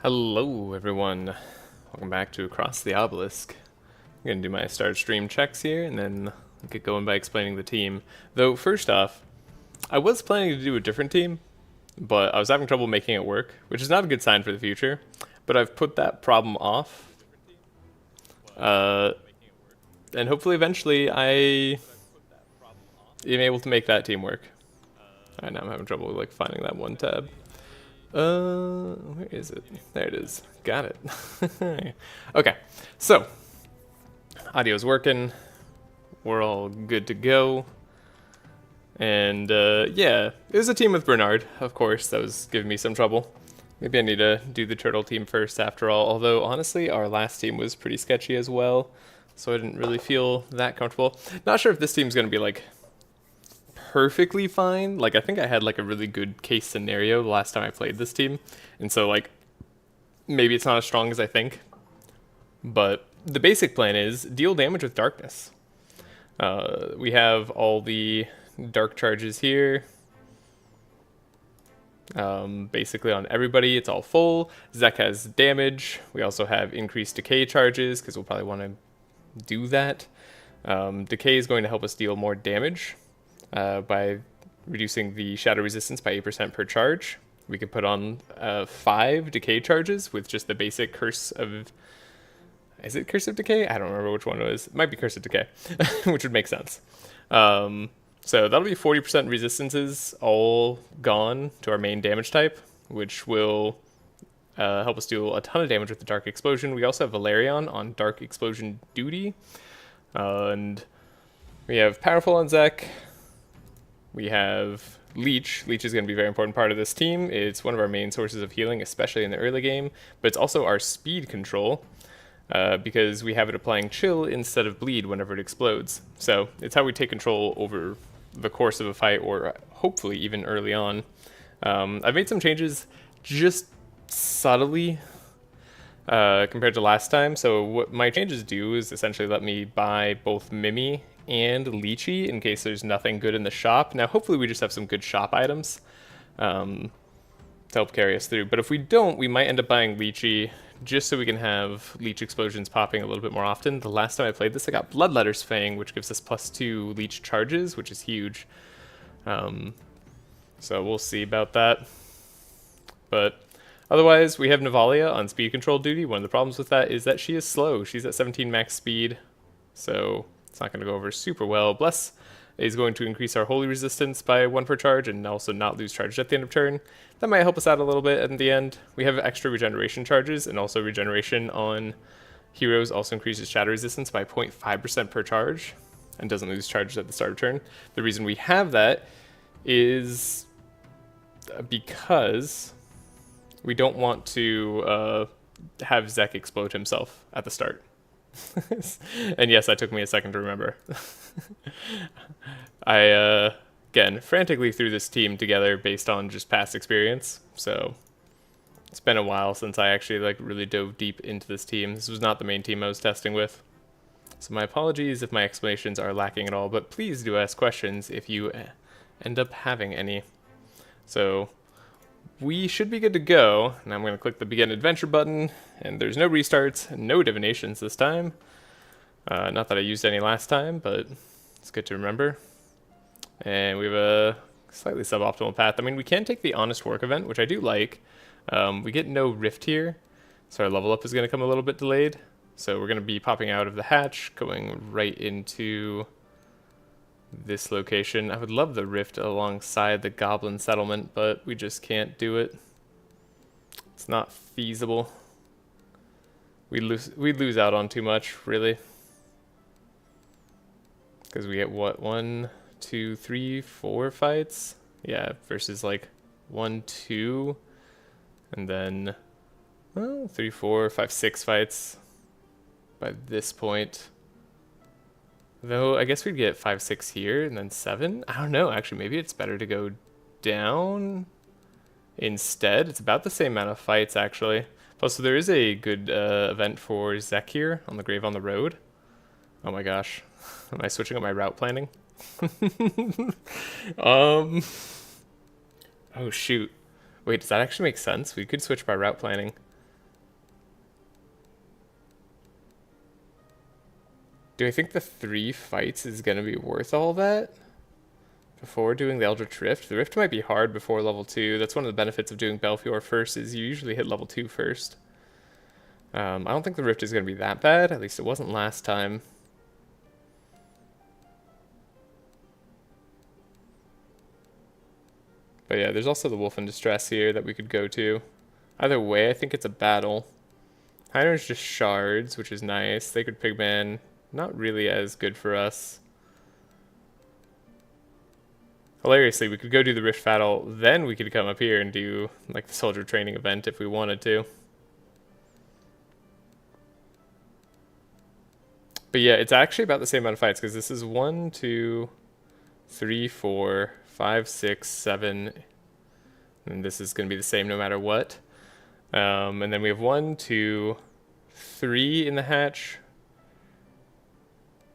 Hello everyone, welcome back to Across the Obelisk. I'm going to do my start stream checks here and then get going by explaining the team. Though first off, I was planning to do a different team, but I was having trouble making it work, which is not a good sign for the future, but I've put that problem off. And hopefully eventually I am able to make that team work. Alright, now I'm having trouble like finding that one tab. Where is it? There it is. Got it. Okay, so audio's working. We're all good to go. And yeah, it was a team with Bernard, of course. That was giving me some trouble. Maybe I need to do the turtle team first after all. Although honestly, our last team was pretty sketchy as well, so I didn't really feel that comfortable. Not sure if this team's gonna be like perfectly fine. Like I think I had like a really good case scenario the last time I played this team, and so like maybe it's not as strong as I think, but the basic plan is deal damage with darkness. We have all the dark charges here, basically on everybody. It's all full. Zek has damage. We also have increased decay charges because we'll probably want to do that. Decay is going to help us deal more damage by reducing the shadow resistance by 8% per charge. We could put on 5 decay charges with just the basic curse of... Is it Curse of Decay? I don't remember which one it was. It might be Curse of Decay, which would make sense. So that'll be 40% resistances all gone to our main damage type, which will help us do a ton of damage with the Dark Explosion. We also have Velarion on Dark Explosion duty. And we have Powerful on Zek. We have Leech. Leech is going to be a very important part of this team. It's one of our main sources of healing, especially in the early game, but it's also our speed control. Because we have it applying chill instead of bleed whenever it explodes. So it's how we take control over the course of a fight, or hopefully even early on. I've made some changes just subtly compared to last time. So what my changes do is essentially let me buy both Mimi and Leechy in case there's nothing good in the shop. Now hopefully we just have some good shop items to help carry us through. But if we don't, we might end up buying Leechy just so we can have Leech explosions popping a little bit more often. The last time I played this, I got Bloodletter's Fang, which gives us +2 Leech charges, which is huge. So we'll see about that. But otherwise, we have Navalea on speed control duty. One of the problems with that is that she is slow. She's at 17 max speed, so it's not going to go over super well. Bless is going to increase our holy resistance by 1 per charge and also not lose charge at the end of turn. That might help us out a little bit in the end. We have extra regeneration charges, and also regeneration on heroes also increases shadow resistance by 0.5% per charge and doesn't lose charges at the start of turn. The reason we have that is because we don't want to have Zek explode himself at the start. And yes, that took me a second to remember. I again frantically threw this team together based on just past experience, so it's been a while since I actually like really dove deep into this team. This was not the main team I was testing with, so my apologies if my explanations are lacking at all, but please do ask questions if you end up having any. So we should be good to go, and I'm going to click the begin adventure button, and there's no restarts, no divinations this time. Not that I used any last time, but it's good to remember. And we have a slightly suboptimal path. I mean, we can take the honest work event, which I do like. We get no rift here, so our level up is going to come a little bit delayed. So we're going to be popping out of the hatch, going right into this location. I would love the rift alongside the goblin settlement, but we just can't do it. It's not feasible. We'd lose out on too much, really. Because we get what, 1, 2, 3, 4 fights? Yeah, versus like 1, 2, and then 3, 4, 5, 6 fights by this point. Though, I guess we'd get 5, 6 here, and then 7? I don't know, actually, maybe it's better to go down instead. It's about the same amount of fights, actually. Plus, so there is a good event for Zek here on the Grave on the Road. Oh my gosh. Am I switching up my route planning? Oh shoot. Wait, does that actually make sense? We could switch by route planning. Do I think the 3 fights is going to be worth all that? Before doing the Eldritch Rift? The Rift might be hard before level 2. That's one of the benefits of doing Belfior first, is you usually hit level 2 first. I don't think the Rift is going to be that bad. At least it wasn't last time. But yeah, there's also the Wolf in Distress here that we could go to. Either way, I think it's a battle. Heiner's just shards, which is nice. Sacred Pigman, not really as good for us. Hilariously, we could go do the Rift Battle, then we could come up here and do like the soldier training event if we wanted to. But yeah, it's actually about the same amount of fights, because this is 1, 2, 3, 4, 5, 6, 7, and this is going to be the same no matter what. And then we have 1, 2, 3 in the hatch,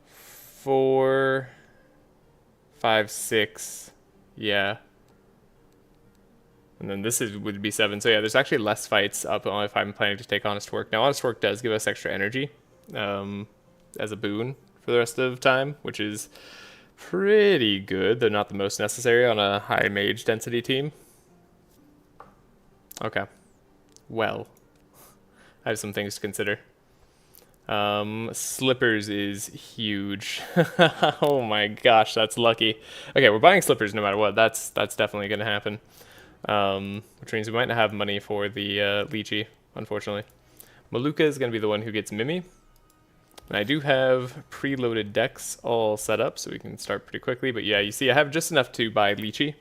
4, 5, 6, yeah. And then this would be 7. So yeah, there's actually less fights up if I'm planning to take Honest Work. Now, Honest Work does give us extra energy as a boon for the rest of time, which is pretty good, though not the most necessary on a high mage density team. Okay. Well, I have some things to consider. Slippers is huge. Oh my gosh, that's lucky. Okay, we're buying slippers no matter what. That's definitely going to happen. Which means we might not have money for the lychee, unfortunately. Maluka is going to be the one who gets Mimi. And I do have preloaded decks all set up, so we can start pretty quickly. But yeah, you see I have just enough to buy lychee,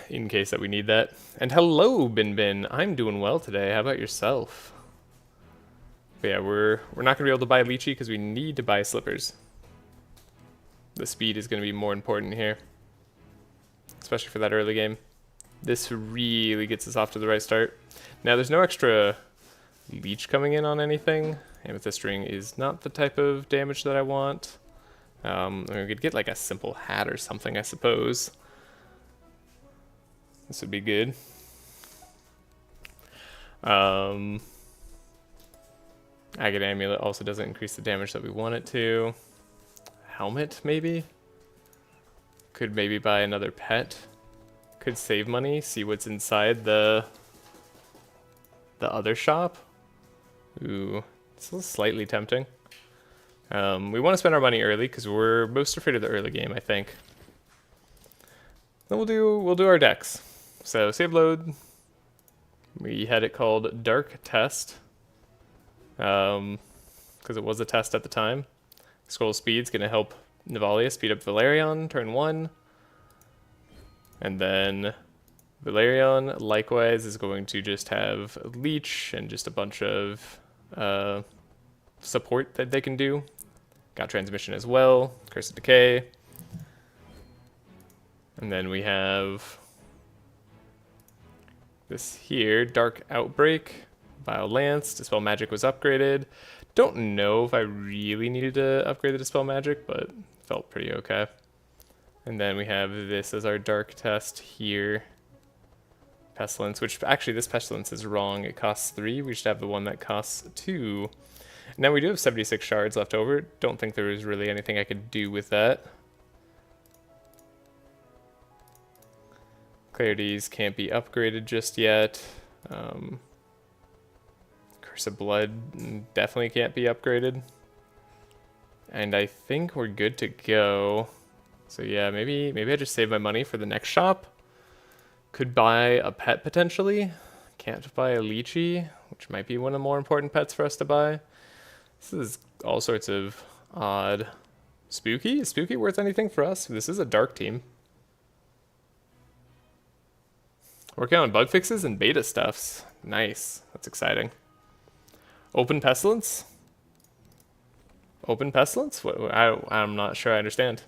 in case that we need that. And hello, Bin Bin. I'm doing well today. How about yourself? But yeah, we're not going to be able to buy lychee because we need to buy slippers. The speed is going to be more important here, especially for that early game. This really gets us off to the right start. Now, there's no extra leech coming in on anything. Amethyst Ring is not the type of damage that I want. We could get like a simple hat or something, I suppose. This would be good. Agate Amulet also doesn't increase the damage that we want it to. Helmet, maybe? Could maybe buy another pet. Could save money, see what's inside the other shop. Ooh, it's slightly tempting. We want to spend our money early because we're most afraid of the early game, I think. Then we'll do our decks. So save load. We had it called Dark Test, because it was a test at the time. Scroll Speed's gonna help Navalea speed up Velarion turn 1, and then Velarion likewise is going to just have Leech and just a bunch of support that they can do. Got Transmission as well, Curse of Decay. And then we have this here, Dark Outbreak, Vile Lance, Dispel Magic was upgraded. Don't know if I really needed to upgrade the Dispel Magic, but felt pretty okay. And then we have this as our Dark Test here. Pestilence, which actually this Pestilence is wrong. It costs 3. We should have the one that costs 2. Now we do have 76 shards left over. Don't think there was really anything I could do with that. Clarities can't be upgraded just yet. Curse of Blood definitely can't be upgraded. And I think we're good to go. So yeah, maybe I just save my money for the next shop. Could buy a pet potentially. Can't buy a lychee, which might be one of the more important pets for us to buy. This is all sorts of odd. Spooky? Is Spooky worth anything for us? This is a dark team. Working on bug fixes and beta stuffs. Nice. That's exciting. Open Pestilence? Open Pestilence? I'm not sure I understand.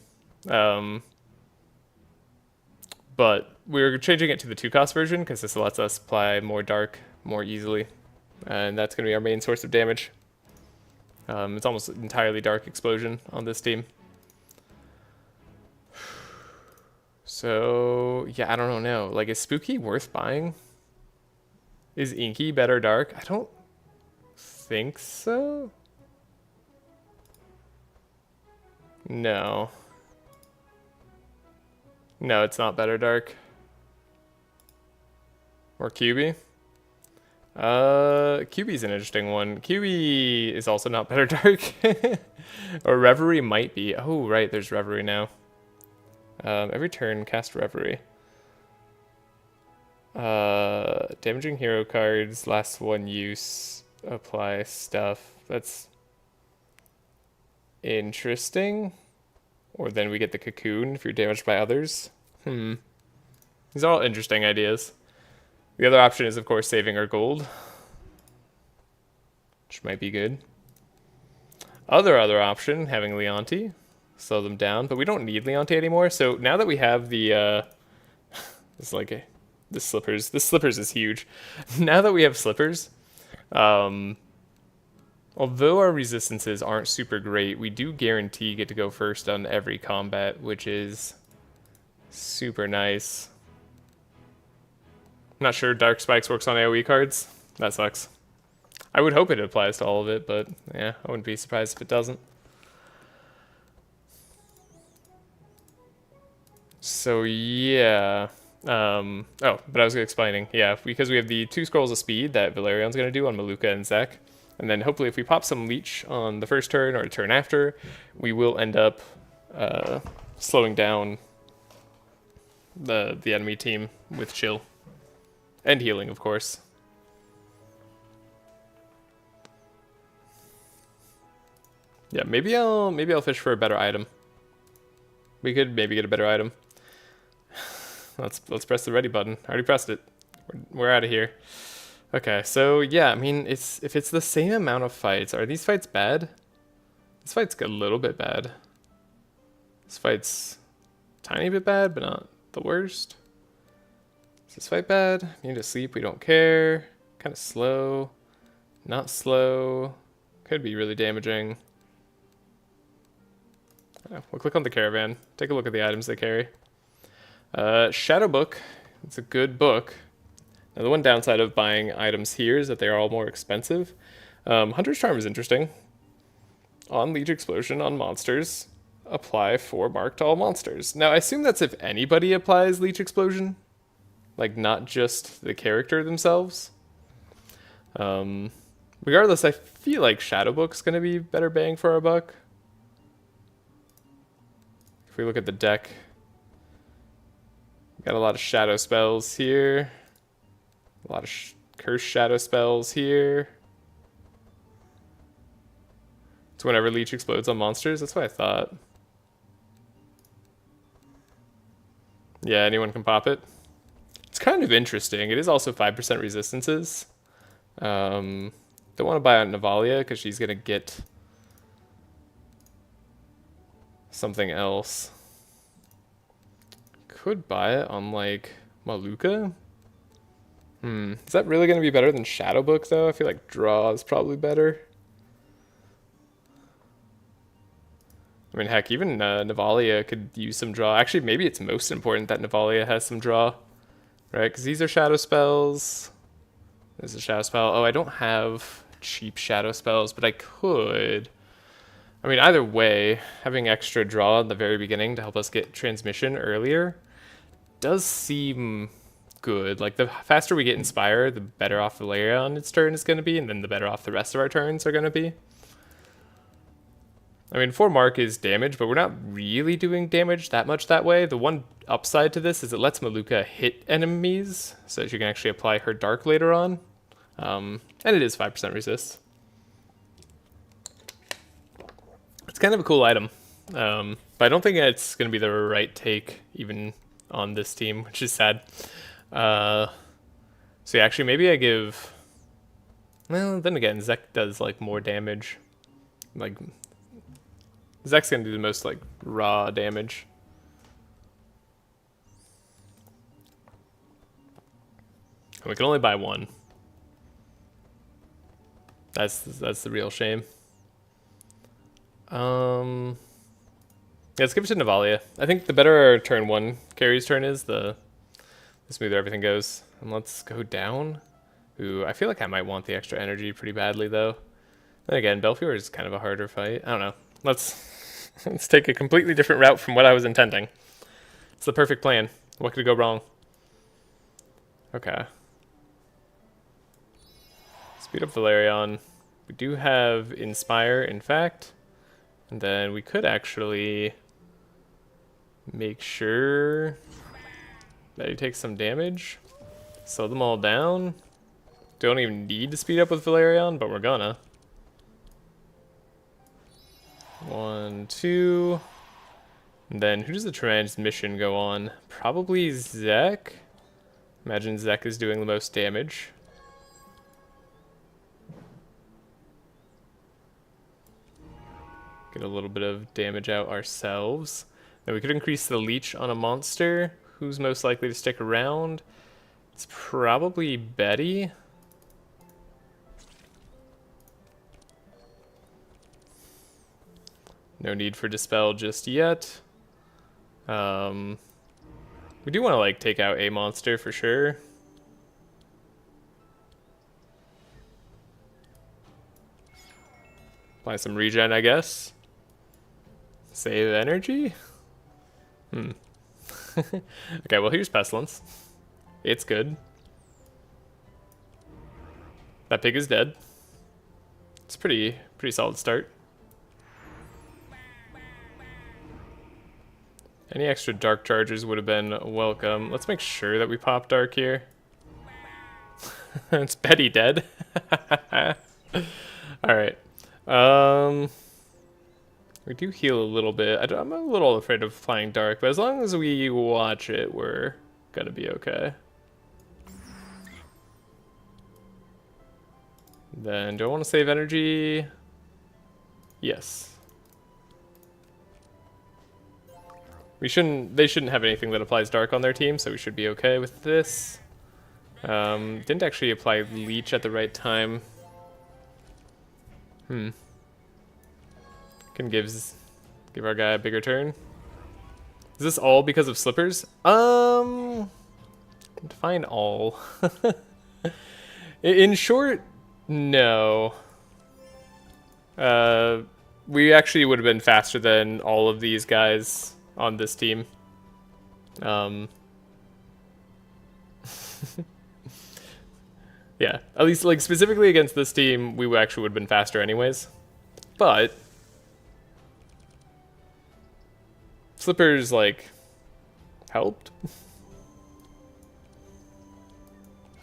But we're changing it to the 2-cost version because this lets us apply more dark more easily. And that's going to be our main source of damage. It's almost entirely Dark Explosion on this team. So, yeah, I don't know. Like, is Spooky worth buying? Is Inky better dark? I don't think so. No. No, it's not better dark. Or QB. QB's an interesting one. QB is also not better dark. Or Reverie might be. Oh, right, there's Reverie now. Every turn, cast Reverie. Damaging hero cards, last one use, apply stuff. That's interesting. Or then we get the cocoon if you're damaged by others. These are all interesting ideas. The other option is, of course, saving our gold, which might be good. Other option, having Leonti, slow them down, but we don't need Leonti anymore. So now that we have the, it's like the slippers. The slippers is huge. Now that we have slippers, although our resistances aren't super great, we do guarantee get to go first on every combat, which is super nice. Not sure Dark Spikes works on AoE cards. That sucks. I would hope it applies to all of it, but yeah, I wouldn't be surprised if it doesn't. So yeah. Oh, but I was explaining. Yeah, because we have the 2 scrolls of speed that Velarion's going to do on Maluka and Zek. And then hopefully if we pop some leech on the first turn or a turn after, we will end up slowing down the enemy team with chill. And healing, of course. Yeah, maybe I'll fish for a better item. We could maybe get a better item. Let's press the ready button. I already pressed it. We're out of here. Okay, so yeah, I mean, if it's the same amount of fights, are these fights bad? This fight's a little bit bad. This fight's a tiny bit bad, but not the worst. Is this fight bad? Need to sleep, we don't care. Kind of slow. Not slow. Could be really damaging. We'll click on the caravan. Take a look at the items they carry. Shadow Book. It's a good book. Now the one downside of buying items here is that they are all more expensive. Hunter's Charm is interesting. On Leech Explosion on monsters, apply 4 mark to all monsters. Now I assume that's if anybody applies Leech Explosion. Like not just the character themselves. Regardless, I feel like Shadow Book's gonna be better bang for our buck. If we look at the deck, got a lot of shadow spells here. A lot of curse shadow spells here. It's whenever Leech explodes on monsters. That's what I thought. Yeah, anyone can pop it. It's kind of interesting. It is also 5% resistances. Don't want to buy out Navalea because she's going to get something else. Could buy it on like Maluka. Is that really going to be better than Shadow Book though? I feel like Draw is probably better. I mean, heck, even Navalea could use some draw. Actually, maybe it's most important that Navalea has some draw, right? Because these are shadow spells. There's a shadow spell. Oh, I don't have cheap shadow spells, but I could. I mean, either way, having extra draw in the very beginning to help us get transmission earlier does seem good. Like, the faster we get Inspire, the better off Velarion on its turn is going to be, and then the better off the rest of our turns are going to be. I mean, 4 mark is damage, but we're not really doing damage that much that way. The one upside to this is it lets Maluka hit enemies, so that you can actually apply her dark later on. And it is 5% resist. It's kind of a cool item, but I don't think it's going to be the right take even on this team, which is sad. So yeah, actually maybe I give... Well, then again, Zek does like more damage. Like... Zek's gonna do the most like raw damage. And we can only buy 1. That's the real shame. Yeah, let's give it to Navalea. I think the better our turn 1 carry's turn is, the smoother everything goes. And let's go down. Ooh, I feel like I might want the extra energy pretty badly though. Then again, Belfior is kind of a harder fight. I don't know. Let's Let's take a completely different route from what I was intending. It's the perfect plan. What could go wrong? Okay. Speed up Velarion. We do have Inspire, in fact. And then we could actually make sure that he takes some damage. Slow them all down. Don't even need to speed up with Velarion, but we're gonna. 1, 2. And then who does the transmission go on? Probably Zek. Imagine Zek is doing the most damage. Get a little bit of damage out ourselves. Then we could increase the leech on a monster. Who's most likely to stick around? It's probably Betty. No need for Dispel just yet. We do want to like take out a monster for sure. Apply some regen, I guess. Save energy? Okay, well here's Pestilence. It's good. That pig is dead. It's pretty solid start. Any extra dark charges would have been welcome. Let's make sure that we pop dark here. It's Betty dead. Alright. We do heal a little bit. I'm a little afraid of flying dark, but as long as we watch it, we're gonna be okay. Then, do I want to save energy? Yes. They shouldn't have anything that applies dark on their team, so we should be okay with this. Didn't actually apply leech at the right time. Can give our guy a bigger turn. Is this all because of slippers? Define all. In short, no. We actually would have been faster than all of these guys on this team. Yeah, at least like specifically against this team, we actually would have been faster anyways. But Slippers like helped.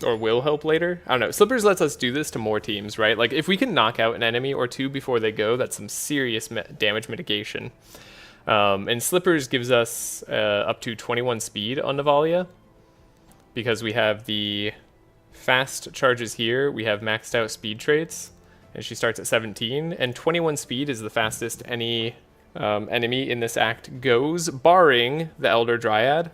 Or will help later. I don't know. Slippers lets us do this to more teams, right? Like, if we can knock out an enemy or two before they go, that's some serious damage mitigation. And Slippers gives us up to 21 speed on Navalea. Because we have the fast charges here. We have maxed out speed traits. And she starts at 17. And 21 speed is the fastest any enemy in this act goes, barring the Elder Dryad.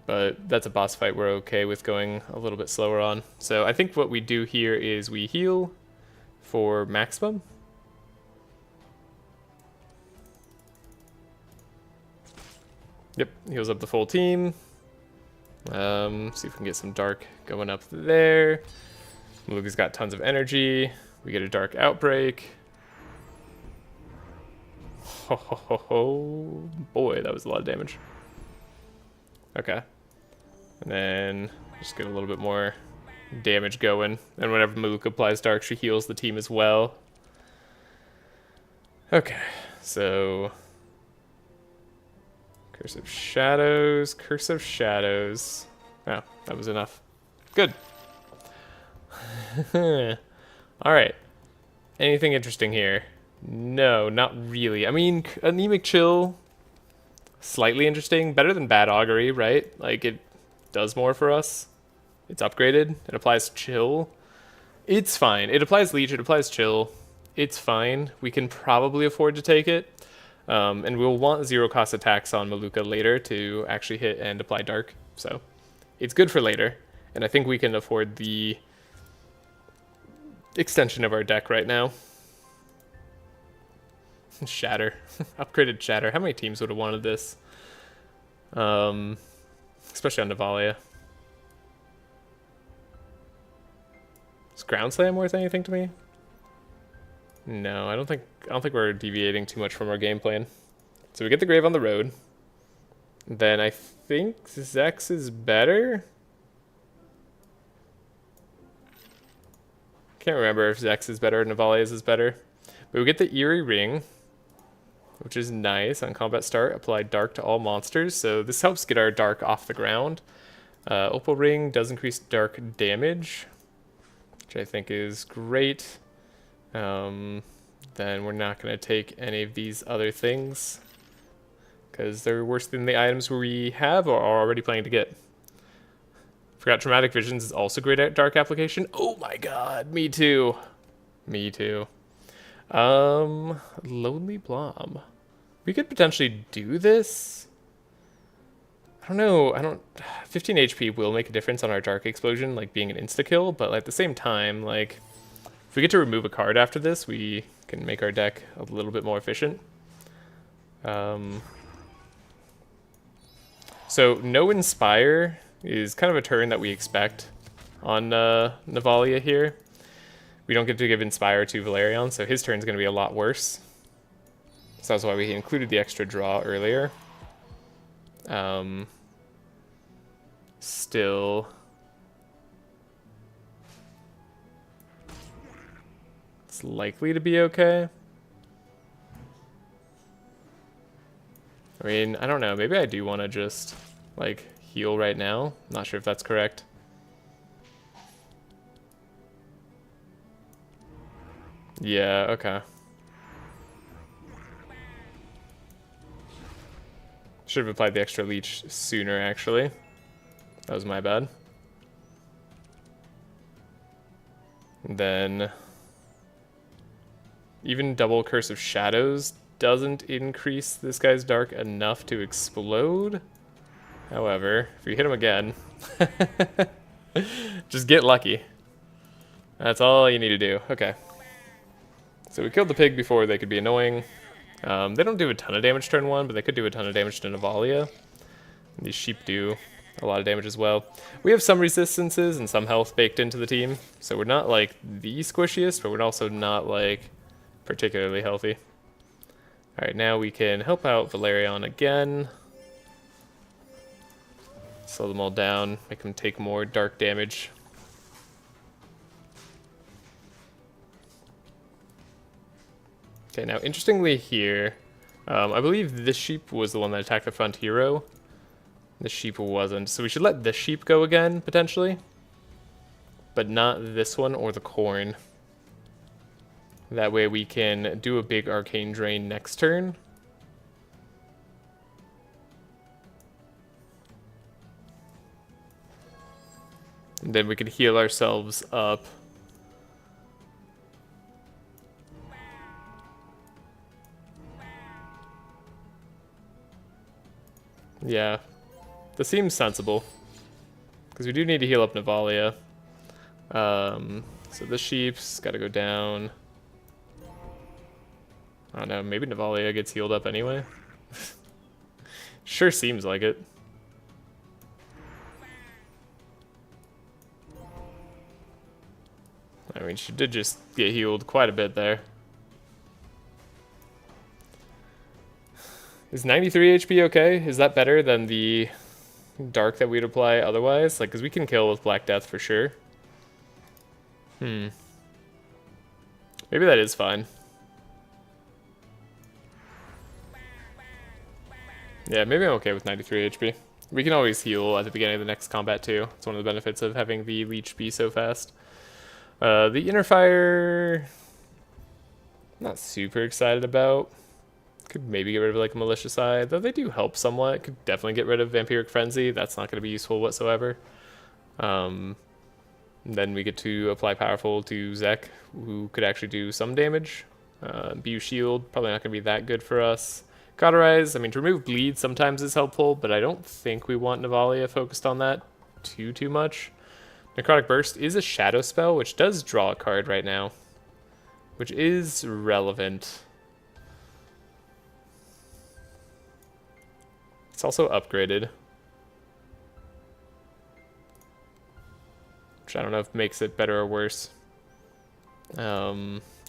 But that's a boss fight we're okay with going a little bit slower on. So I think what we do here is we heal for maximum. Yep, heals up the full team. See if we can get some dark going up there. Maluka's got tons of energy. We get a dark outbreak. Ho ho ho ho. Boy, that was a lot of damage. Okay. And then just get a little bit more damage going. And whenever Maluka applies dark, she heals the team as well. Okay, so Curse of Shadows, Curse of Shadows. Oh, that was enough. Good. Alright. Anything interesting here? No, not really. I mean, Anemic Chill, slightly interesting. Better than Bad Augury, right? Like, it does more for us. It's upgraded. It applies Chill. It's fine. It applies Leech. It applies Chill. It's fine. We can probably afford to take it. And we'll want zero cost attacks on Maluka later to actually hit and apply Dark. So it's good for later. And I think we can afford the extension of our deck right now. Shatter. Upgraded Shatter. How many teams would have wanted this? Especially on Navalea. Is Ground Slam worth anything to me? No, I don't think we're deviating too much from our game plan. So we get the Grave on the road. Then I think Zex is better. Can't remember if Zex is better or Navalea's is better. But we get the Eerie Ring, which is nice. On combat start, apply Dark to all monsters. So this helps get our Dark off the ground. Opal Ring does increase Dark damage, which I think is great. Then we're not going to take any of these other things, because they're worse than the items we have or are already planning to get. Forgot Traumatic Visions is also great at Dark application. Oh my god, me too. Me too. Lonely Blob. We could potentially do this. I don't know, 15 HP will make a difference on our Dark Explosion, like being an insta-kill, but at the same time, like, if we get to remove a card after this, we can make our deck a little bit more efficient. So no Inspire is kind of a turn that we expect on Navalea here. We don't get to give Inspire to Velarion, so his turn's going to be a lot worse. So that's why we included the extra draw earlier. Still, it's likely to be okay. I mean, I don't know. Maybe I do want to just, like, heal right now. Not sure if that's correct. Yeah, okay. Should have applied the extra leech sooner, actually. That was my bad. And then even double Curse of Shadows doesn't increase this guy's Dark enough to explode. However, if we hit him again, just get lucky. That's all you need to do. Okay. So we killed the pig before they could be annoying. They don't do a ton of damage turn 1, but they could do a ton of damage to Navalea. And these sheep do a lot of damage as well. We have some resistances and some health baked into the team, so we're not like the squishiest, but we're also not like particularly healthy. Alright, now we can help out Velarion again. Slow them all down, make them take more dark damage. Okay, now interestingly here, I believe this sheep was the one that attacked the front hero. This sheep wasn't, so we should let this sheep go again, potentially. But not this one or the corn. That way we can do a big arcane drain next turn. And then we can heal ourselves up. Yeah, this seems sensible. Because we do need to heal up Navalea. So this sheep's got to go down. I don't know, maybe Navalea gets healed up anyway. Sure seems like it. I mean, she did just get healed quite a bit there. Is 93 HP okay? Is that better than the dark that we'd apply otherwise? Like, because we can kill with Black Death for sure. Maybe that is fine. Yeah, maybe I'm okay with 93 HP. We can always heal at the beginning of the next combat too. It's one of the benefits of having the leech be so fast. The Inner Fire, not super excited about. Could maybe get rid of like a Malicious Eye, though they do help somewhat. Could definitely get rid of Vampiric Frenzy. That's not going to be useful whatsoever. Then we get to apply Powerful to Zek, who could actually do some damage. Bu Shield, probably not going to be that good for us. Cauterize, I mean, to remove bleed sometimes is helpful, but I don't think we want Navalea focused on that too much. Necrotic Burst is a shadow spell, which does draw a card right now, which is relevant. It's also upgraded, which I don't know if makes it better or worse.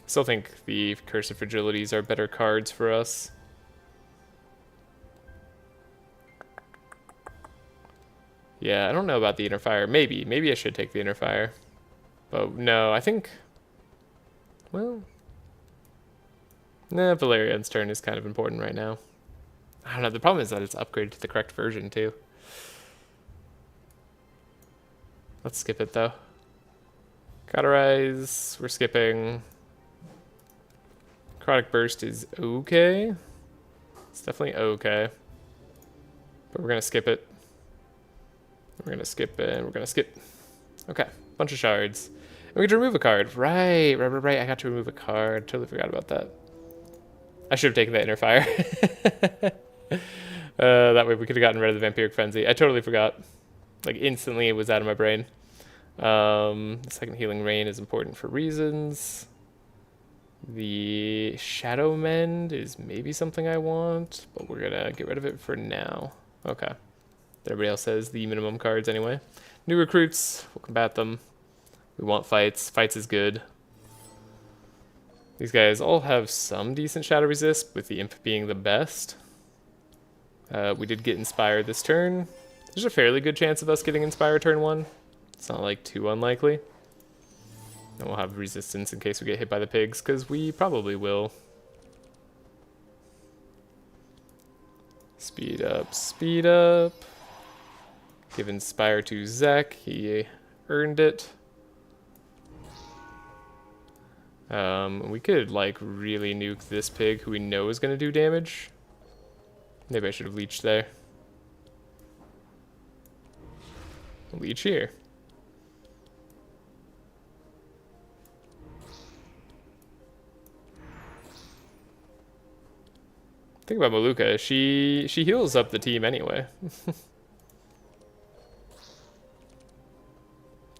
Still think the Curse of Fragilities are better cards for us. Yeah, I don't know about the Inner Fire. Maybe I should take the Inner Fire. But no, I think... Well... Nah, Velarion's turn is kind of important right now. I don't know, the problem is that it's upgraded to the correct version, too. Let's skip it, though. Cauterize, we're skipping. Necrotic Burst is okay. It's definitely okay. But we're gonna skip it. We're gonna skip it, and we're gonna skip. Okay, bunch of shards. And we get to remove a card. Right. I got to remove a card. Totally forgot about that. I should have taken that Inner Fire. That way we could have gotten rid of the Vampiric Frenzy. I totally forgot. Like, instantly it was out of my brain. The second Healing Rain is important for reasons. The Shadow Mend is maybe something I want, but we're gonna get rid of it for now. Okay. Everybody else says the minimum cards anyway. New recruits, we'll combat them. We want fights. Fights is good. These guys all have some decent shadow resist, with the imp being the best. We did get Inspire this turn. There's a fairly good chance of us getting Inspire turn 1. It's not like too unlikely. And we'll have resistance in case we get hit by the pigs, because we probably will. Speed up, speed up. Give Inspire to Zek, he earned it. We could like really nuke this pig who we know is going to do damage. Maybe I should have leeched there. Leech here. Think about Maluka, she heals up the team anyway.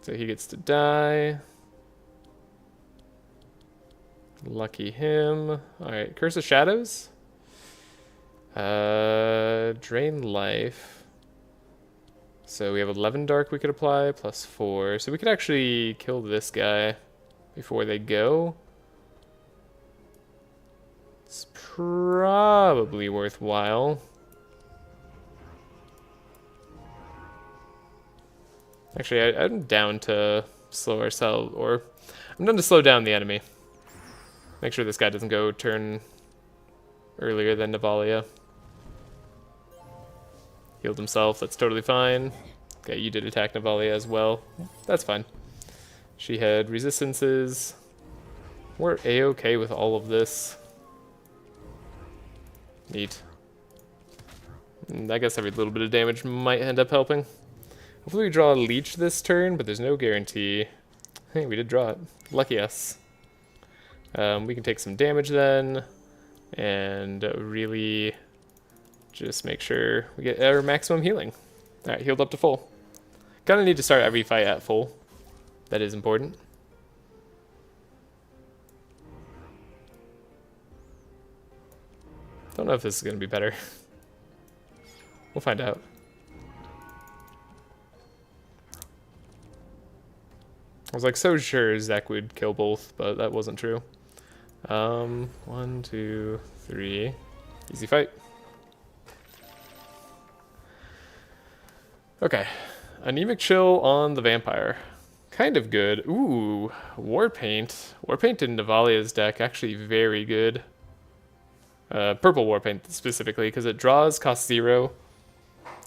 So he gets to die. Lucky him. Alright, Curse of Shadows. Drain life. So we have 11 dark we could apply, plus 4. So we could actually kill this guy before they go. It's probably worthwhile. Actually, I'm down to slow ourselves, or I'm down to slow down the enemy. Make sure this guy doesn't go turn earlier than Navalea. Healed himself, that's totally fine. Okay, you did attack Navalea as well. That's fine. She had resistances. We're a-okay with all of this. Neat. And I guess every little bit of damage might end up helping. Hopefully we draw a leech this turn, but there's no guarantee. Hey, we did draw it. Lucky us. We can take some damage then, and really just make sure we get our maximum healing. Alright, healed up to full. Kinda need to start every fight at full. That is important. Don't know if this is gonna be better. We'll find out. I was like so sure Zek would kill both, but that wasn't true. 1, 2, 3. Easy fight. Okay. Anemic Chill on the Vampire. Kind of good. Ooh, Warpaint. Warpaint in Navalea's deck, actually very good. Purple Warpaint specifically, because it draws, costs 0.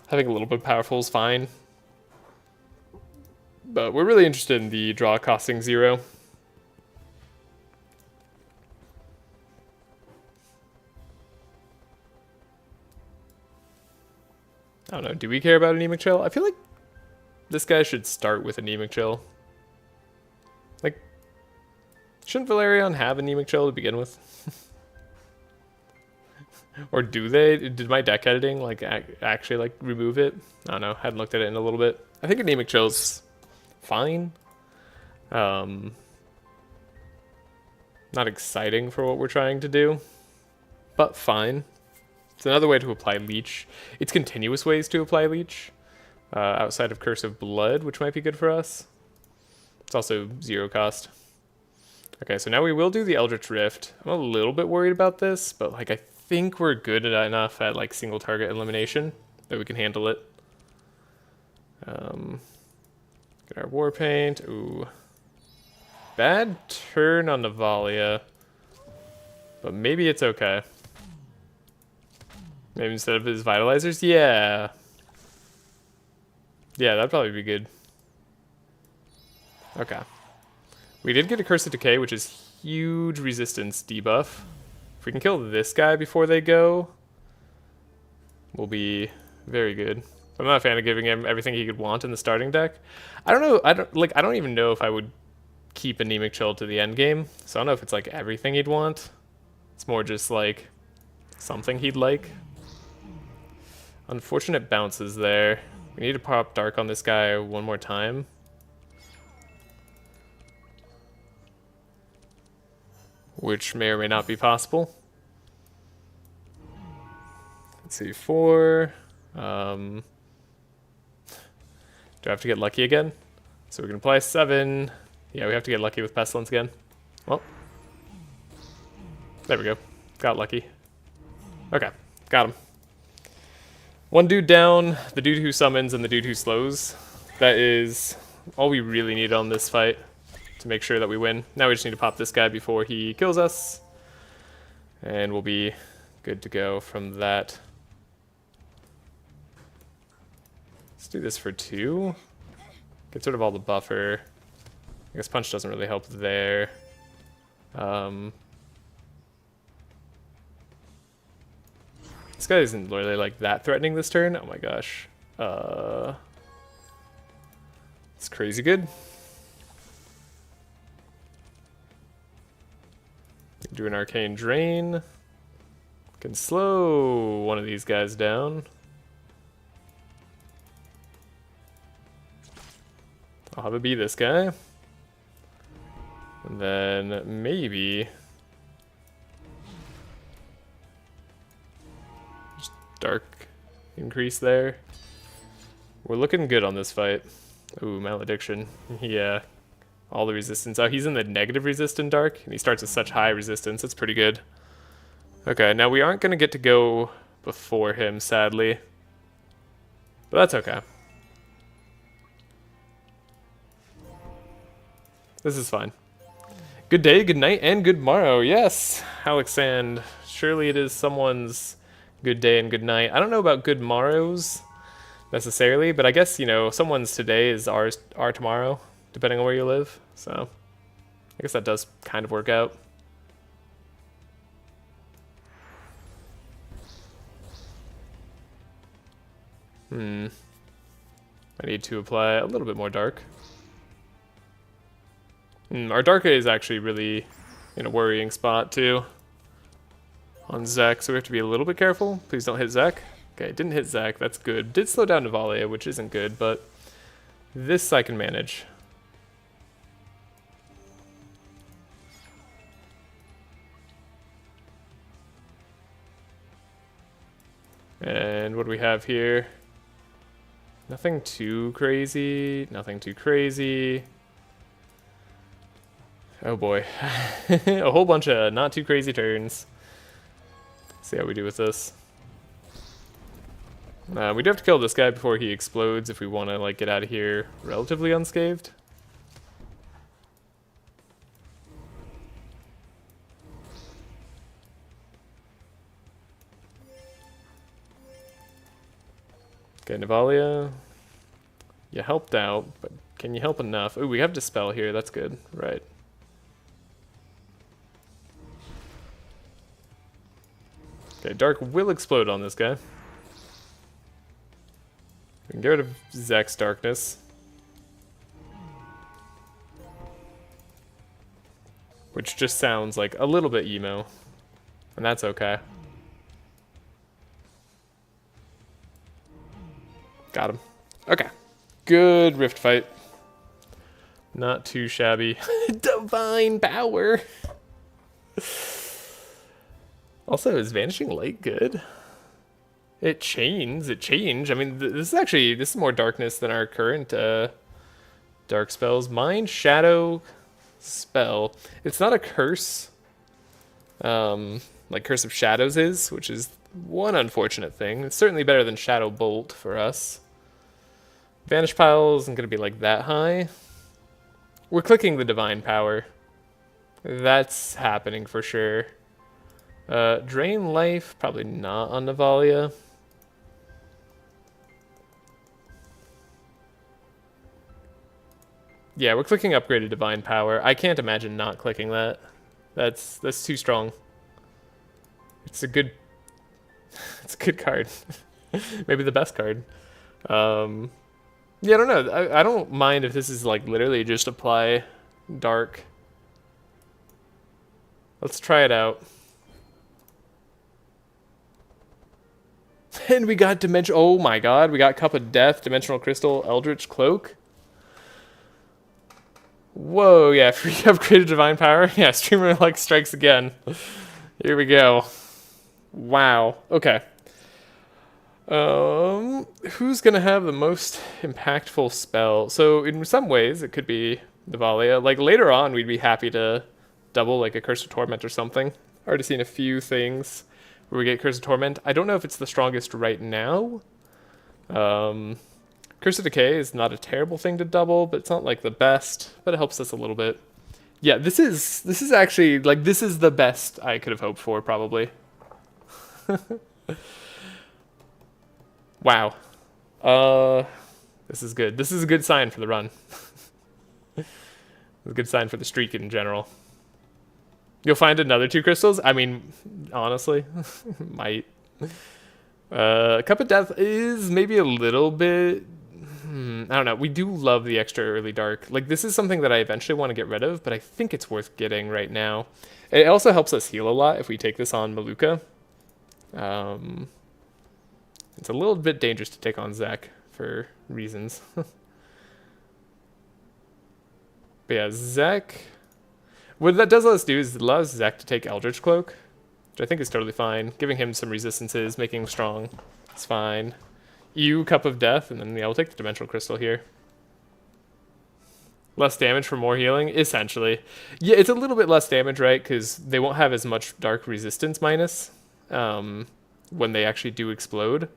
Having a little bit powerful is fine. But we're really interested in the draw costing 0. I don't know, do we care about Anemic Chill? I feel like this guy should start with Anemic Chill. Like, shouldn't Velarion have Anemic Chill to begin with? Or do they? Did my deck editing like actually like remove it? I don't know, hadn't looked at it in a little bit. I think Anemic Chill's fine. Not exciting for what we're trying to do, but fine. It's another way to apply Leech. It's continuous ways to apply Leech, outside of Curse of Blood, which might be good for us. It's also 0 cost. Okay, so now we will do the Eldritch Rift. I'm a little bit worried about this, but like I think we're good enough at like single target elimination that we can handle it. Get our War Paint. Ooh. Bad turn on Navalea, but maybe it's okay. Maybe instead of his Vitalizers? Yeah. Yeah, that'd probably be good. Okay. We did get a Curse of Decay, which is huge resistance debuff. If we can kill this guy before they go, we'll be very good. I'm not a fan of giving him everything he could want in the starting deck. I don't know. I don't even know if I would keep Anemic Chill to the end game. So I don't know if it's like everything he'd want. It's more just like something he'd like. Unfortunate bounces there. We need to pop Dark on this guy one more time. Which may or may not be possible. Let's see, 4. Do I have to get lucky again? So we can apply 7. Yeah, we have to get lucky with Pestilence again. Well, there we go. Got lucky. Okay, got him. One dude down, the dude who summons and the dude who slows. That is all we really need on this fight to make sure that we win. Now we just need to pop this guy before he kills us. And we'll be good to go from that. Let's do this for 2. Get sort of all the buffer. I guess punch doesn't really help there. This guy isn't really like that threatening this turn. Oh my gosh. It's crazy good. Do an Arcane Drain. Can slow one of these guys down. I'll have it be this guy. And then maybe just Dark increase there. We're looking good on this fight. Ooh, Malediction. Yeah. All the resistance. Oh, he's in the negative resistant Dark, and he starts with such high resistance. It's pretty good. Okay, now we aren't going to get to go before him, sadly. But that's okay. This is fine. Good day, good night, and good morrow. Yes, Alexand. Surely it is someone's good day and good night. I don't know about good morrows necessarily, but I guess, you know, someone's today is our tomorrow, depending on where you live. So I guess that does kind of work out. I need to apply a little bit more Dark. Our Dark is actually really in a worrying spot too on Zek, so we have to be a little bit careful. Please don't hit Zek. Okay, didn't hit Zek, that's good. Did slow down Navalea, which isn't good, but this I can manage. And what do we have here? Nothing too crazy, nothing too crazy. Oh boy. A whole bunch of not too crazy turns. Let's see how we do with this. We do have to kill this guy before he explodes if we want to like get out of here relatively unscathed. Okay, Navalea. You helped out, but can you help enough? Ooh, we have Dispel here, that's good. Right. Okay, Dark will explode on this guy. We can get rid of Zek's Darkness. Which just sounds like a little bit emo. And that's okay. Got him. Okay. Good Rift fight. Not too shabby. Divine Power! Also, is Vanishing Light good? It chains. I mean, this is more darkness than our current dark spells. Mind, Shadow, spell. It's not a curse, like Curse of Shadows is, which is one unfortunate thing. It's certainly better than Shadow Bolt for us. Vanish Pile isn't going to be like that high. We're clicking the Divine Power. That's happening for sure. Drain Life, probably not on Navalea. Yeah, we're clicking Upgraded Divine Power. I can't imagine not clicking that. That's too strong. It's a good card. Maybe the best card. Yeah, I don't know. I don't mind if this is like literally just apply dark. Let's try it out. And we got Dimension. Oh my god, we got Cup of Death, Dimensional Crystal, Eldritch Cloak. Whoa, yeah, free upgraded Divine Power. Yeah, Streamer like strikes again. Here we go. Wow. Okay. Who's gonna have the most impactful spell? So in some ways, it could be Navalea. Like later on, we'd be happy to double like a Curse of Torment or something. Already seen a few things where we get Curse of Torment. I don't know if it's the strongest right now. Curse of Decay is not a terrible thing to double, but it's not like the best. But it helps us a little bit. Yeah, this is actually like this is the best I could have hoped for probably. Wow. This is good. This is a good sign for the run. It's a good sign for the streak in general. You'll find another 2 crystals? I mean, honestly, might. Cup of Death is maybe a little bit... I don't know. We do love the extra early dark. Like, this is something that I eventually want to get rid of, but I think it's worth getting right now. It also helps us heal a lot if we take this on Maluka. It's a little bit dangerous to take on Zek for reasons. But yeah, Zek... What that does let us do is it allows Zek to take Eldritch Cloak, which I think is totally fine. Giving him some resistances, making him strong. It's fine. You Cup of Death, and then yeah, we'll take the Dimensional Crystal here. Less damage for more healing, essentially. Yeah, it's a little bit less damage, right? Because they won't have as much dark resistance minus when they actually do explode.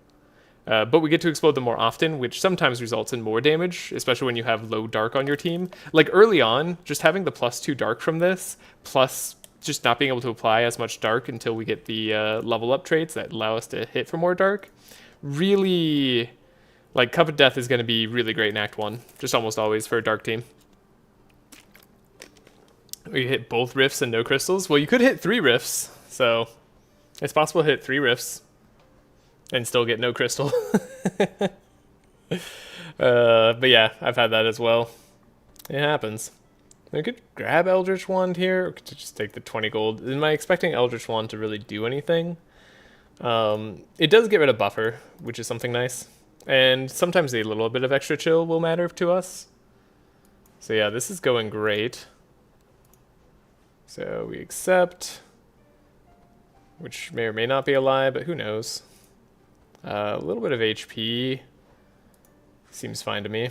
But we get to explode them more often, which sometimes results in more damage, especially when you have low dark on your team. Like early on, just having the +2 dark from this, plus just not being able to apply as much dark until we get the level up traits that allow us to hit for more dark. Really, like Cup of Death is going to be really great in Act 1, just almost always for a dark team. We hit both rifts and no crystals. Well, you could hit 3 rifts, so it's possible to hit 3 rifts and still get no crystal. But yeah, I've had that as well. It happens. I could grab Eldritch Wand here, or could just take the 20 gold. Am I expecting Eldritch Wand to really do anything? It does get rid of buffer, which is something nice. And sometimes a little bit of extra chill will matter to us. So yeah, this is going great. So we accept, which may or may not be a lie, but who knows. A little bit of HP seems fine to me.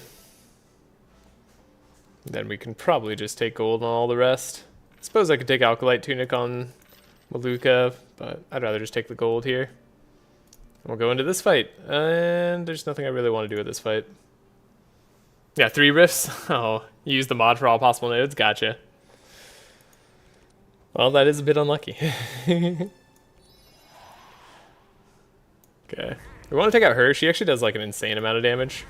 Then we can probably just take gold on all the rest. I suppose I could take Alkalite Tunic on Maluka, but I'd rather just take the gold here. And we'll go into this fight. And there's nothing I really want to do with this fight. Yeah, 3 rifts. Oh, you use the mod for all possible nodes? Gotcha. Well, that is a bit unlucky. Okay. We want to take out her. She actually does like an insane amount of damage.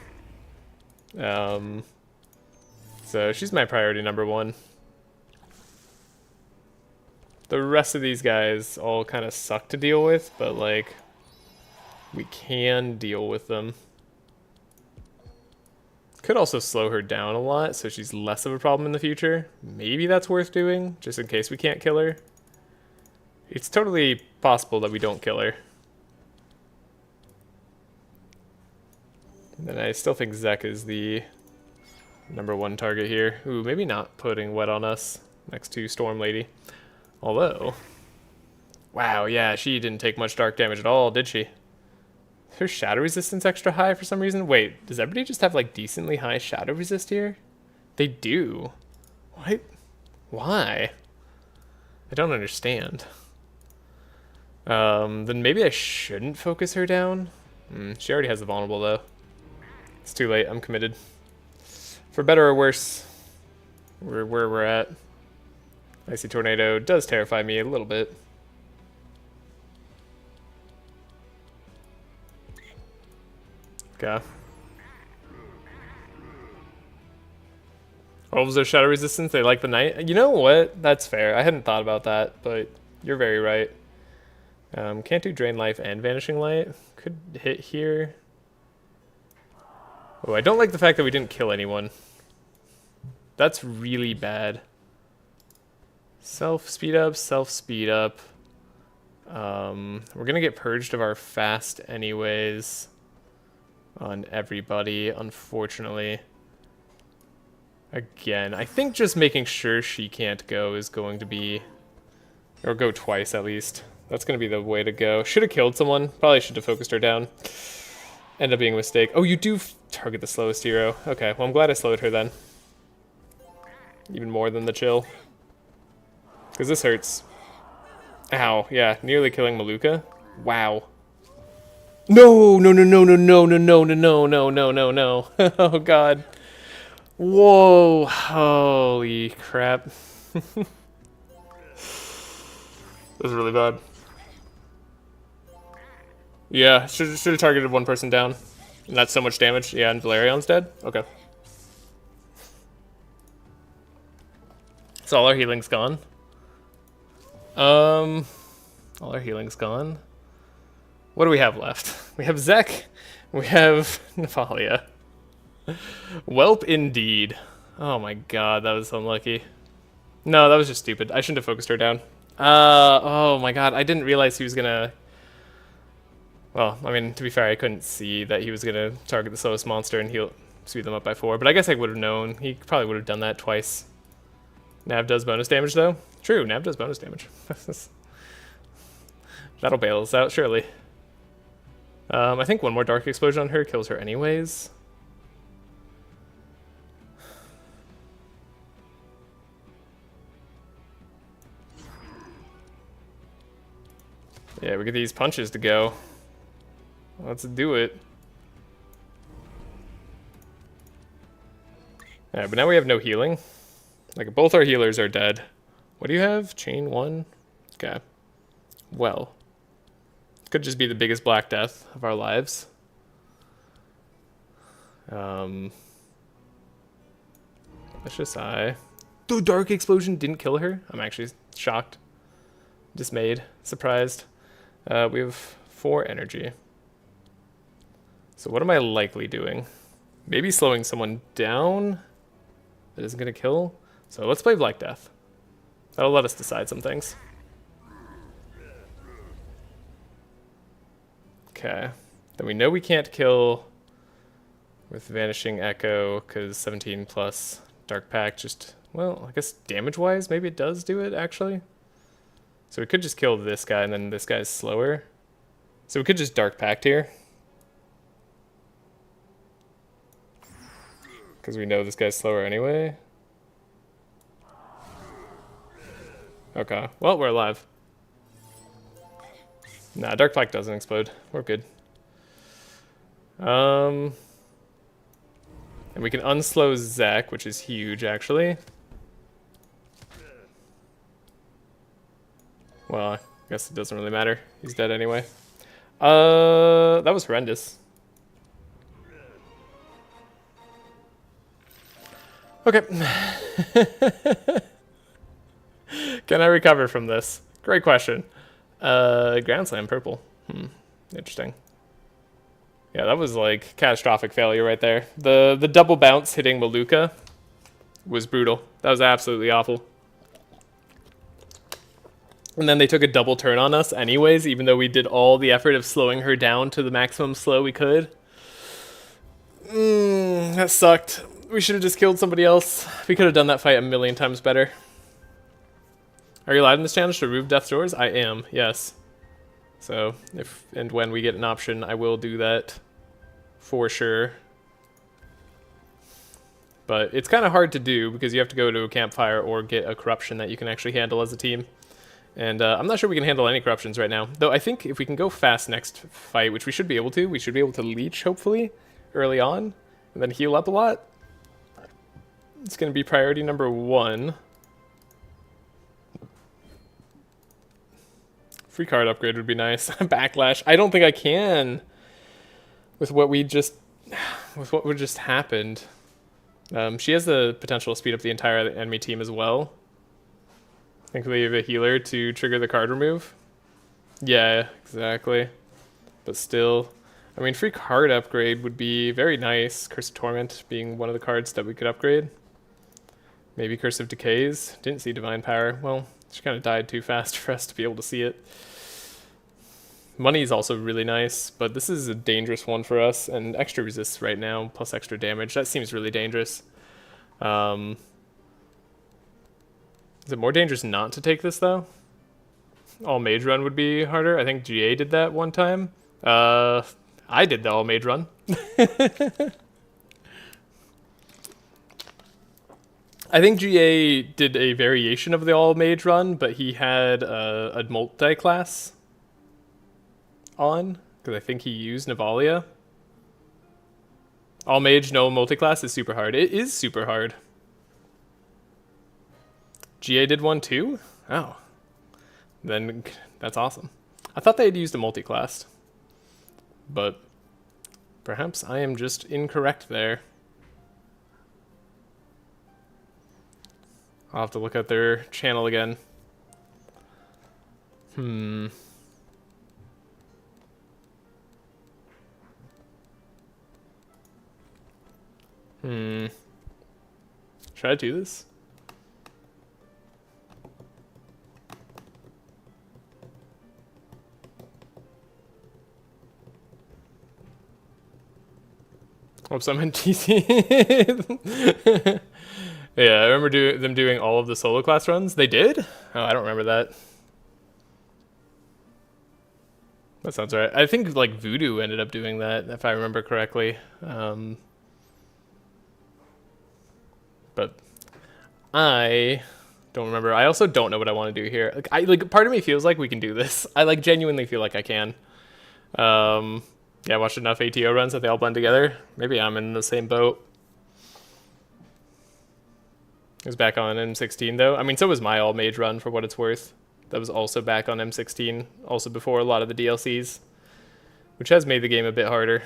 So she's my priority number 1. The rest of these guys all kind of suck to deal with, but like we can deal with them. Could also slow her down a lot so she's less of a problem in the future. Maybe that's worth doing, just in case we can't kill her. It's totally possible that we don't kill her. And I still think Zek is the number 1 target here. Ooh, maybe not putting Wet on us next to Storm Lady. Although, wow, yeah, she didn't take much dark damage at all, did she? Is her shadow resistance extra high for some reason? Wait, does everybody just have like decently high shadow resist here? They do. What? Why? I don't understand. Then maybe I shouldn't focus her down. She already has the vulnerable though. It's too late. I'm committed. For better or worse, we're where we're at. Icy Tornado does terrify me a little bit. Okay. Wolves are shadow resistance. They like the night. You know what? That's fair. I hadn't thought about that, but you're very right. Can't do Drain Life and Vanishing Light. Could hit here. Oh, I don't like the fact that we didn't kill anyone. That's really bad. Self speed up, self speed up. We're gonna get purged of our fast anyways on everybody, unfortunately. Again, I think just making sure she can't go is going to be, or go twice at least. That's gonna be the way to go. Should have killed someone. Probably should have focused her down. End up being a mistake. Oh, you do target the slowest hero. Okay, well I'm glad I slowed her then. Even more than the chill. Because this hurts. Ow, yeah, nearly killing Maluka. Wow. No, no, no, no, no, no, no, no, no, no, no, no, no. Oh god. Whoa, holy crap. This is really bad. Yeah, should have targeted one person down. And that's so much damage. Yeah, and Velarion's dead? Okay. So all our healing's gone. All our healing's gone. What do we have left? We have Zek. We have Navalea. Welp indeed. Oh my god, that was unlucky. No, that was just stupid. I shouldn't have focused her down. Oh my god, I didn't realize he was gonna... Well, I mean, to be fair, I couldn't see that he was gonna target the slowest monster and heal, speed them up by 4, but I guess I would have known. He probably would have done that twice. Nav does bonus damage, though. True, Nav does bonus damage. That'll bail us out, surely. I think one more Dark Explosion on her kills her anyways. Yeah, we get these punches to go. Let's do it. Yeah, but now we have no healing. Like, both our healers are dead. What do you have? Chain 1? Okay. Well. Could just be the biggest Black Death of our lives. Let's just The Dark Explosion didn't kill her? I'm actually shocked. Dismayed. Surprised. We have 4 energy. So what am I likely doing? Maybe slowing someone down that isn't going to kill. So let's play Black Death. That'll let us decide some things. Okay. Then we know we can't kill with Vanishing Echo because 17 plus Dark Pact just, well, I guess damage-wise, maybe it does do it, actually. So we could just kill this guy and then this guy's slower. So we could just Dark Pact here. Because we know this guy's slower anyway. Okay, well, we're alive. Nah, Dark Pact doesn't explode. We're good. And we can unslow Zek, which is huge, actually. Well, I guess it doesn't really matter. He's dead anyway. That was horrendous. Okay. Can I recover from this? Great question. Ground Slam purple. Interesting. Yeah, that was like catastrophic failure right there. The double bounce hitting Maluka was brutal. That was absolutely awful. And then they took a double turn on us anyways, even though we did all the effort of slowing her down to the maximum slow we could. That sucked. We should have just killed somebody else. We could have done that fight a million times better. Are you allowed in this challenge to remove Death's Doors? I am, yes. So, if and when we get an option, I will do that for sure. But it's kind of hard to do because you have to go to a campfire or get a corruption that you can actually handle as a team. And I'm not sure we can handle any corruptions right now. Though I think if we can go fast next fight, which we should be able to, we should be able to leech, hopefully, early on. And then heal up a lot. It's going to be priority number 1. Free card upgrade would be nice. Backlash. I don't think I can. With what just happened. She has the potential to speed up the entire enemy team as well. Thankfully, you have a healer to trigger the card remove. Yeah, exactly. But still, I mean, free card upgrade would be very nice. Curse of Torment being one of the cards that we could upgrade. Maybe Curse of Decays. Didn't see Divine Power. Well, she kind of died too fast for us to be able to see it. Money is also really nice, but this is a dangerous one for us. And extra resists right now, plus extra damage. That seems really dangerous. Is it more dangerous not to take this, though? All mage run would be harder. I think GA did that one time. I did the all mage run. I think GA did a variation of the all mage run, but he had a multi-class on, because I think he used Navalea. All mage, no multi-class is super hard. It is super hard. GA did one too? Oh. Then that's awesome. I thought they had used a multi-class. But perhaps I am just incorrect there. I'll have to look at their channel again. Should I do this? Oops, I'm in TC. Yeah, I remember them doing all of the solo class runs. They did? Oh, I don't remember that. That sounds right. I think like Voodoo ended up doing that, if I remember correctly. But I don't remember. I also don't know what I want to do here. Like part of me feels like we can do this. I like genuinely feel like I can. Yeah, I watched enough ATO runs that they all blend together. Maybe I'm in the same boat. It was back on M16 though. I mean, so was my all mage run for what it's worth. That was also back on M16, also before a lot of the DLCs, which has made the game a bit harder.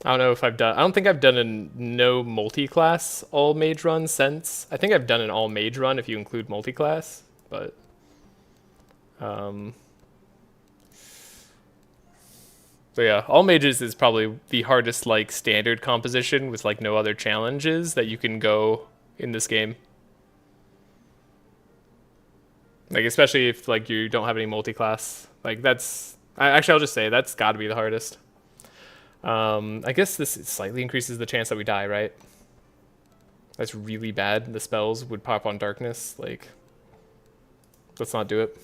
I don't know if I don't think I've done a no multi-class all mage run since. I think I've done an all mage run if you include multi-class, but so yeah, all mages is probably the hardest like standard composition with like no other challenges that you can go in this game. Like especially if like you don't have any multi-class. Like that's actually I'll just say that's got to be the hardest. I guess this slightly increases the chance that we die, right? That's really bad. The spells would pop on darkness. Like, let's not do it.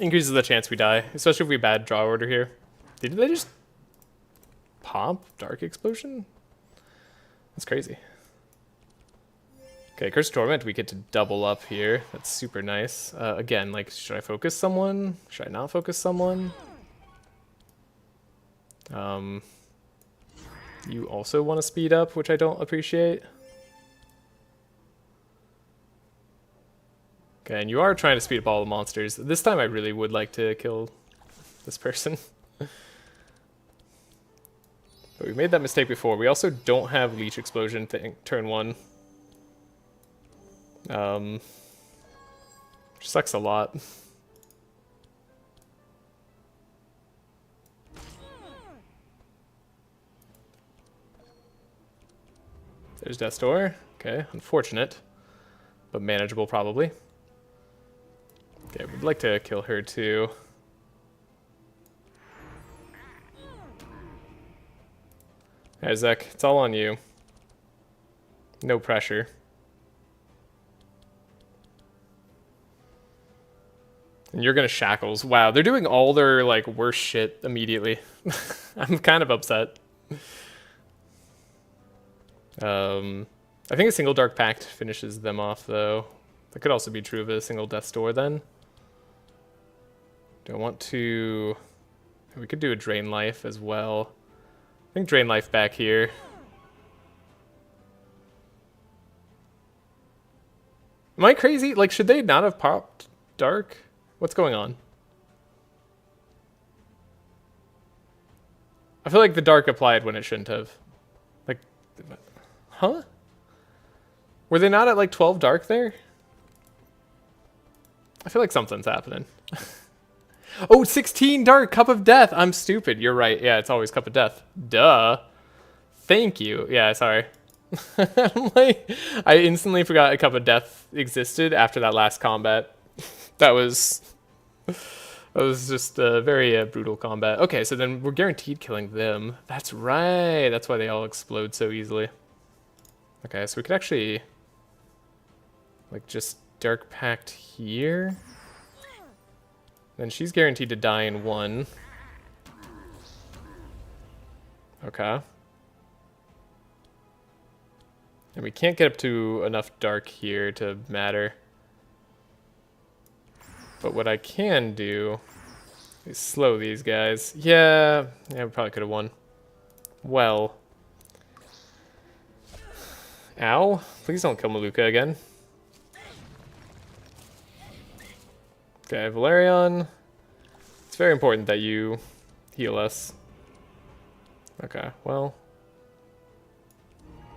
Increases the chance we die, especially if we bad draw order here. Did they just pop Dark Explosion? That's crazy. Okay, Curse of Torment, we get to double up here. That's super nice. Again, like, should I focus someone? Should I not focus someone? You also want to speed up, which I don't appreciate. Okay, and you are trying to speed up all the monsters. This time I really would like to kill this person. But we made that mistake before. We also don't have Leech Explosion turn 1. Which sucks a lot. There's Death's Door. Okay, unfortunate, but manageable probably. Okay, we'd like to kill her too. Isaac, it's all on you. No pressure. And you're gonna shackles. Wow, they're doing all their like worst shit immediately. I'm kind of upset. I think a single Dark Pact finishes them off, though. That could also be true of a single Death's Door, then. Do I want to... We could do a Drain Life as well. I think Drain Life back here. Am I crazy? Like, should they not have popped Dark? What's going on? I feel like the Dark applied when it shouldn't have. Like, huh? Were they not at like 12 Dark there? I feel like something's happening. Oh, 16 Dark, Cup of Death. I'm stupid. You're right. Yeah, it's always Cup of Death. Duh. Thank you. Yeah, sorry. Like, I instantly forgot a Cup of Death existed after that last combat. That was just a very brutal combat. Okay, so then we're guaranteed killing them. That's right. That's why they all explode so easily. Okay, so we could actually like just Dark Pact here. Then she's guaranteed to die in 1. Okay. And we can't get up to enough Dark here to matter. But what I can do is slow these guys. Yeah, we probably could have won. Well. Ow. Please don't kill Maluka again. Okay, Velarion. It's very important that you heal us. Okay, well.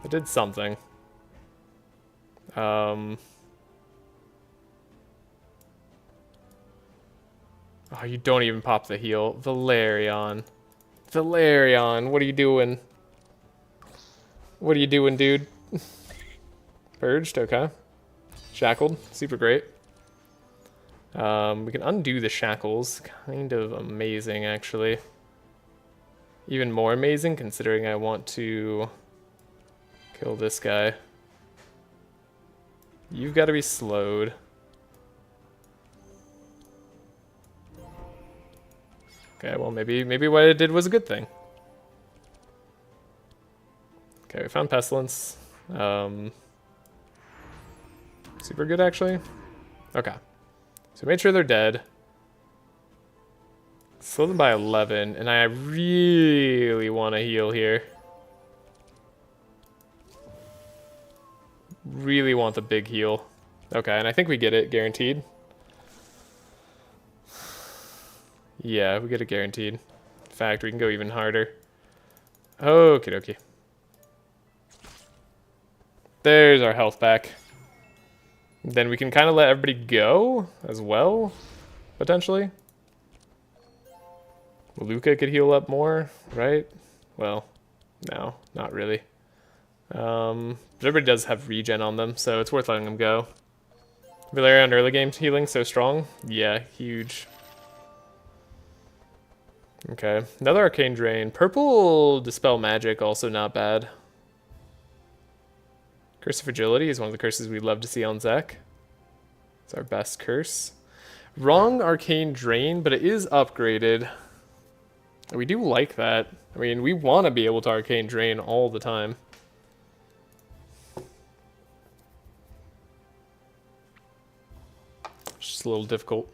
I did something. Oh, you don't even pop the heal. Velarion. Velarion, what are you doing? What are you doing, dude? Purged, okay. Shackled, super great. We can undo the shackles. Kind of amazing, actually. Even more amazing, considering I want to kill this guy. You've got to be slowed. Okay, well, maybe what I did was a good thing. Okay, we found Pestilence. Super good, actually. Okay. So we made sure they're dead. Slow them by 11, and I really want to heal here. Really want the big heal. Okay, and I think we get it, guaranteed. Yeah, we get it guaranteed. In fact, we can go even harder. Okie dokie. There's our health back. Then we can kind of let everybody go as well, potentially. Maluka could heal up more, right? Well, no, not really. But everybody does have regen on them, so it's worth letting them go. Velarion early game healing so strong. Yeah, huge. Okay, another Arcane Drain. Purple Dispel Magic, also not bad. Curse of Fragility is one of the curses we'd love to see on Zek. It's our best curse. Wrong Arcane Drain, but it is upgraded. We do like that. I mean, we want to be able to Arcane Drain all the time. It's just a little difficult.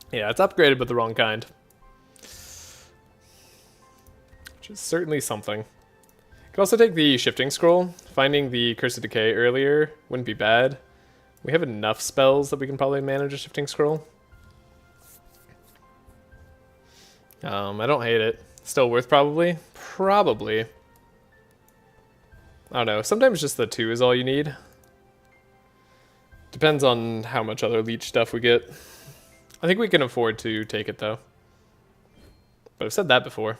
Yeah, it's upgraded, but the wrong kind. Which is certainly something. You could also take the Shifting Scroll. Finding the Curse of Decay earlier wouldn't be bad. We have enough spells that we can probably manage a Shifting Scroll. I don't hate it. Still worth probably? Probably. I don't know. Sometimes just the 2 is all you need. Depends on how much other leech stuff we get. I think we can afford to take it, though. But I've said that before.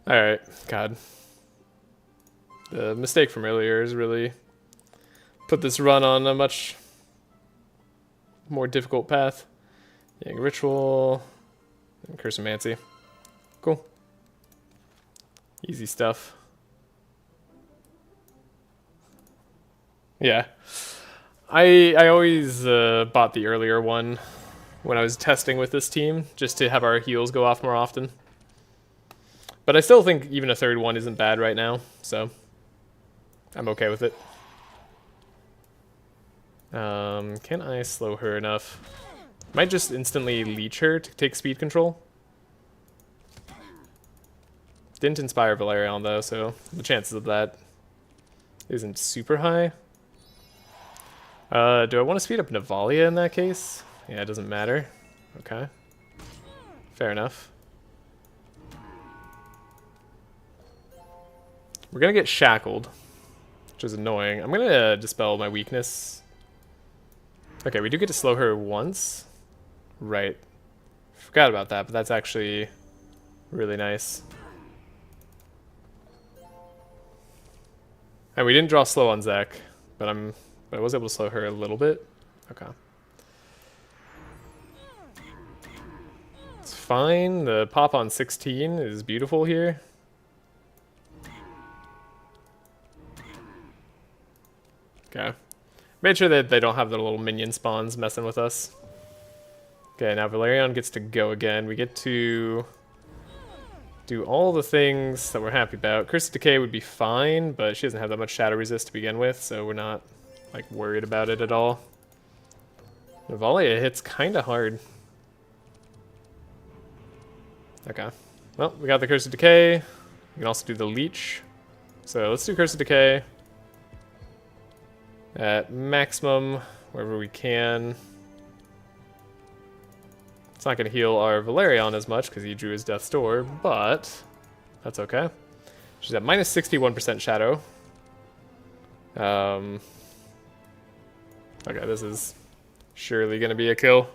Alright, God. The mistake from earlier is really put this run on a much more difficult path. Yang Ritual and Cursomancy. Cool. Easy stuff. Yeah. I always bought the earlier one when I was testing with this team, just to have our heals go off more often. But I still think even a third one isn't bad right now, so I'm okay with it. Can I slow her enough? Might just instantly leech her to take speed control. Didn't inspire Velarion though, so the chances of that isn't super high. Do I want to speed up Navalea in that case? Yeah, it doesn't matter. Okay. Fair enough. We're gonna get shackled, which is annoying. I'm gonna dispel my weakness. Okay, we do get to slow her once. Right. Forgot about that, but that's actually really nice. And we didn't draw slow on Zek, but I was able to slow her a little bit. Okay. It's fine. The pop on 16 is beautiful here. Okay. Made sure that they don't have their little minion spawns messing with us. Okay, now Velarion gets to go again. We get to do all the things that we're happy about. Curse of Decay would be fine, but she doesn't have that much shadow resist to begin with, so we're not like worried about it at all. Navalea hits kind of hard. Okay. Well, we got the Curse of Decay. We can also do the Leech. So let's do Curse of Decay at maximum wherever we can. It's not going to heal our Velarion as much because he drew his Death's Door, but that's okay. She's at minus 61% shadow. Okay, this is surely going to be a kill.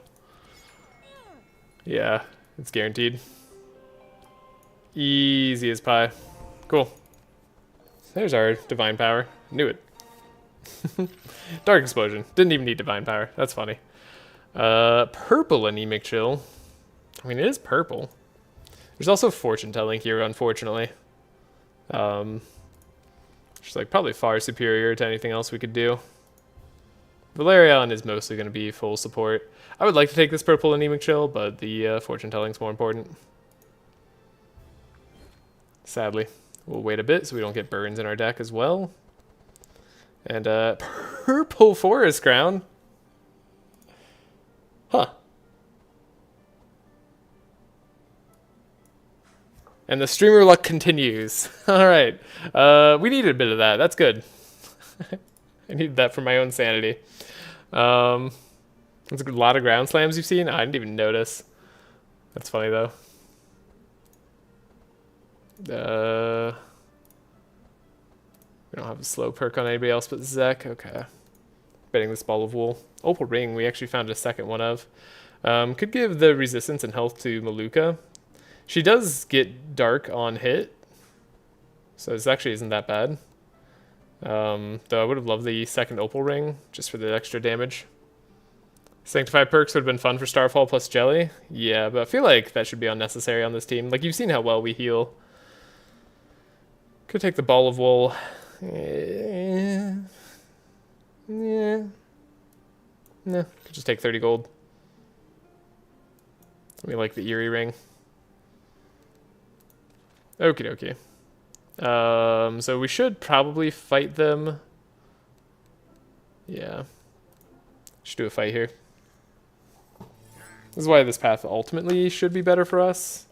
Yeah, it's guaranteed. Easy as pie. Cool. There's our Divine Power. Knew it. Dark Explosion. Didn't even need Divine Power. That's funny. Purple Anemic Chill. I mean, it is purple. There's also Fortune Telling here, unfortunately. Which is like probably far superior to anything else we could do. Velarion is mostly going to be full support. I would like to take this purple Anemic Chill, but the Fortune Telling's more important. Sadly. We'll wait a bit so we don't get burns in our deck as well. And purple Forest Crown. Huh. And the streamer luck continues. Alright. We needed a bit of that. That's good. I needed that for my own sanity. That's a lot of ground slams you've seen. I didn't even notice. That's funny though. We don't have a slow perk on anybody else but Zek. Okay. Betting this ball of wool. Opal Ring, we actually found a second one of. Could give the resistance and health to Maluka. She does get dark on hit, so this actually isn't that bad. Though I would have loved the second Opal Ring, just for the extra damage. Sanctify perks would have been fun for Starfall plus Jelly. Yeah, but I feel like that should be unnecessary on this team. Like, you've seen how well we heal. Could take the Ball of Wool. Yeah. Nah, could just take 30 gold. We like the Eerie Ring. Okie dokie. So we should probably fight them. Yeah. Should do a fight here. This is why this path ultimately should be better for us.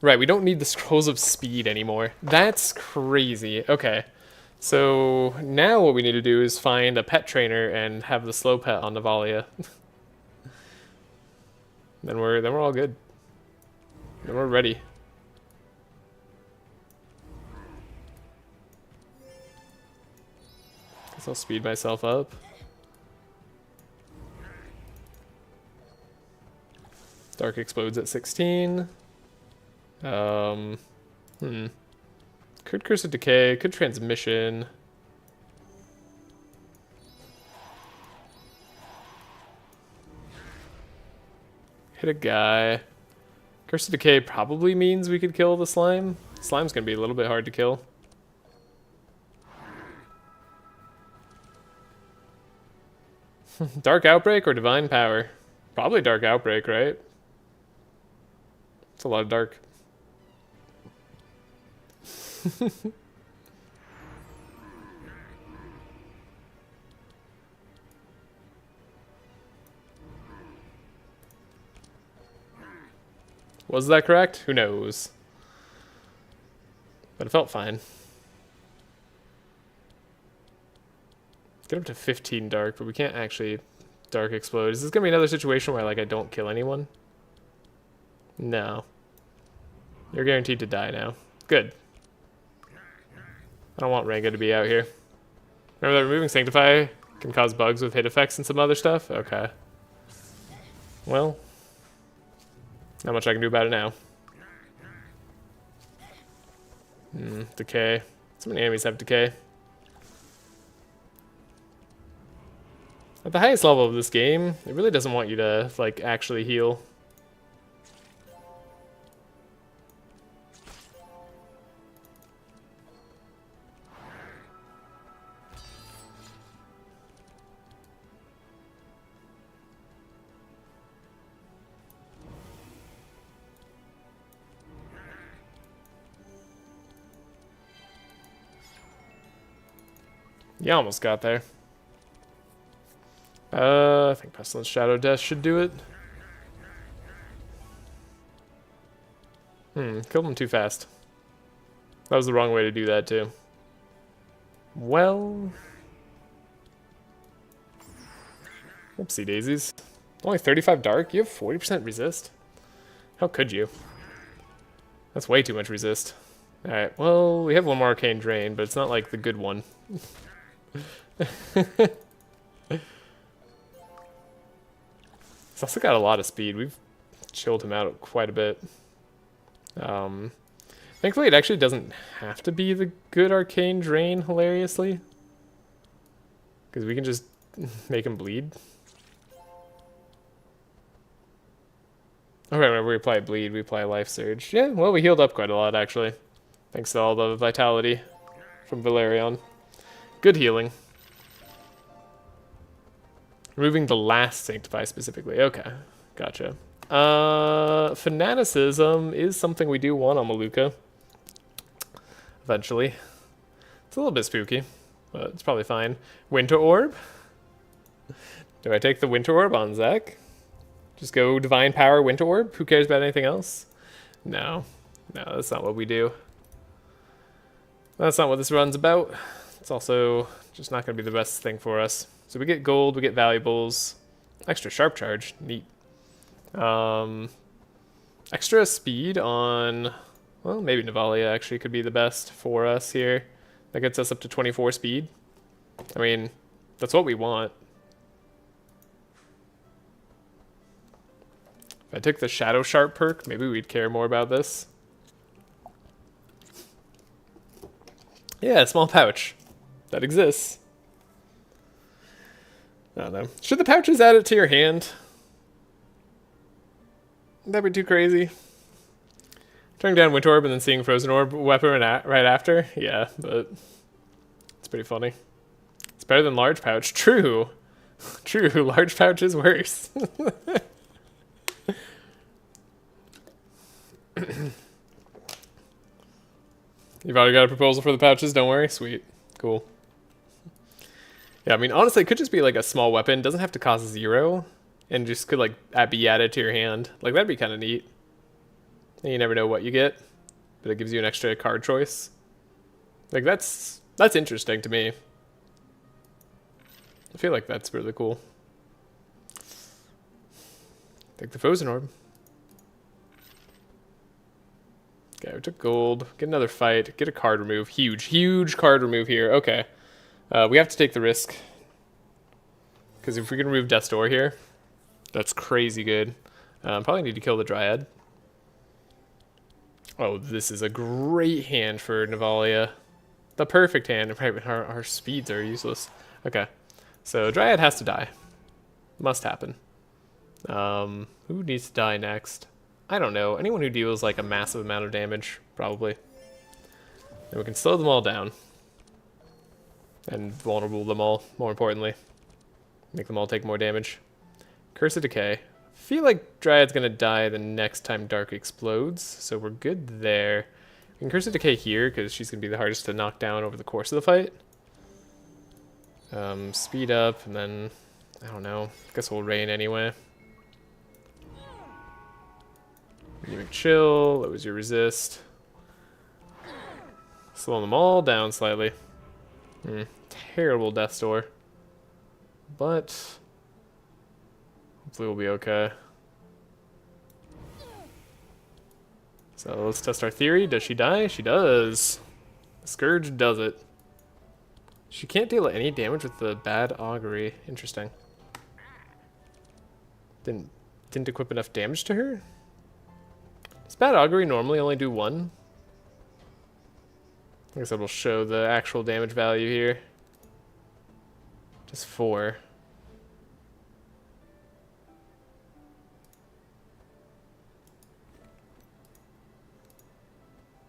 Right, we don't need the Scrolls of Speed anymore. That's crazy. Okay. So now what we need to do is find a pet trainer and have the slow pet on Navalea. Then we're all good. Then we're ready. Guess I'll speed myself up. Dark explodes at 16. Could Curse of Decay, could Transmission. Hit a guy. Curse of Decay probably means we could kill the slime. Slime's gonna be a little bit hard to kill. Dark Outbreak or Divine Power? Probably Dark Outbreak, right? It's a lot of dark. Was that correct? Who knows? But it felt fine. Get up to 15 dark, but we can't actually dark explode. Is this gonna be another situation where like I don't kill anyone? No. You're guaranteed to die now. Good. I don't want Ranga to be out here. Remember that removing Sanctify can cause bugs with hit effects and some other stuff? Okay. Well, not much I can do about it now. Decay. So many enemies have decay. At the highest level of this game, it really doesn't want you to, like, actually heal. You almost got there. I think Pestilence Shadow Death should do it. Killed him too fast. That was the wrong way to do that too. Well... Whoopsie daisies. Only 35 dark? You have 40% resist? How could you? That's way too much resist. Alright, well, we have one more Arcane Drain, but it's not like the good one. He's also got a lot of speed. We've chilled him out quite a bit. Thankfully, it actually doesn't have to be the good Arcane Drain, hilariously. Because we can just make him bleed. Okay, whenever we apply bleed, we apply Life Surge. Yeah, well, we healed up quite a lot, actually. Thanks to all the vitality from Velarion. Good healing. Removing the last Sanctify specifically. Okay, gotcha. Fanaticism is something we do want on Maluka. Eventually. It's a little bit spooky, but it's probably fine. Winter Orb? Do I take the Winter Orb on Zach? Just go Divine Power Winter Orb? Who cares about anything else? No. No, that's not what we do. That's not what this run's about. It's also just not going to be the best thing for us. So we get gold, we get valuables. Extra sharp charge. Neat. Extra speed on... Well, maybe Navalea actually could be the best for us here. That gets us up to 24 speed. I mean, that's what we want. If I took the Shadow Sharp perk, maybe we'd care more about this. Yeah, small pouch. That exists. I don't know. Should the pouches add it to your hand? Would that be too crazy? Turning down Winter Orb and then seeing Frozen Orb weapon right after? Yeah, but it's pretty funny. It's better than large pouch. True. True, large pouch is worse. You've already got a proposal for the pouches, don't worry. Sweet. Cool. Yeah, I mean, honestly, it could just be like a small weapon. It doesn't have to cost 0. And just could like be added to your hand. Like, that'd be kind of neat. And you never know what you get. But it gives you an extra card choice. Like, that's interesting to me. I feel like that's really cool. Take the Frozen Orb. Okay, we took gold. Get another fight. Get a card remove. Huge, huge card remove here. Okay. We have to take the risk. Because if we can remove Death's Door here, that's crazy good. Probably need to kill the Dryad. Oh, this is a great hand for Navalea. The perfect hand. Right, our speeds are useless. Okay. So Dryad has to die. Must happen. Who needs to die next? I don't know. Anyone who deals like a massive amount of damage, probably. And we can slow them all down. And vulnerable them all, more importantly. Make them all take more damage. Curse of Decay. feel like Dryad's gonna die the next time Dark explodes, so we're good there. We can Curse of Decay here, because she's gonna be the hardest to knock down over the course of the fight. Speed up, and then, I don't know, I guess we'll Rain anyway. You can chill, that was your resist. Slowing them all down slightly. Terrible Death's Door. But hopefully we'll be okay. So let's test our theory. Does she die? She does. The Scourge does it. She can't deal any damage with the bad augury. Interesting. Didn't equip enough damage to her? Does bad augury normally only do 1? I guess it'll show the actual damage value here. Just 4.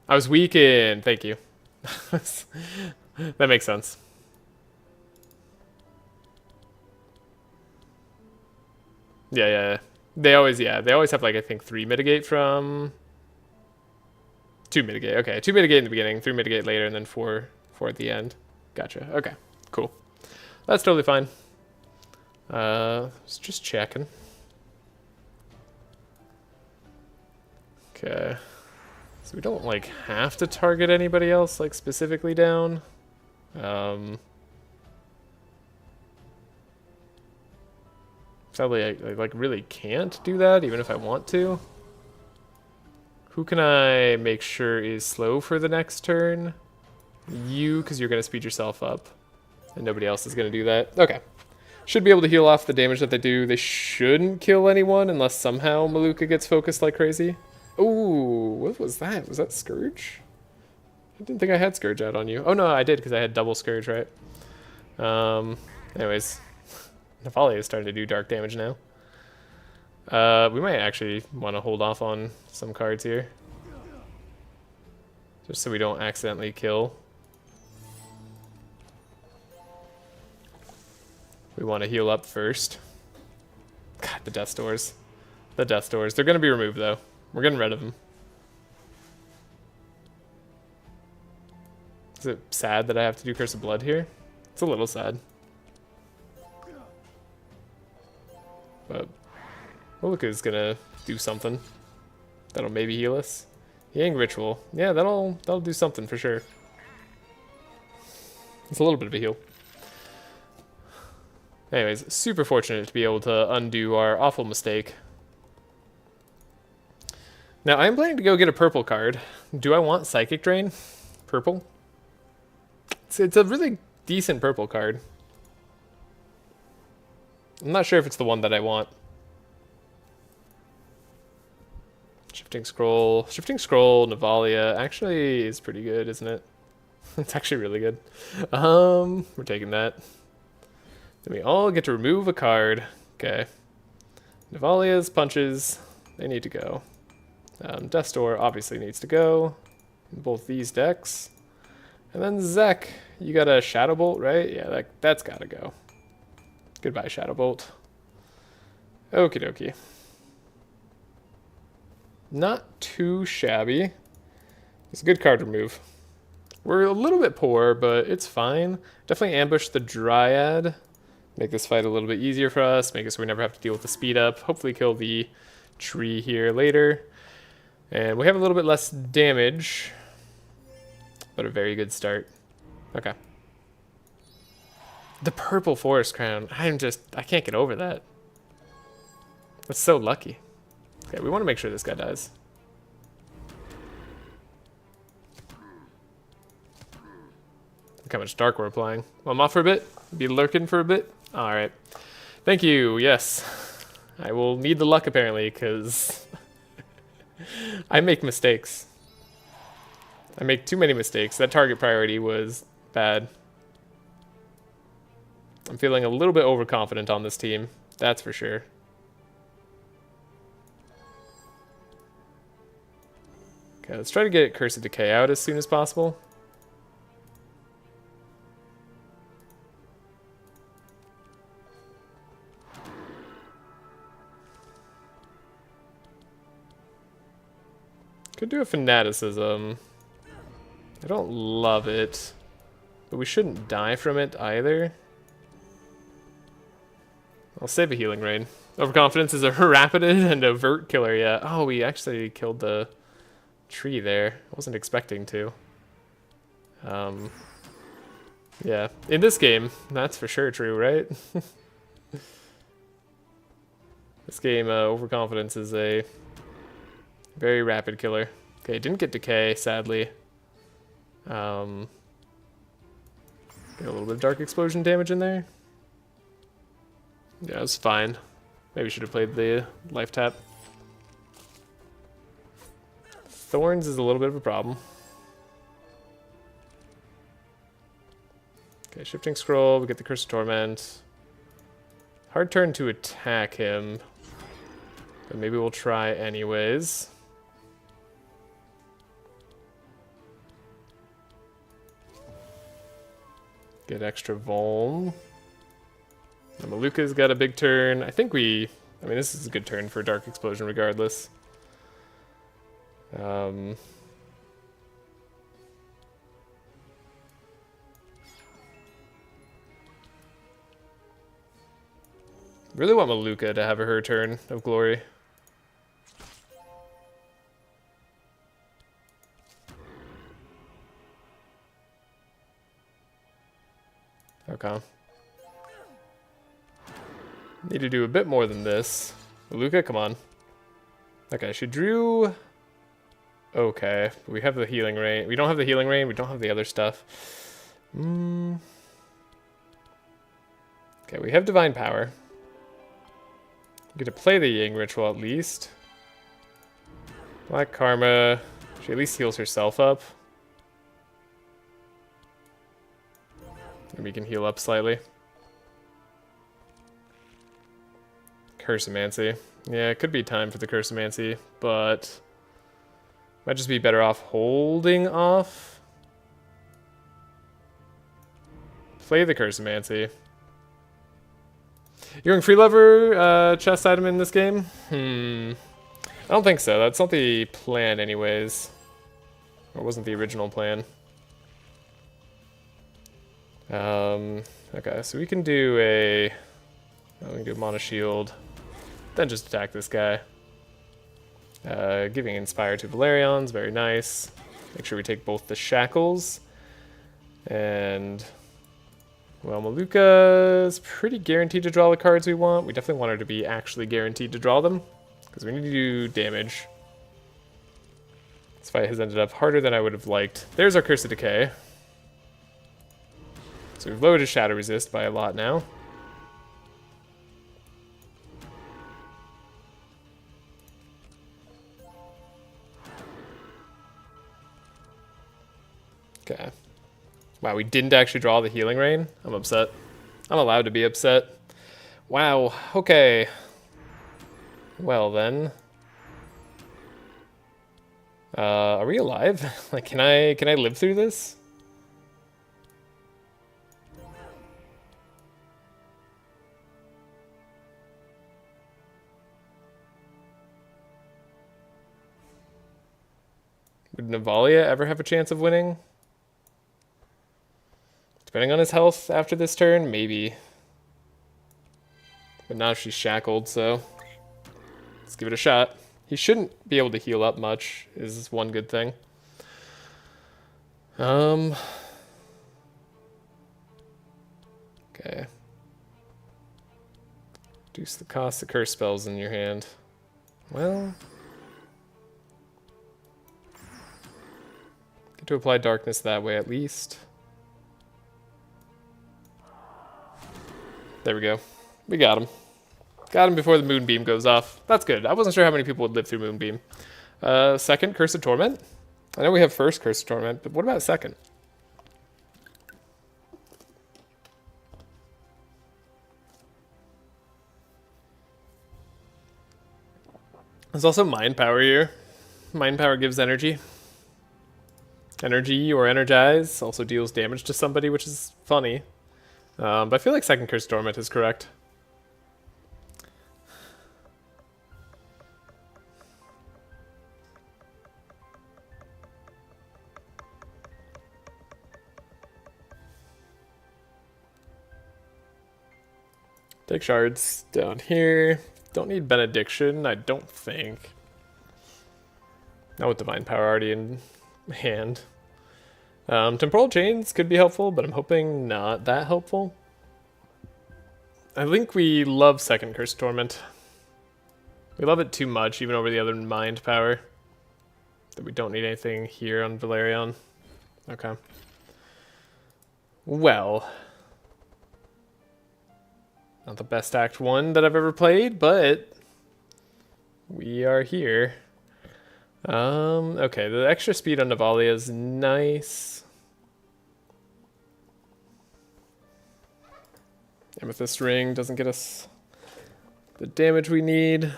I was weakened. Thank you. That makes sense. Yeah. They always have like I think 3 mitigate from 2 mitigate. Okay, 2 mitigate in the beginning, 3 mitigate later, and then 4 at the end. Gotcha. Okay, cool. That's totally fine. Just checking. Okay. So we don't like have to target anybody else like specifically down. Sadly, I like really can't do that even if I want to. Who can I make sure is slow for the next turn? You, because you're going to speed yourself up. And nobody else is going to do that. Okay. Should be able to heal off the damage that they do. They shouldn't kill anyone unless somehow Maluka gets focused like crazy. Ooh, what was that? Was that Scourge? I didn't think I had Scourge out on you. Oh no, I did because I had double Scourge, right? Anyways, Navalea is starting to do dark damage now. We might actually want to hold off on some cards here. Just so we don't accidentally kill. We want to heal up first. God, the Death Doors. The Death Doors. They're going to be removed, though. We're getting rid of them. Is it sad that I have to do Curse of Blood here? It's a little sad. But Maluka's gonna do something that'll maybe heal us. Yang Ritual. Yeah, that'll do something for sure. It's a little bit of a heal. Anyways, super fortunate to be able to undo our awful mistake. Now, I'm planning to go get a purple card. Do I want Psychic Drain? Purple? It's a really decent purple card. I'm not sure if it's the one that I want. Shifting Scroll, Navalea actually is pretty good, isn't it? It's actually really good. We're taking that. Then we all get to remove a card. Okay. Navalea's punches, they need to go. Death's Door obviously needs to go in both these decks. And then Zek, you got a Shadow Bolt, right? Yeah, that's gotta go. Goodbye, Shadow Bolt. Okie dokie. Not too shabby. It's a good card remove. We're a little bit poor, but it's fine. Definitely ambush the Dryad. Make this fight a little bit easier for us. Make it so we never have to deal with the speed up. Hopefully kill the tree here later. And we have a little bit less damage, but a very good start. Okay. The purple Forest Crown. I can't get over that. That's so lucky. Okay, we want to make sure this guy dies. Look how much dark we're applying. Well, I'm off for a bit. Be lurking for a bit. Alright. Thank you, yes. I will need the luck apparently, because I make mistakes. I make too many mistakes. That target priority was bad. I'm feeling a little bit overconfident on this team. That's for sure. Okay, let's try to get Curse of Decay out as soon as possible. Could do a fanaticism. I don't love it, but we shouldn't die from it either. I'll save a healing rain. Overconfidence is a rapid and overt killer, yeah. Oh, we actually killed the tree there. I wasn't expecting to. Yeah, in this game, that's for sure true, right? This game, overconfidence is a very rapid killer. Okay, didn't get decay, sadly. Get a little bit of dark explosion damage in there. Yeah, it was fine. Maybe should have played the life tap. Thorns is a little bit of a problem. Okay, shifting scroll, we get the Curse of Torment. Hard turn to attack him, but maybe we'll try anyways. Get extra Vuln. Maluka's got a big turn. I mean, this is a good turn for Dark Explosion regardless. Really want Maluka to have her turn of glory. Okay. Need to do a bit more than this. Maluka, come on. Okay, she drew... Okay, we have the healing rain. We don't have the healing rain, we don't have the other stuff. Okay, we have divine power. We get to play the Yang ritual at least. Black Karma. She at least heals herself up. And we can heal up slightly. Cursomancy. Yeah, it could be time for the Cursomancy, but might just be better off holding off. Play the Cursomancy. You're in free lever chest item in this game? I don't think so. That's not the plan anyways. Or it wasn't the original plan. Okay, so we can do a... we can do a Mana Shield. Then just attack this guy. Giving Inspire to Velarion's very nice. Make sure we take both the Shackles. And... well, Maluka is pretty guaranteed to draw the cards we want. We definitely want her to be actually guaranteed to draw them, because we need to do damage. This fight has ended up harder than I would have liked. There's our Curse of Decay. So we've lowered his Shadow Resist by a lot now. Okay. Wow, we didn't actually draw the Healing Rain? I'm upset. I'm allowed to be upset. Wow, okay. Well then. Are we alive? Like, can I live through this? Would Navalea ever have a chance of winning? Depending on his health after this turn, maybe. But now she's shackled, so let's give it a shot. He shouldn't be able to heal up much, is one good thing. Okay. Reduce the cost of curse spells in your hand. Well... get to apply darkness that way at least. There we go. We got him. Got him before the Moonbeam goes off. That's good. I wasn't sure how many people would live through Moonbeam. Second, Curse of Torment. I know we have first Curse of Torment, but what about second? There's also Mind Power here. Mind Power gives energy. Energy or Energize also deals damage to somebody, which is funny. But I feel like second Curse Torment is correct. Take shards down here. Don't need benediction, I don't think. Not with divine power already in hand. Temporal chains could be helpful, but I'm hoping not that helpful. I think we love second curse torment. We love it too much, even over the other mind power. That we don't need anything here on Velarion. Okay. Well. Not the best Act 1 that I've ever played, but we are here. Okay, the extra speed on Navalea is nice. Amethyst ring doesn't get us the damage we need.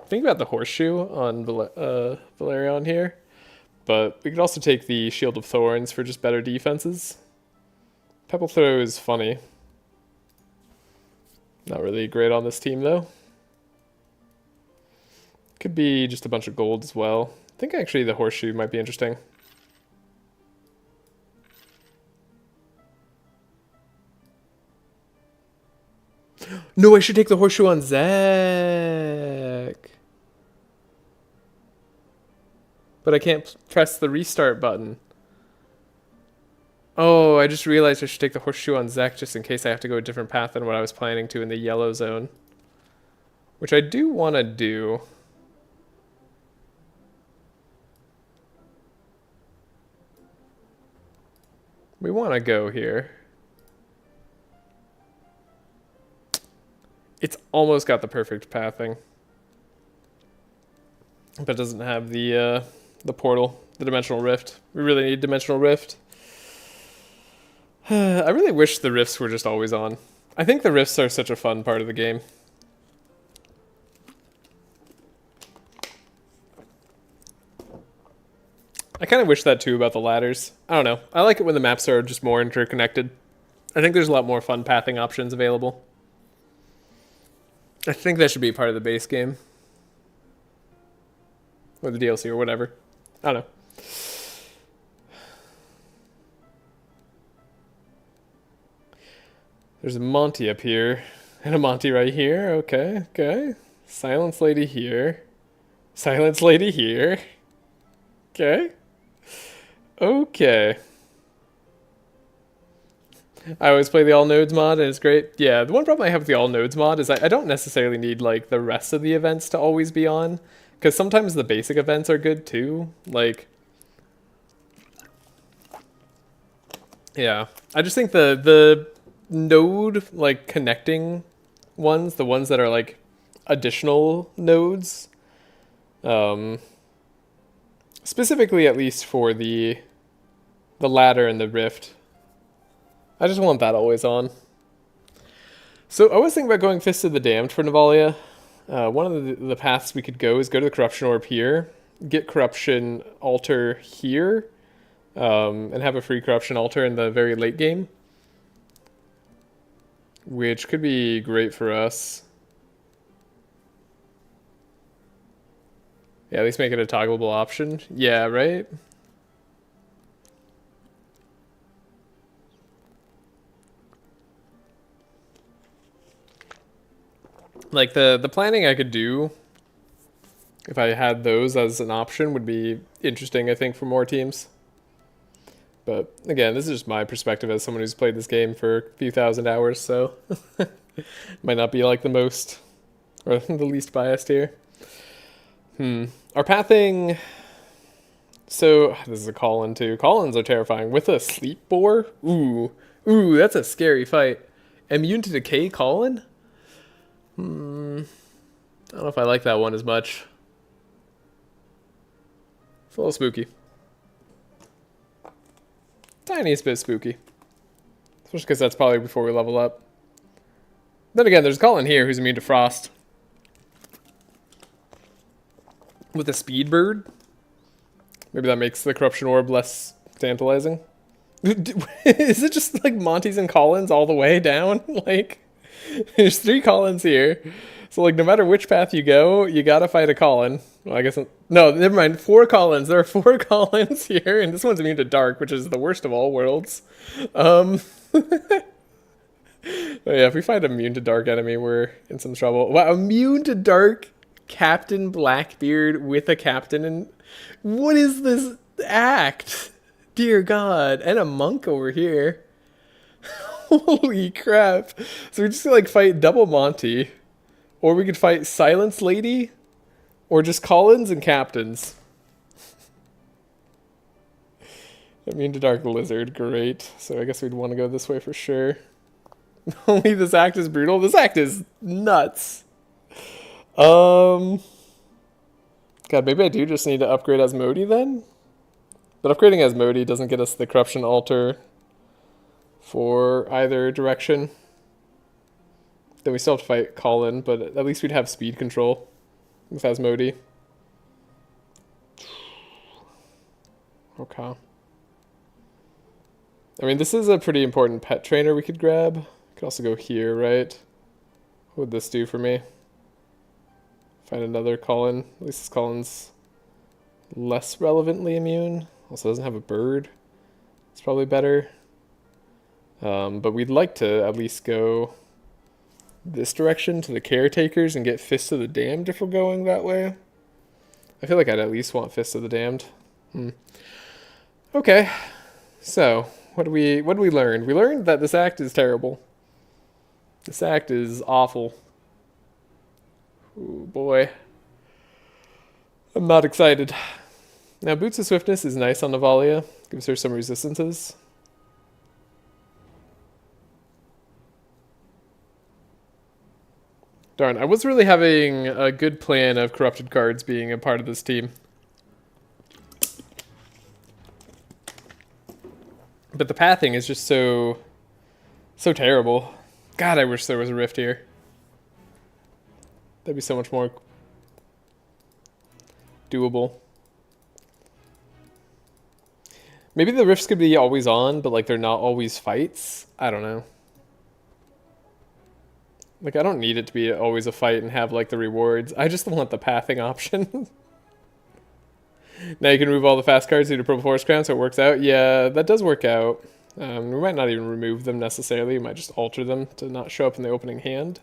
Think about the horseshoe on Velarion here, but we could also take the Shield of Thorns for just better defenses. Pebble Throw is funny. Not really great on this team though. Could be just a bunch of gold as well. I think actually the horseshoe might be interesting. No, I should take the horseshoe on Zach. But I can't press the restart button. Oh, I just realized I should take the horseshoe on Zach just in case I have to go a different path than what I was planning to in the yellow zone. Which I do want to do. We want to go here. It's almost got the perfect pathing. But it doesn't have the portal, the dimensional rift. We really need dimensional rift. I really wish the rifts were just always on. I think the rifts are such a fun part of the game. I kind of wish that too about the ladders. I don't know. I like it when the maps are just more interconnected. I think there's a lot more fun pathing options available. I think that should be part of the base game. Or the DLC or whatever. I don't know. There's a Monty up here. And a Monty right here. Okay, okay. Silence Lady here. Silence Lady here. Okay. Okay. I always play the all nodes mod and it's great. Yeah, the one problem I have with the all nodes mod is I don't necessarily need like the rest of the events to always be on. Because sometimes the basic events are good too. Like, yeah. I just think the node like connecting ones, the ones that are like additional nodes, specifically at least for the ladder and the rift, I just want that always on. So I was thinking about going Fist of the Damned for Navalea. One of the paths we could go is go to the Corruption Orb here, get Corruption Altar here, and have a free Corruption Altar in the very late game. Which could be great for us. Yeah, at least make it a toggleable option. Yeah, right? Like the planning I could do if I had those as an option would be interesting, I think, for more teams. But again, this is just my perspective as someone who's played this game for a few thousand hours, so might not be like the most or the least biased here. Our pathing. So this is a call-in too. Call-ins are terrifying with a sleep boar. Ooh, that's a scary fight. Immune to decay call-in. I don't know if I like that one as much. It's a little spooky. Tiniest bit spooky. Especially because that's probably before we level up. Then again, there's a call in here who's immune to frost. With a speed bird. Maybe that makes the corruption orb less tantalizing. Is it just like Monty's and Collins all the way down? Like, there's 3 Collins here. So like no matter which path you go, you gotta fight a Collin. Well, I guess no, never mind. 4 Collins. There are 4 Collins here, and this one's immune to dark, which is the worst of all worlds. Oh yeah, if we find immune to dark enemy, we're in some trouble. Wow, immune to dark Captain Blackbeard with a captain, and what is this act? Dear God, and a monk over here. Holy crap! So we just like fight double Monty, or we could fight Silence Lady, or just Collins and captains. Immune to dark lizard, great. So I guess we'd want to go this way for sure. Only this act is brutal. This act is nuts. God, maybe I do just need to upgrade Asmodee then? But upgrading Asmodee doesn't get us the corruption altar for either direction. Then we still have to fight Colin, but at least we'd have speed control with Asmodee. Okay. I mean, this is a pretty important pet trainer we could grab. Could also go here, right? What would this do for me? Find another Colin. At least this Colin's less relevantly immune. Also doesn't have a bird. It's probably better. But we'd like to at least go this direction to the caretakers and get Fist of the Damned if we're going that way. I feel like I'd at least want Fist of the Damned. Okay. So, what do we learn? We learned that this act is terrible. This act is awful. Oh boy. I'm not excited. Now, Boots of Swiftness is nice on Navalea. Gives her some resistances. Darn, I was really having a good plan of corrupted cards being a part of this team. But the pathing is just so terrible. God, I wish there was a rift here. That'd be so much more doable. Maybe the rifts could be always on, but like they're not always fights. I don't know. Like I don't need it to be always a fight and have like the rewards. I just want the pathing option. Now you can remove all the fast cards due to Purple Forest Crown, so it works out. Yeah, that does work out. We might not even remove them necessarily. We might just alter them to not show up in the opening hand.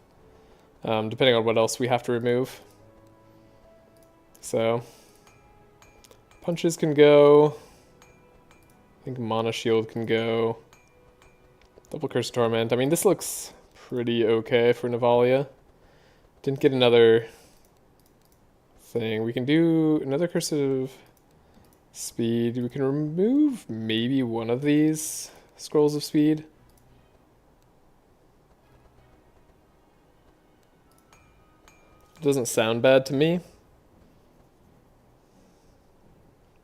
Depending on what else we have to remove. So, punches can go. I think Mana Shield can go. Double Curse of Torment. I mean, this looks pretty okay for Navalea. Didn't get another thing. We can do another Curse of Speed. We can remove maybe one of these Scrolls of Speed. Doesn't sound bad to me.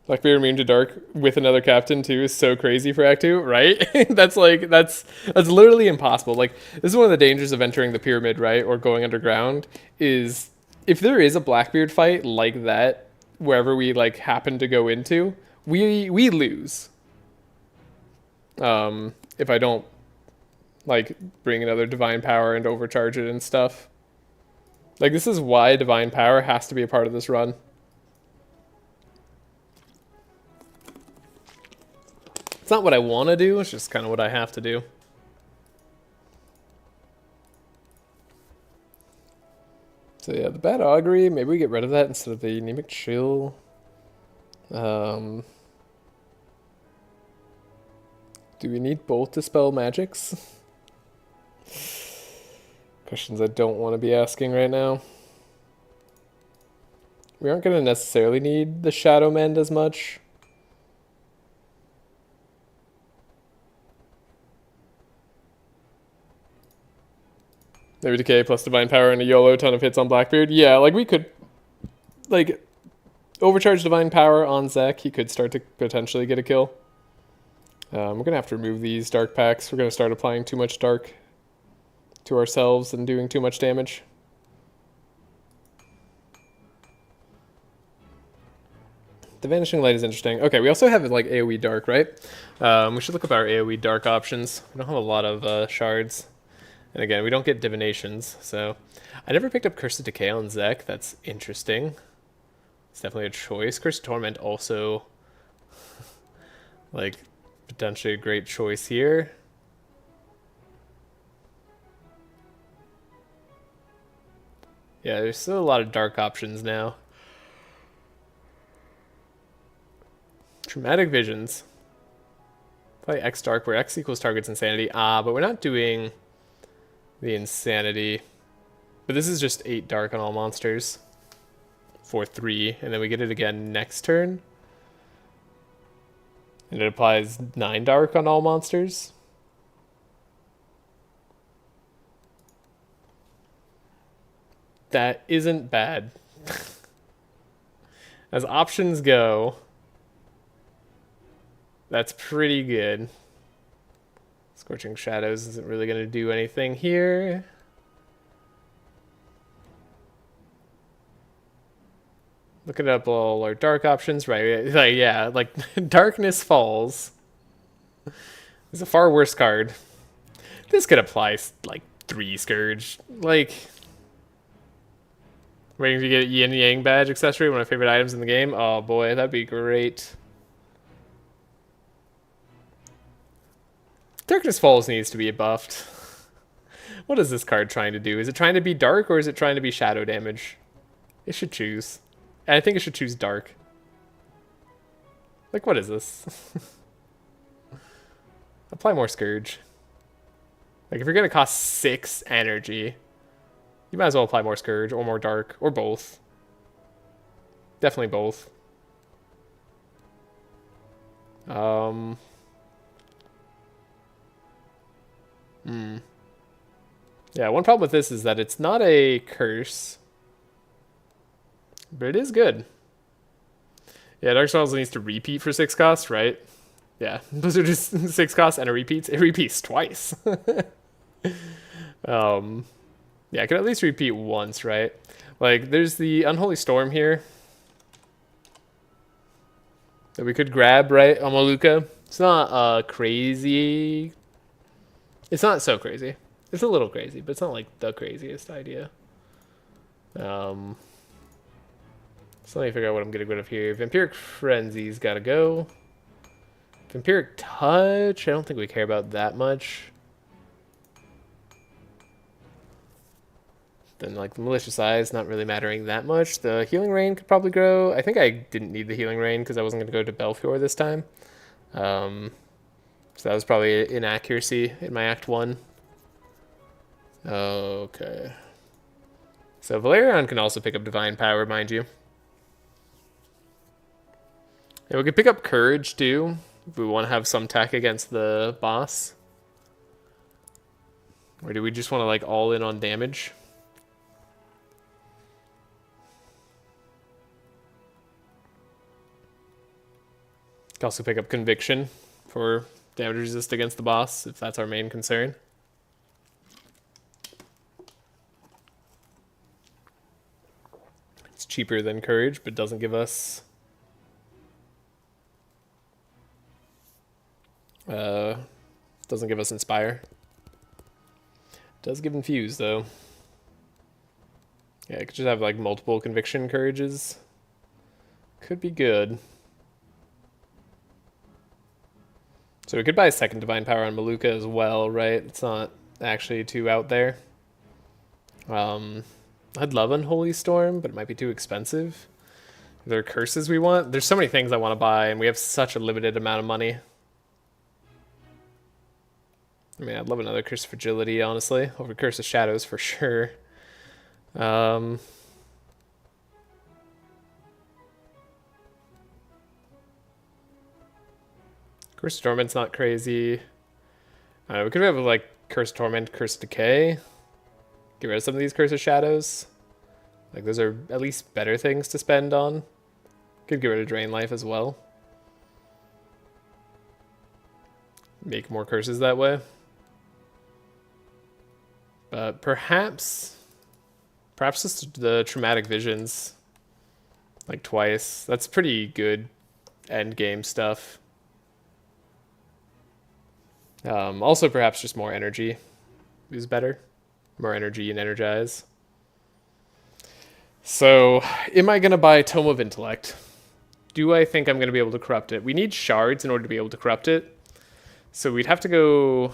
Blackbeard immune to dark with another captain too is so crazy for Act 2, right? that's literally impossible. Like, this is one of the dangers of entering the pyramid, right? Or going underground, is if there is a Blackbeard fight like that, wherever we like happen to go into, we lose. If I don't like bring another divine power and overcharge it and stuff. Like, this is why divine power has to be a part of this run. It's not what I want to do, it's just kind of what I have to do. So yeah, the Bad Augury, maybe we get rid of that instead of the Anemic Chill. Do we need both Dispel Magics? Questions I don't want to be asking right now. We aren't going to necessarily need the Shadow Mend as much. Maybe Decay plus Divine Power and a YOLO ton of hits on Blackbeard. Yeah, like we could, like, overcharge Divine Power on Zek. He could start to potentially get a kill. We're going to have to remove these Dark Packs. We're going to start applying too much Dark to ourselves and doing too much damage. The Vanishing Light is interesting. Okay, we also have like AoE Dark, right? We should look up our AoE Dark options. We don't have a lot of shards. And again, we don't get Divinations, so... I never picked up Curse of Decay on Zek. That's interesting. It's definitely a choice. Curse of Torment also... like, potentially a great choice here. Yeah, there's still a lot of dark options now. Traumatic Visions. Play X Dark, where X equals target's insanity. Ah, but we're not doing the insanity. But this is just 8 dark on all monsters for 3, and then we get it again next turn. And it applies 9 dark on all monsters. That isn't bad. As options go, that's pretty good. Scorching Shadows isn't really going to do anything here. Looking up all our dark options, right? Like, yeah, like Darkness Falls is a far worse card. This could apply like 3 Scourge. Like, waiting to get Yin Yang badge accessory, one of my favorite items in the game. Oh boy, that'd be great. Darkness Falls needs to be buffed. What is this card trying to do? Is it trying to be dark or is it trying to be shadow damage? It should choose. And I think it should choose dark. Like, what is this? Apply more Scourge. Like, if you're going to cost 6 energy, you might as well apply more Scourge or more dark or both. Definitely both. Yeah, one problem with this is that it's not a curse, but it is good. Yeah, Dark Souls needs to repeat for 6 costs, right? Yeah, those are just 6 costs and it repeats twice. Yeah, I could at least repeat once, right? Like, there's the Unholy Storm here that we could grab, right, on Maluka. It's not crazy. It's not so crazy. It's a little crazy, but it's not like the craziest idea. So let me figure out what I'm getting rid of here. Vampiric Frenzy's gotta go. Vampiric Touch, I don't think we care about that much. Then like the Malicious Eyes, not really mattering that much. The Healing Rain could probably grow. I think I didn't need the Healing Rain because I wasn't going to go to Belfior this time. So that was probably an inaccuracy in my Act 1. Okay. So Velarion can also pick up Divine Power, mind you. And we could pick up Courage too, if we want to have some tech against the boss. Or do we just want to like all in on damage? Could also pick up Conviction for damage resist against the boss, if that's our main concern. It's cheaper than Courage, but doesn't give us... doesn't give us Inspire. Does give Infuse, though. Yeah, I could just have, like, multiple Conviction Courages. Could be good. So we could buy a second Divine Power on Maluka as well, right? It's not actually too out there. I'd love Unholy Storm, but it might be too expensive. Are there curses we want? There's so many things I want to buy, and we have such a limited amount of money. I mean, I'd love another Curse of Fragility, honestly. Over Curse of Shadows, for sure. Curse of Torment's not crazy. We could have, like, Curse of Torment, Curse of Decay. Get rid of some of these Curse of Shadows. Like, those are at least better things to spend on. Could get rid of Drain Life as well. Make more curses that way. But perhaps just the Traumatic Visions. Like, twice. That's pretty good end game stuff. Also, perhaps just more energy is better. More energy and energize. So, am I going to buy Tome of Intellect? Do I think I'm going to be able to corrupt it? We need shards in order to be able to corrupt it. So we'd have to go...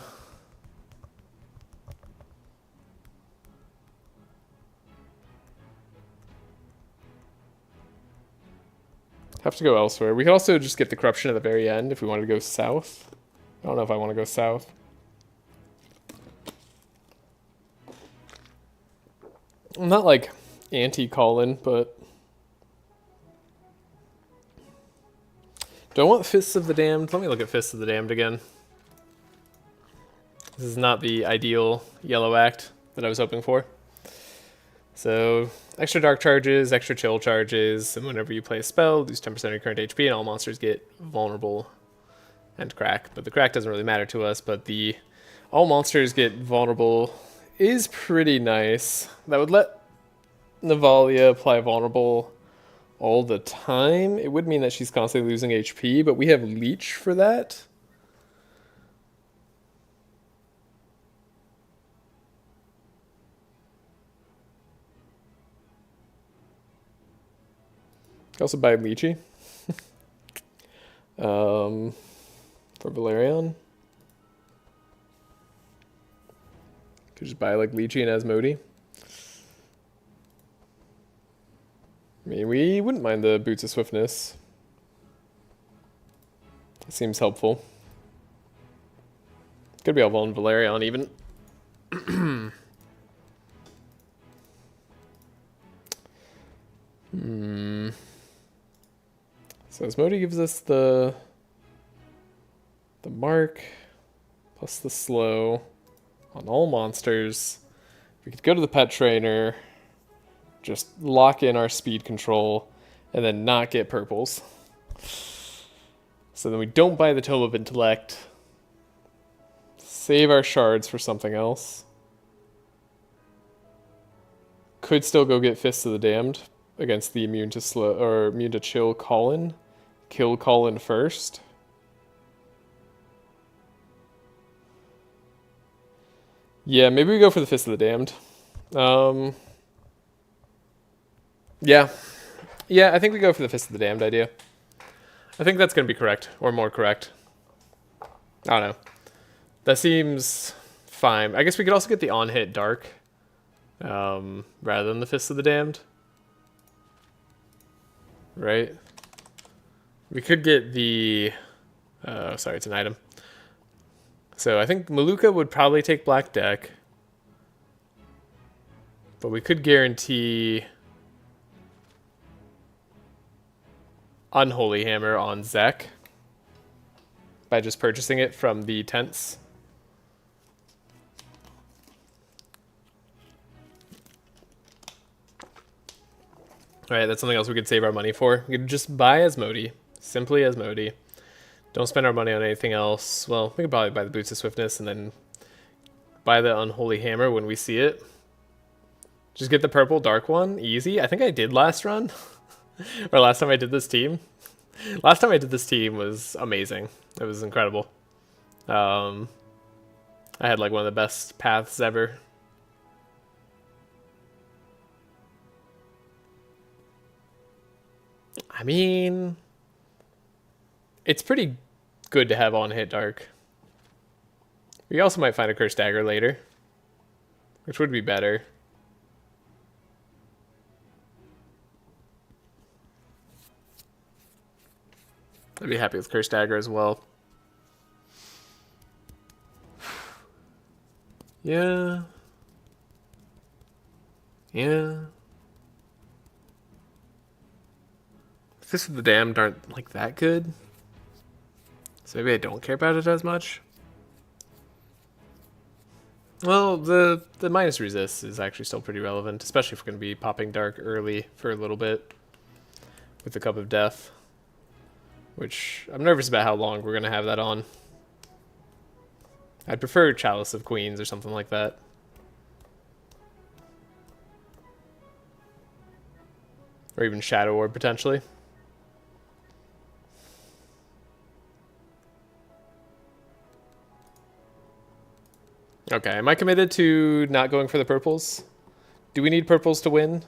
Have to go elsewhere. We could also just get the corruption at the very end if we wanted to go south. I don't know if I want to go south. I'm not like anti-Colin, but do I want Fists of the Damned? Let me look at Fists of the Damned again. This is not the ideal yellow act that I was hoping for. So, extra dark charges, extra chill charges, and whenever you play a spell, lose 10% of your current HP, and all monsters get vulnerable and crack. But the crack doesn't really matter to us, but the all monsters get vulnerable is pretty nice. That would let Navalea apply vulnerable all the time. It would mean that she's constantly losing HP, but we have Leech for that. Also buy Leechy. For Velarion. Could just buy like Leechy and Asmodee. I mean, we wouldn't mind the Boots of Swiftness. It seems helpful. Could be all on Velarion even. So Asmodee gives us the mark plus the slow on all monsters. We could go to the pet trainer, just lock in our speed control, and then not get purples. So then we don't buy the Tome of Intellect. Save our shards for something else. Could still go get Fists of the Damned against the immune to slow or immune to chill Colin. Kill Colin first. Yeah, maybe we go for the Fist of the Damned. Yeah, I think we go for the Fist of the Damned idea. I think that's going to be correct, or more correct. I don't know. That seems fine. I guess we could also get the on-hit Dark, rather than the Fist of the Damned. Right? We could get the... sorry, it's an item. So I think Maluka would probably take Black Deck. But we could guarantee... Unholy Hammer on Zek by just purchasing it from the tents. Alright, that's something else we could save our money for. We could just buy Asmodee. Simply Asmodee. Don't spend our money on anything else. Well, we could probably buy the Boots of Swiftness and then buy the Unholy Hammer when we see it. Just get the purple dark one. Easy. I think I did last run. Or last time I did this team. Last time I did this team was amazing. It was incredible. I had like one of the best paths ever. I mean, it's pretty good to have on hit dark. We also might find a Curse Dagger later, which would be better. I'd be happy with Curse Dagger as well. Yeah. Fists of the Damned aren't like that good, so maybe I don't care about it as much. Well, the minus resist is actually still pretty relevant, especially if we're going to be popping dark early for a little bit with the Cup of Death. Which, I'm nervous about how long we're going to have that on. I'd prefer Chalice of Queens or something like that. Or even Shadow Orb, potentially. Okay, am I committed to not going for the purples? Do we need purples to win?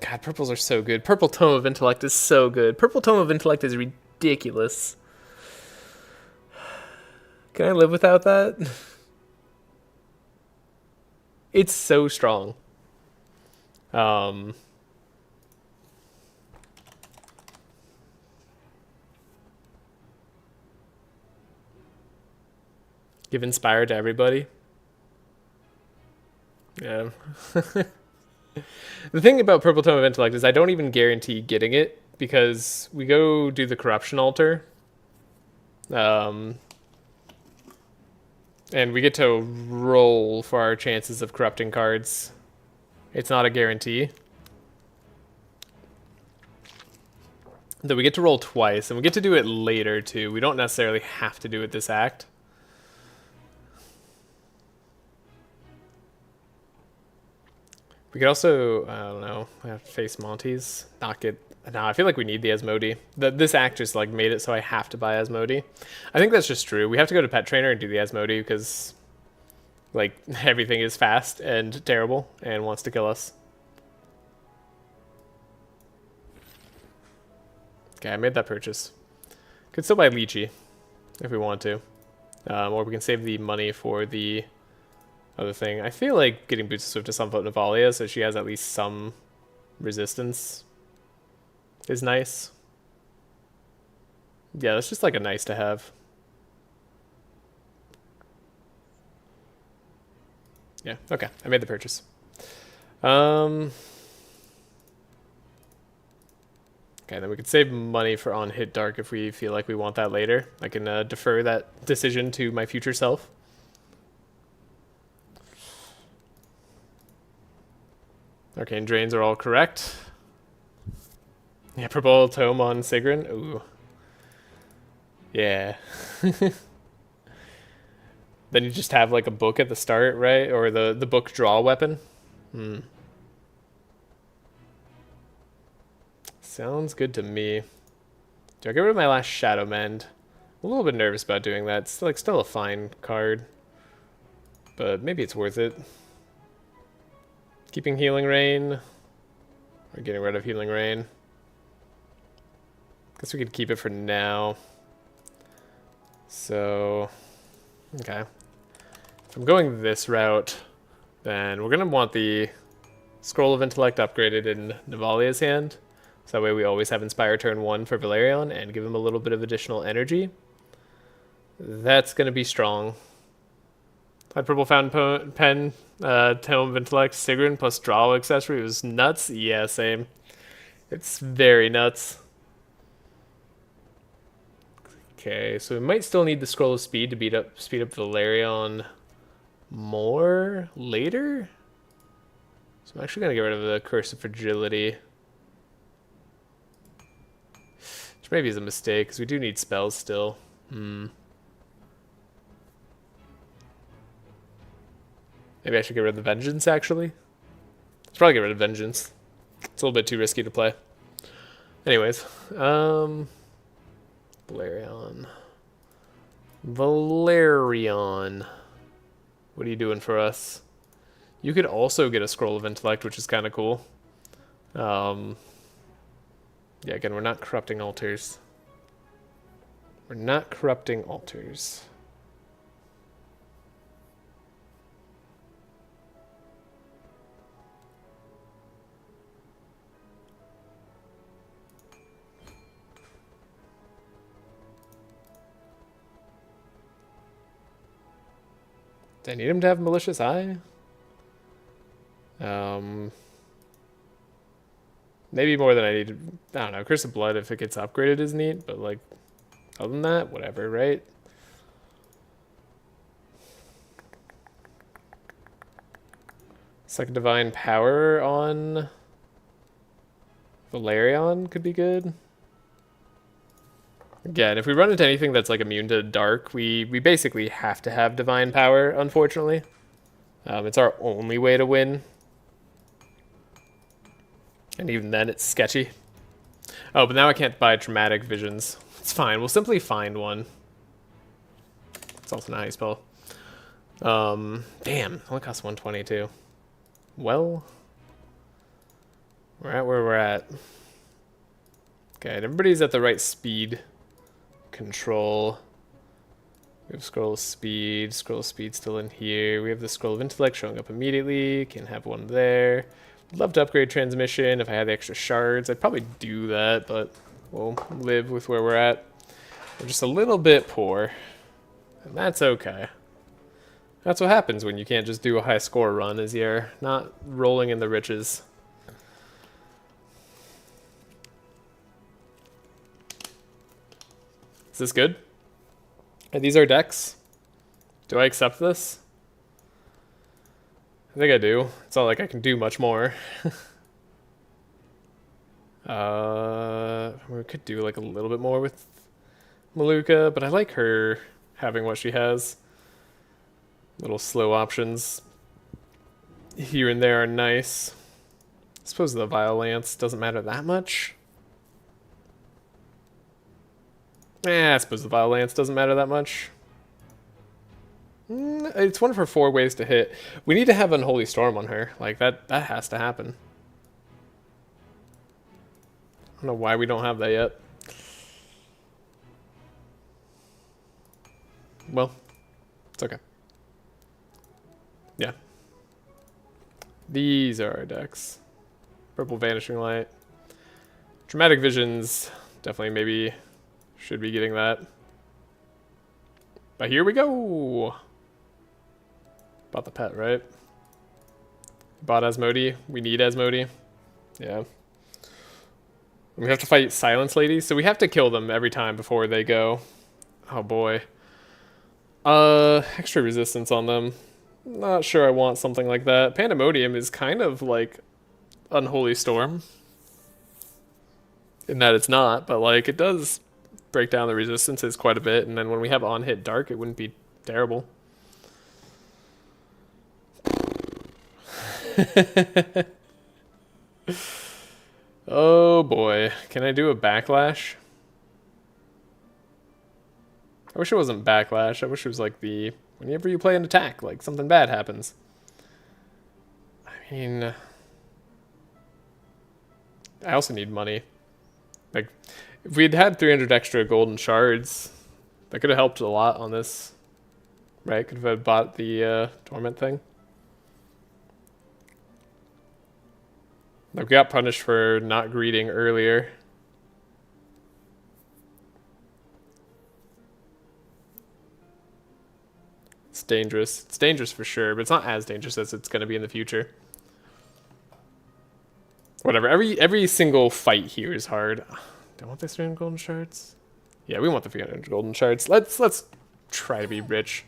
God, purples are so good. Purple Tome of Intellect is so good. Purple Tome of Intellect is ridiculous. Can I live without that? It's so strong. Give Inspire to everybody. Yeah. The thing about Purple Tome of Intellect is I don't even guarantee getting it, because we go do the Corruption Altar. And we get to roll for our chances of corrupting cards. It's not a guarantee. Though we get to roll twice, and we get to do it later too. We don't necessarily have to do it this act. We could also, I don't know, I have to face Monty's. Not get. No, I feel like we need the Asmodee. This act just like made it so I have to buy Asmodee. I think that's just true. We have to go to Pet Trainer and do the Asmodee because, like, everything is fast and terrible and wants to kill us. Okay, I made that purchase. Could still buy Lychee if we want to, or we can save the money for the other thing. I feel like getting Boots of Swift to Sunfoot Navalea so she has at least some resistance is nice. Yeah, that's just like a nice to have. Yeah, okay, I made the purchase. Okay, then we could save money for on Hit Dark if we feel like we want that later. I can defer that decision to my future self. Arcane Drains are all correct. Yeah, Purple Tome on Sigrun. Ooh. Yeah. Then you just have like a book at the start, right? Or the book draw weapon. Sounds good to me. Do I get rid of my last Shadow Mend? I'm a little bit nervous about doing that. It's like still a fine card, but maybe it's worth it. Keeping Healing Rain, or getting rid of Healing Rain. Guess we could keep it for now. So, okay. If I'm going this route, then we're gonna want the Scroll of Intellect upgraded in Navalea's hand. So that way we always have Inspire turn 1 for Velarion and give him a little bit of additional energy. That's gonna be strong. Had Purple Fountain Pen, Tome of Intellect, Sigrun plus Draw accessory. It was nuts. Yeah, same. It's very nuts. Okay, so we might still need the Scroll of Speed to speed up Velarion more later. So I'm actually gonna get rid of the Curse of Fragility, which maybe is a mistake because we do need spells still. Maybe I should get rid of the Vengeance, actually. Let's probably get rid of Vengeance. It's a little bit too risky to play. Anyways, Velarion. Velarion. What are you doing for us? You could also get a Scroll of Intellect, which is kind of cool. Yeah, again, we're not corrupting altars. We're not corrupting altars. Do I need him to have Malicious Eye? Maybe more than I need. I don't know. Curse of Blood, if it gets upgraded, is neat, but like, other than that, whatever, right? Second Divine Power on Velarion could be good. Again, if we run into anything that's like immune to dark, we basically have to have Divine Power, unfortunately. It's our only way to win. And even then, it's sketchy. Oh, but now I can't buy Dramatic Visions. It's fine. We'll simply find one. It's also not how you spell. Damn. Only costs 122. Well, we're at where we're at. Okay, and everybody's at the right speed control. We have Scroll of Speed. Scroll of Speed still in here. We have the Scroll of Intellect showing up immediately. Can have one there. Would love to upgrade Transmission if I had the extra shards. I'd probably do that, but we'll live with where we're at. We're just a little bit poor, and that's okay. That's what happens when you can't just do a high score run, is you're not rolling in the riches. Is this good? Are these our decks? Do I accept this? I think I do. It's not like I can do much more. We could do like a little bit more with Maluka, but I like her having what she has. Little slow options here and there are nice. I suppose the Violence doesn't matter that much. I suppose the Violence doesn't matter that much. It's one of her 4 ways to hit. We need to have Unholy Storm on her. Like, that has to happen. I don't know why we don't have that yet. Well, it's okay. Yeah. These are our decks. Purple Vanishing Light. Dramatic Visions. Definitely maybe should be getting that. But here we go! Bought the pet, right? Bought Asmodee. We need Asmodee. Yeah. We have to fight Silence Ladies, so we have to kill them every time before they go. Oh boy. Extra resistance on them. Not sure I want something like that. Pandemonium is kind of like Unholy Storm. In that it's not, but like it does break down the resistances quite a bit, and then when we have on-hit Dark, it wouldn't be terrible. Oh boy, can I do a backlash? I wish it wasn't backlash. I wish it was like the whenever you play an attack, like something bad happens. I mean, I also need money. Like, if we'd had 300 extra golden shards, that could have helped a lot on this, right? Could have bought the torment thing. Like, we got punished for not greeting earlier. It's dangerous. It's dangerous for sure, but it's not as dangerous as it's going to be in the future. Whatever. Every single fight here is hard. Do I want the 300 golden shards? Yeah, we want the 300 golden shards. Let's try to be rich.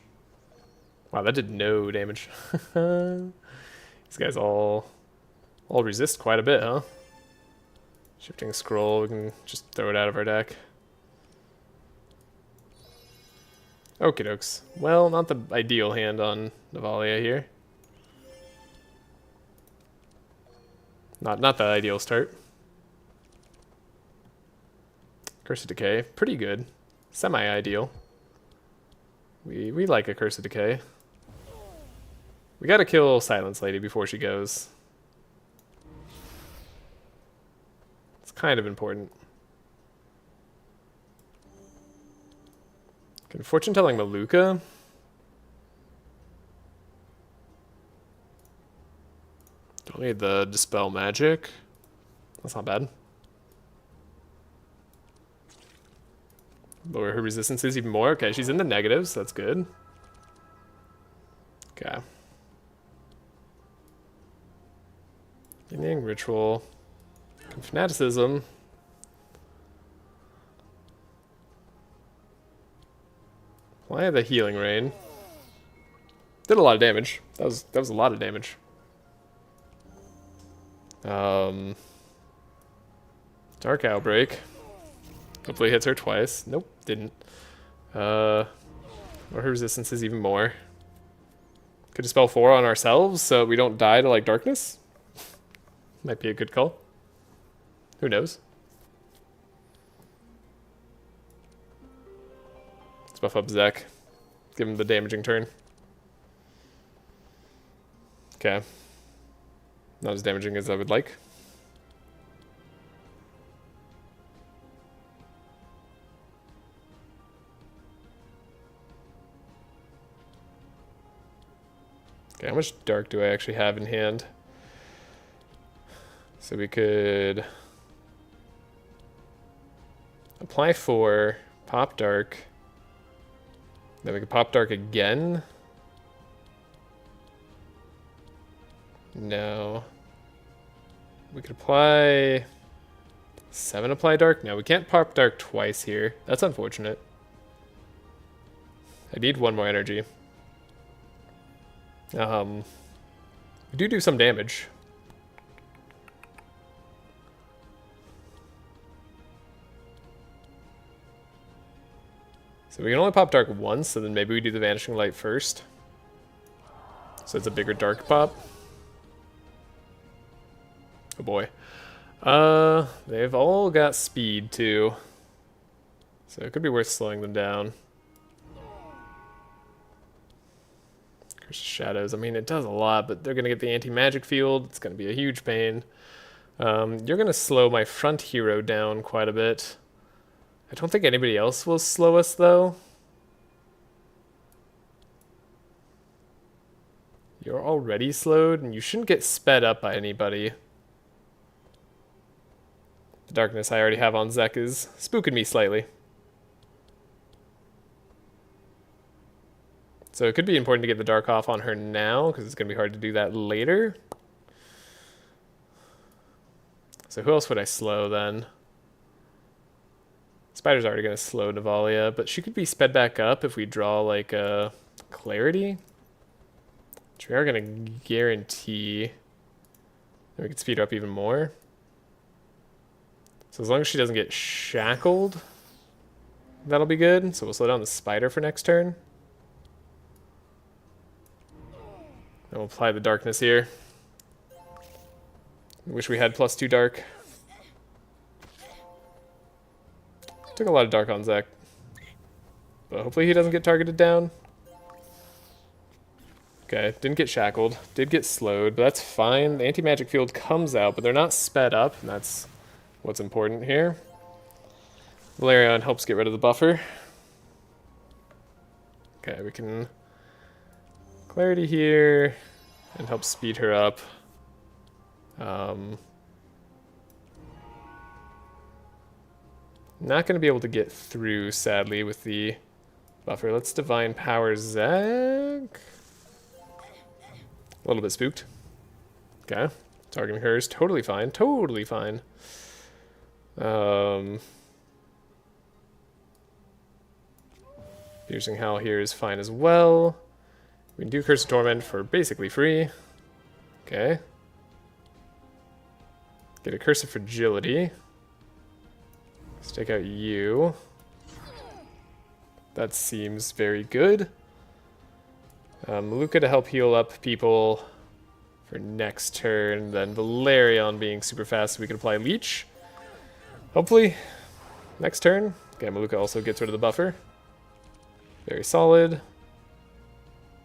Wow, that did no damage. These guys all resist quite a bit, huh? Shifting scroll, we can just throw it out of our deck. Okie dokes. Well, not the ideal hand on Navalea here. Not the ideal start. Curse of Decay, pretty good. Semi-ideal. We like a Curse of Decay. We gotta kill Silence Lady before she goes. It's kind of important. Can Fortune Telling Maluka? Don't need the Dispel Magic. That's not bad. Lower her resistances even more. Okay, she's in the negatives. That's good. Okay. Gaining Ritual. Fanaticism. Why the Healing Rain? Did a lot of damage. That was a lot of damage. Dark Outbreak. Hopefully it hits her twice. Nope, didn't. Or her resistance is even more. Could dispel 4 on ourselves so we don't die to like darkness. Might be a good call. Who knows? Let's buff up Zek. Give him the damaging turn. Okay. Not as damaging as I would like. Okay, how much dark do I actually have in hand? So we could apply 4, pop dark. Then we could pop dark again. No. We could apply 7 apply dark? No, we can't pop dark twice here. That's unfortunate. I need 1 more energy. We do some damage. So we can only pop dark once, so then maybe we do the Vanishing Light first. So it's a bigger dark pop. Oh boy. They've all got speed too. So it could be worth slowing them down. Curse of Shadows, I mean it does a lot, but they're gonna get the anti-magic field. It's gonna be a huge pain. You're gonna slow my front hero down quite a bit. I don't think anybody else will slow us though. You're already slowed, and you shouldn't get sped up by anybody. The darkness I already have on Zek is spooking me slightly. So it could be important to get the dark off on her now, because it's going to be hard to do that later. So who else would I slow then? Spider's already going to slow Navalea, but she could be sped back up if we draw like a Clarity. Which we are going to guarantee. And we could speed her up even more. So as long as she doesn't get shackled, that'll be good. So we'll slow down the spider for next turn. And we'll apply the darkness here. Wish we had +2 dark. Took a lot of dark on Zek. But hopefully he doesn't get targeted down. Okay, didn't get shackled. Did get slowed, but that's fine. The anti-magic field comes out, but they're not sped up, and that's what's important here. Velarion helps get rid of the buffer. Okay, we can Clarity here and help speed her up. Not going to be able to get through, sadly, with the buffer. Let's Divine Power Zek. A little bit spooked. Okay. Targeting her is totally fine. Totally fine. Piercing Howl here is fine as well. We can do Curse of Torment for basically free. Okay. Get a Curse of Fragility. Let's take out you. That seems very good. Maluka to help heal up people for next turn. Then Velarion being super fast so we can apply Leech. Hopefully, next turn. Okay, Maluka also gets rid of the buffer. Very solid.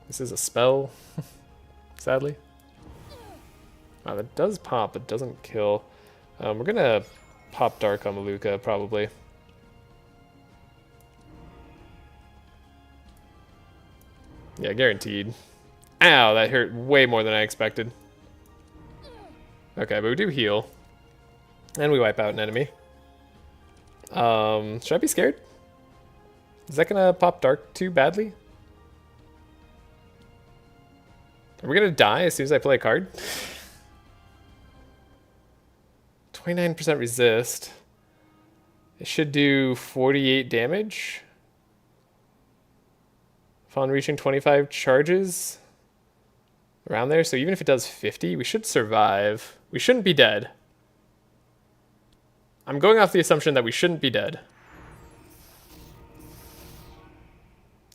This is a spell, sadly. Wow, that does pop, but doesn't kill. We're gonna pop Dark on Maluka, probably. Yeah, guaranteed. Ow, that hurt way more than I expected. Okay, but we do heal. And we wipe out an enemy. Should I be scared? Is that gonna pop Dark too badly? Are we gonna die as soon as I play a card? 29% resist. It should do 48 damage. Upon reaching 25 charges. Around there, so even if it does 50, we should survive. We shouldn't be dead. I'm going off the assumption that we shouldn't be dead.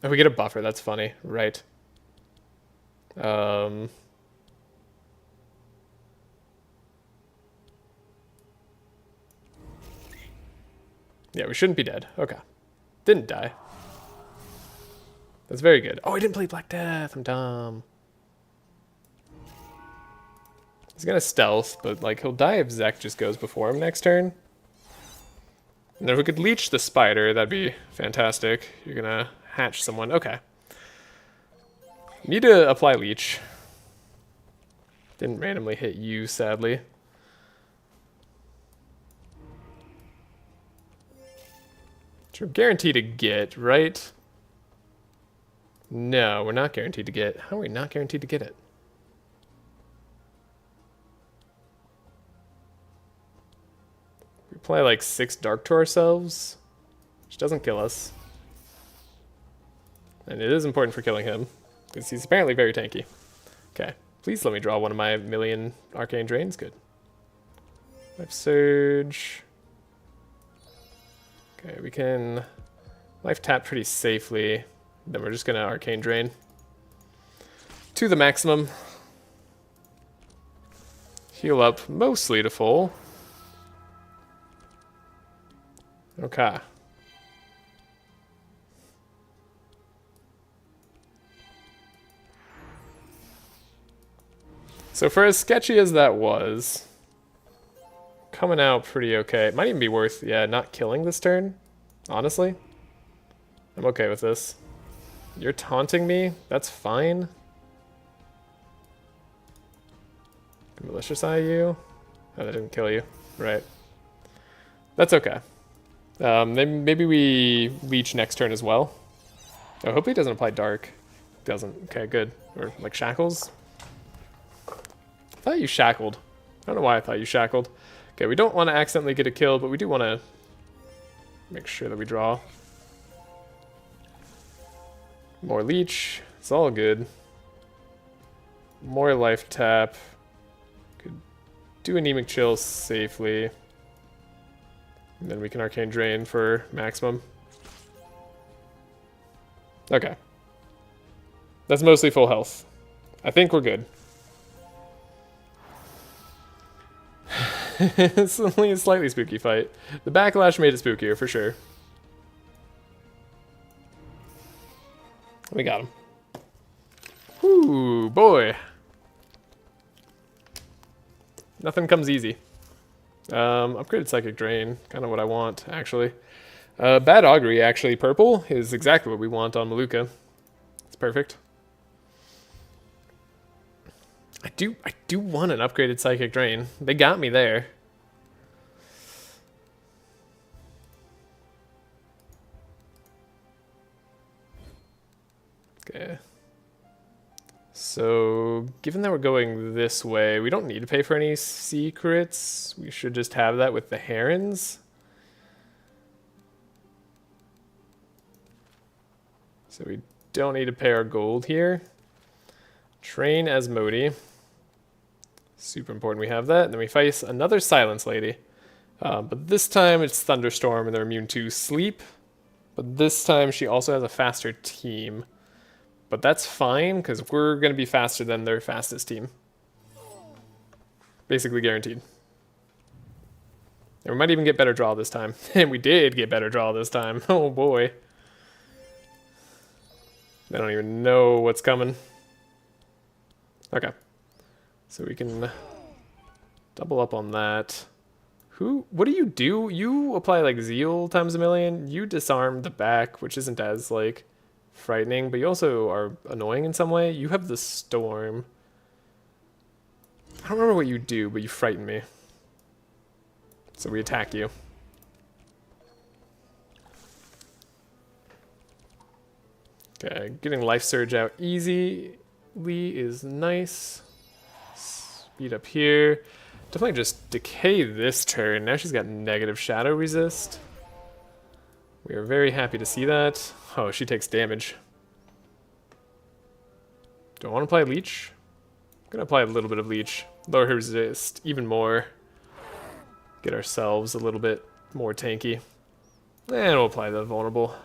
Oh, we get a buffer, that's funny. Right. Yeah, we shouldn't be dead. Okay. Didn't die. That's very good. Oh, I didn't play Black Death. I'm dumb. He's gonna stealth, but like he'll die if Zek just goes before him next turn. And if we could leech the spider, that'd be fantastic. You're gonna hatch someone. Okay. Need to apply leech. Didn't randomly hit you, sadly. Which we're guaranteed to get, right? No, we're not guaranteed to get. How are we not guaranteed to get it? Play like 6 dark to ourselves, which doesn't kill us. And it is important for killing him, because he's apparently very tanky. Okay, please let me draw one of my million arcane drains. Good. Life Surge. Okay, we can life tap pretty safely. Then we're just gonna arcane drain to the maximum. Heal up mostly to full. Okay. So for as sketchy as that was, coming out pretty okay. It might even be worth, yeah, not killing this turn, honestly. I'm okay with this. You're taunting me? That's fine. Can Malicious Eye you? Oh, that didn't kill you. Right. That's okay. Maybe we leech next turn as well. Oh, hopefully it doesn't apply Dark. Doesn't. Okay, good. Or like Shackles. I thought you shackled. I don't know why I thought you shackled. Okay, we don't want to accidentally get a kill, but we do want to make sure that we draw. More leech. It's all good. More life tap. Could do anemic chill safely. And then we can arcane drain for maximum. Okay. That's mostly full health. I think we're good. It's only a slightly spooky fight. The backlash made it spookier, for sure. We got him. Ooh, boy. Nothing comes easy. Upgraded Psychic Drain. Kind of what I want, actually. Bad Augury, actually. Purple is exactly what we want on Maluka. It's perfect. I do want an upgraded Psychic Drain. They got me there. Okay. So, given that we're going this way, we don't need to pay for any secrets. We should just have that with the Herons. So we don't need to pay our gold here. Train Asmodee. Super important we have that. And then we face another Silence Lady. But this time it's Thunderstorm and they're immune to sleep. But this time she also has a faster team. But that's fine, because we're going to be faster than their fastest team. Basically guaranteed. And we might even get better draw this time. And we did get better draw this time. Oh boy. I don't even know what's coming. Okay. So we can double up on that. What do? You apply like Zeal times a million. You disarm the back, which isn't as like frightening, but you also are annoying in some way. You have the Storm. I don't remember what you do, but you frighten me. So we attack you. Okay, getting Life Surge out easily is nice. Speed up here. Definitely just decay this turn. Now she's got negative Shadow Resist. We are very happy to see that. Oh, she takes damage. Do I want to apply Leech? I'm going to apply a little bit of Leech. Lower her resist even more. Get ourselves a little bit more tanky. And we'll apply the Vulnerable.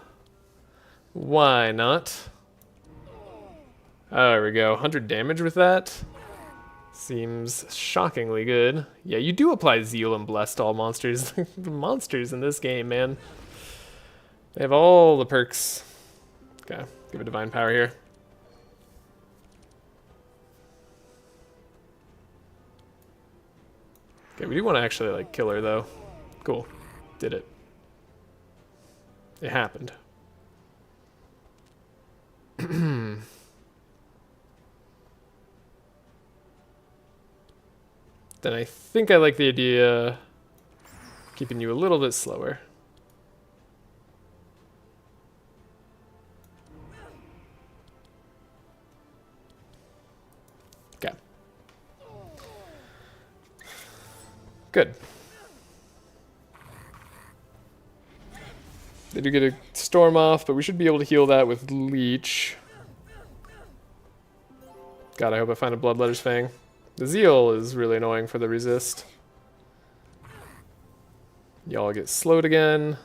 Why not? Oh, there we go. 100 damage with that. Seems shockingly good. Yeah, you do apply Zeal and Bless to all monsters. The monsters in this game, man. They have all the perks. Okay, give a Divine Power here. Okay, we do want to actually like kill her though. Cool, did it. It happened. Then I think I like the idea of keeping you a little bit slower. Okay. They do get a storm off, but we should be able to heal that with leech. God, I hope I find a Bloodletter's Fang. The Zeal is really annoying for the resist. Y'all get slowed again.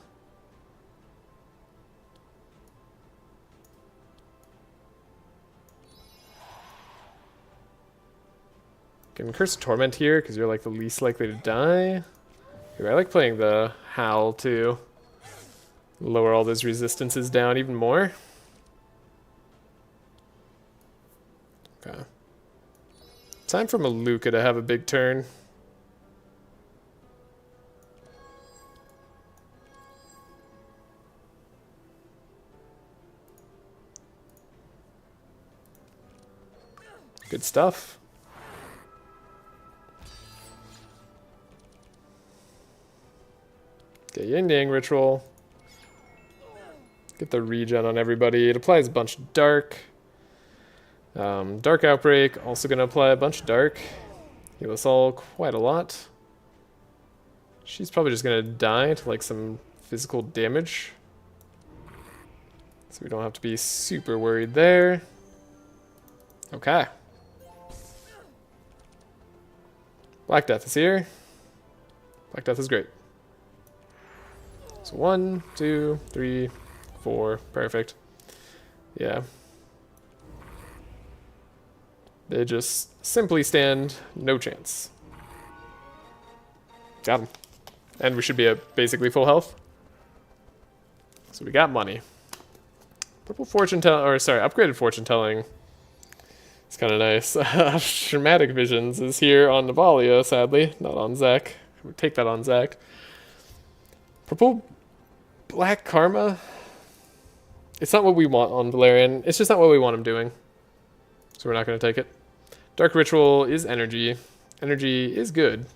Can Curse of Torment here, because you're like the least likely to die. Ooh, I like playing the Howl too. Lower all those resistances down even more. Okay. Time for Maluka to have a big turn. Good stuff. Okay, Yin Yang Ritual. Get the regen on everybody. It applies a bunch of dark. Dark Outbreak, also going to apply a bunch of dark. Heal us all quite a lot. She's probably just going to die to like some physical damage. So we don't have to be super worried there. Okay. Black Death is here. Black Death is great. So 1, 2, 3, 4. Perfect. Yeah. They just simply stand no chance. Got him. And we should be at basically full health. So we got money. Purple fortune telling, or sorry, upgraded fortune telling. It's kind of nice. Dramatic Visions is here on Navalea, sadly, not on Zach. We'll take that on Zach. Purple Black Karma. It's not what we want on Velarion. It's just not what we want him doing. So we're not going to take it. Dark Ritual is energy. Energy is good.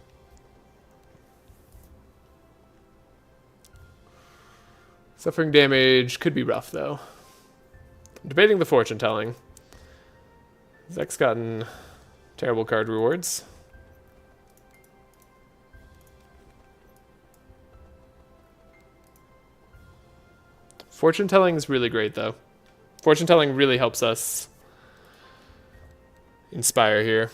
Suffering damage could be rough, though. I'm debating the fortune telling. Zach's gotten terrible card rewards. Fortune telling is really great, though. Fortune telling really helps us inspire here.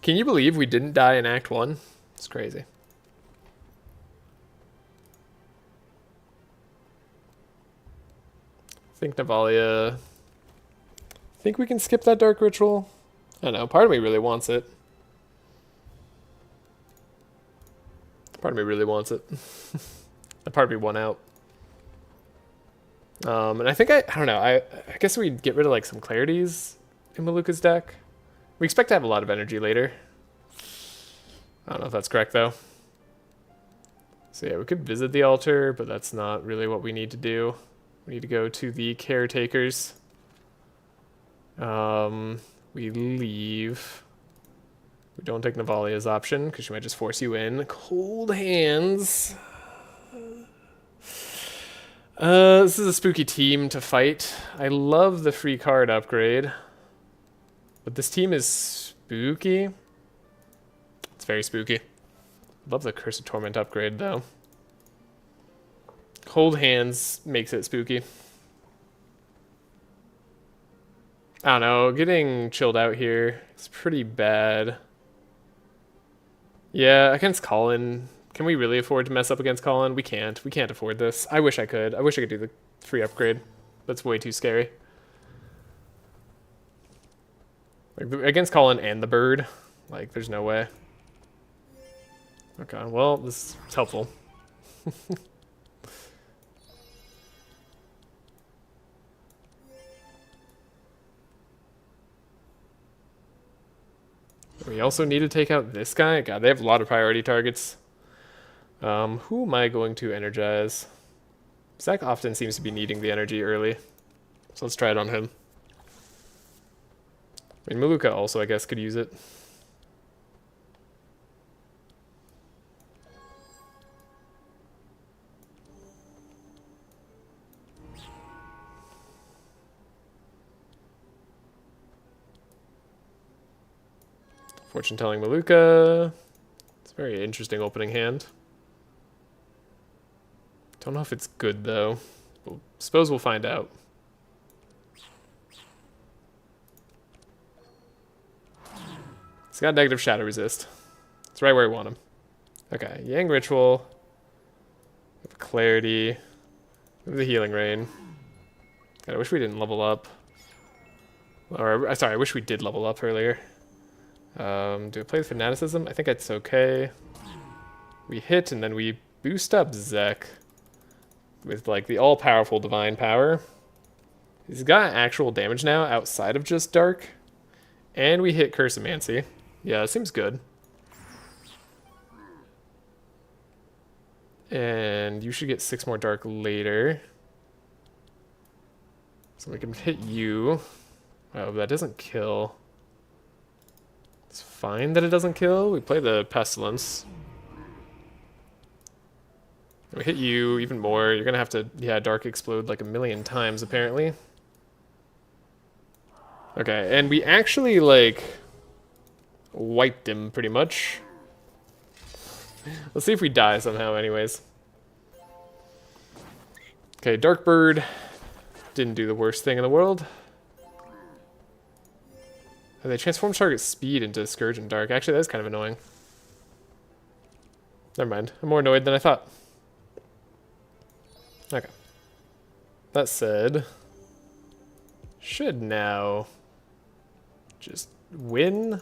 Can you believe we didn't die in Act 1? It's crazy. I think Navalea... I think we can skip that Dark Ritual. I don't know, part of me really wants it. Part of me really wants it. That part of me won out. And I think I don't know, I guess we'd get rid of like some clarities in Maluka's deck. We expect to have a lot of energy later. I don't know if that's correct though. So yeah, we could visit the altar, but that's not really what we need to do. We need to go to the caretakers. We leave. We don't take Navalia's option because she might just force you in. Cold Hands. This is a spooky team to fight. I love the free card upgrade. But this team is spooky. It's very spooky. Love the Curse of Torment upgrade, though. Cold Hands makes it spooky. I don't know, getting chilled out here is pretty bad. Yeah, against Colin. Can we really afford to mess up against Colin? We can't. We can't afford this. I wish I could. I wish I could do the free upgrade. That's way too scary. Like, against Colin and the bird. Like, there's no way. Okay, well, this is helpful. We also need to take out this guy. God, they have a lot of priority targets. Who am I going to energize? Zach often seems to be needing the energy early. So let's try it on him. I mean, Maluka also, I guess, could use it. Fortune telling Maluka. It's a very interesting opening hand. Don't know if it's good though. Suppose we'll find out. He's got negative shadow resist. It's right where we want him. Okay, Yang Ritual. Clarity. The Healing Rain. God, I wish we didn't level up. Or, sorry, I wish we did level up earlier. Do I play the Fanaticism? I think it's okay. We hit and then we boost up Zek with like the all-powerful Divine Power. He's got actual damage now outside of just Dark. And we hit Cursomancy. Yeah, it seems good. And you should get 6 more Dark later. So we can hit you. Oh, that doesn't kill. It's fine that it doesn't kill. We play the Pestilence. We hit you even more. You're gonna have to, yeah, Dark Explode like 1,000,000 times apparently. Okay, and we actually like wiped him pretty much. Let's see if we die somehow anyways. Okay, Dark Bird didn't do the worst thing in the world. Oh, they transformed target speed into Scourge and Dark. Actually, that's kind of annoying. Never mind. I'm more annoyed than I thought. Okay. That said, should now just win.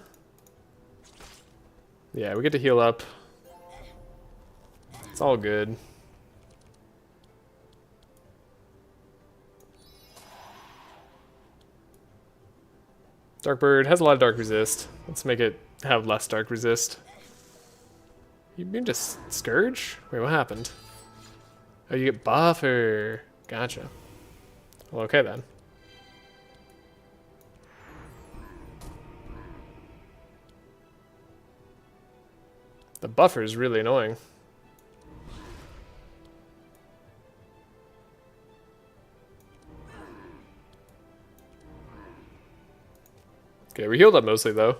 Yeah, we get to heal up. It's all good. Darkbird has a lot of dark resist. Let's make it have less dark resist. You mean just Scourge? Wait, what happened? Oh, you get buffer. Gotcha. Well, okay then. The buffer is really annoying. Okay, we healed up mostly though.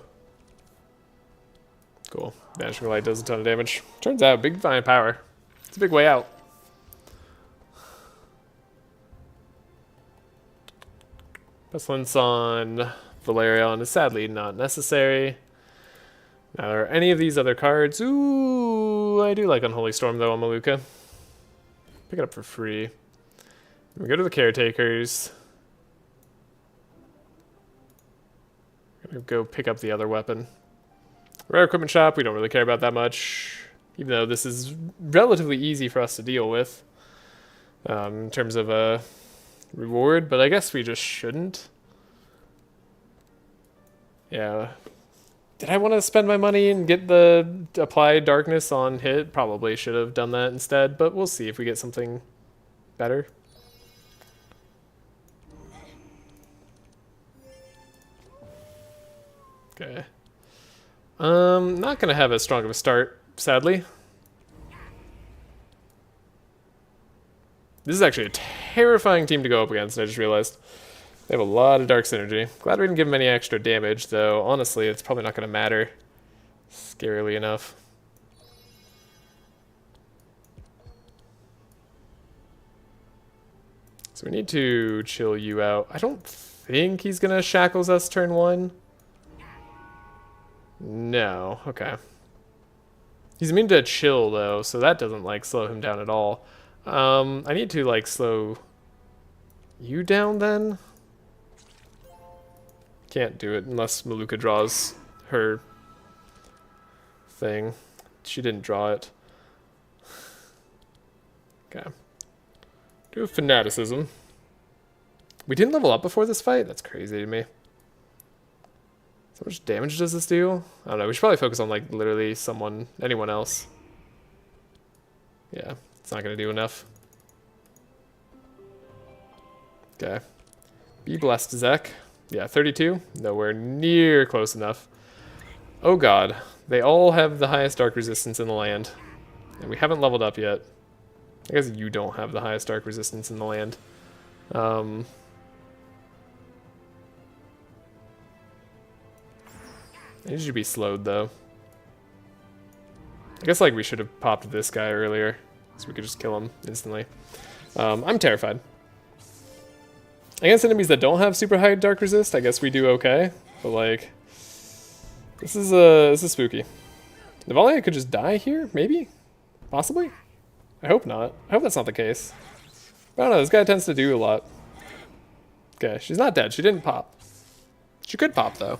Cool. Vanishing Light does a ton of damage. Turns out, big Divine Power. It's a big way out. Pestilence on Velarion is sadly not necessary. Now, are any of these other cards? Ooh, I do like Unholy Storm though on Maluka. Pick it up for free. We go to the Caretakers. Gonna go pick up the other weapon. Rare Equipment Shop, we don't really care about that much. Even though this is relatively easy for us to deal with. In terms of a reward, but I guess we just shouldn't. Yeah. Did I want to spend my money and get the Applied Darkness on hit? Probably should have done that instead, but we'll see if we get something better. Okay. Not gonna have as strong of a start, sadly. This is actually a terrifying team to go up against, I just realized. They have a lot of dark synergy. Glad we didn't give them any extra damage, though honestly, it's probably not gonna matter. Scarily enough. So we need to chill you out. I don't think he's gonna shackles us turn 1. No, okay. He's immune to chill though, so that doesn't like slow him down at all. I need to like slow you down then? Can't do it unless Maluka draws her thing. She didn't draw it. Okay. Do a Fanaticism. We didn't level up before this fight? That's crazy to me. So much damage does this do? I don't know. We should probably focus on like literally anyone else. Yeah, it's not going to do enough. Okay. Be blessed, Zek. Yeah, 32. Nowhere near close enough. Oh god. They all have the highest dark resistance in the land. And we haven't leveled up yet. I guess you don't have the highest dark resistance in the land. I need you to be slowed, though. I guess, like, we should have popped this guy earlier, so we could just kill him instantly. I'm terrified. Against enemies that don't have super high dark resist, I guess we do okay. But, like, this is spooky. Navalea could just die here, maybe? Possibly? I hope not. I hope that's not the case. But I don't know, this guy tends to do a lot. Okay, she's not dead. She didn't pop. She could pop, though.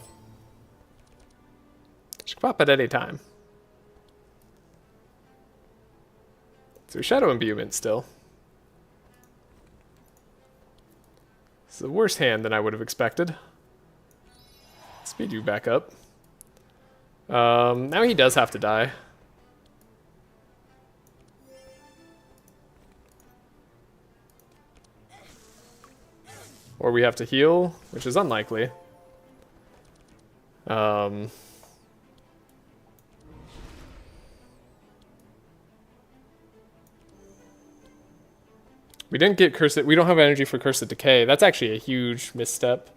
She could pop at any time. So Shadow Imbuement still. It's a worse hand than I would have expected. Speed you back up. Now he does have to die. Or we have to heal, which is unlikely. We didn't get Cursed. We don't have energy for Cursed Decay. That's actually a huge misstep.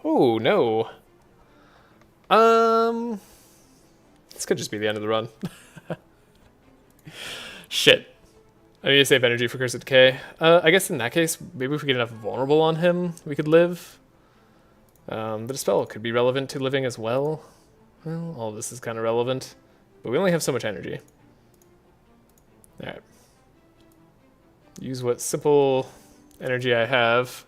Oh, no. This could just be the end of the run. Shit. I need to save energy for Cursed Decay. I guess in that case, maybe if we get enough vulnerable on him, we could live. The Dispel could be relevant to living as well. Well, all of this is kind of relevant. But we only have so much energy. Alright. Use what simple energy I have.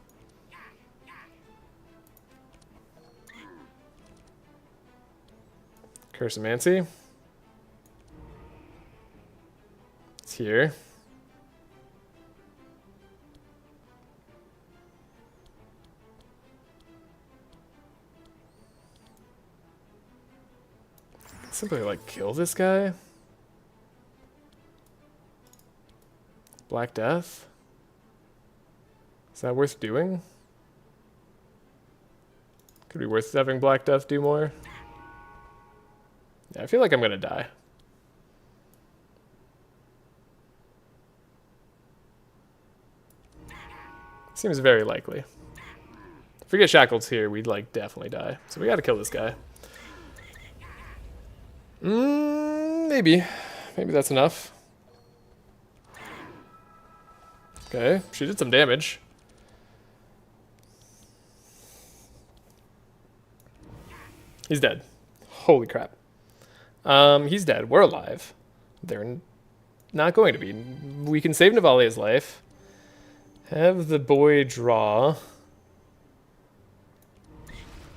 Cursomancy. It's here. Simply like kill this guy. Black Death? Is that worth doing? Could be worth having Black Death do more. Yeah, I feel like I'm gonna die. Seems very likely. If we get Shackles here, we'd like definitely die. So we gotta kill this guy. Maybe. Maybe that's enough. Okay, she did some damage. He's dead. Holy crap. He's dead. We're alive. They're not going to be. We can save Navalea's life. Have the boy draw.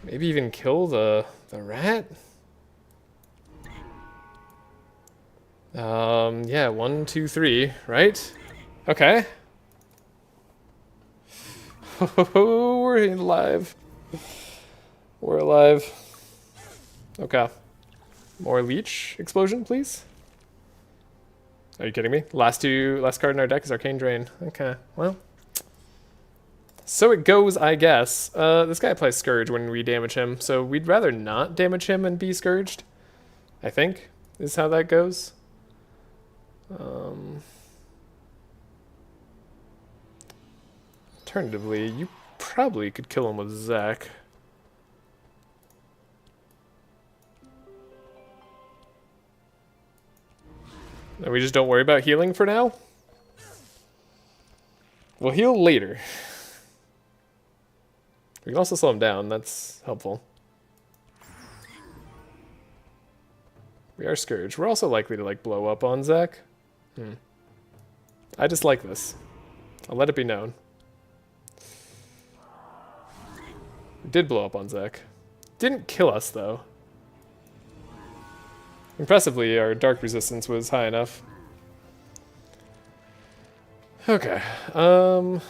Maybe even kill the rat? Yeah, 1, 2, 3, right? Okay. We're alive. We're alive. Okay. More leech explosion, please. Are you kidding me? Last card in our deck is Arcane Drain. Okay, well. So it goes, I guess. This guy applies Scourge when we damage him, so we'd rather not damage him and be Scourged. I think, is how that goes. Alternatively, you probably could kill him with Zach. And we just don't worry about healing for now? We'll heal later. We can also slow him down, that's helpful. We are Scourge. We're also likely to like blow up on Zach. I dislike this. I'll let it be known. We did blow up on Zach. Didn't kill us though. Impressively, our dark resistance was high enough. Okay. Does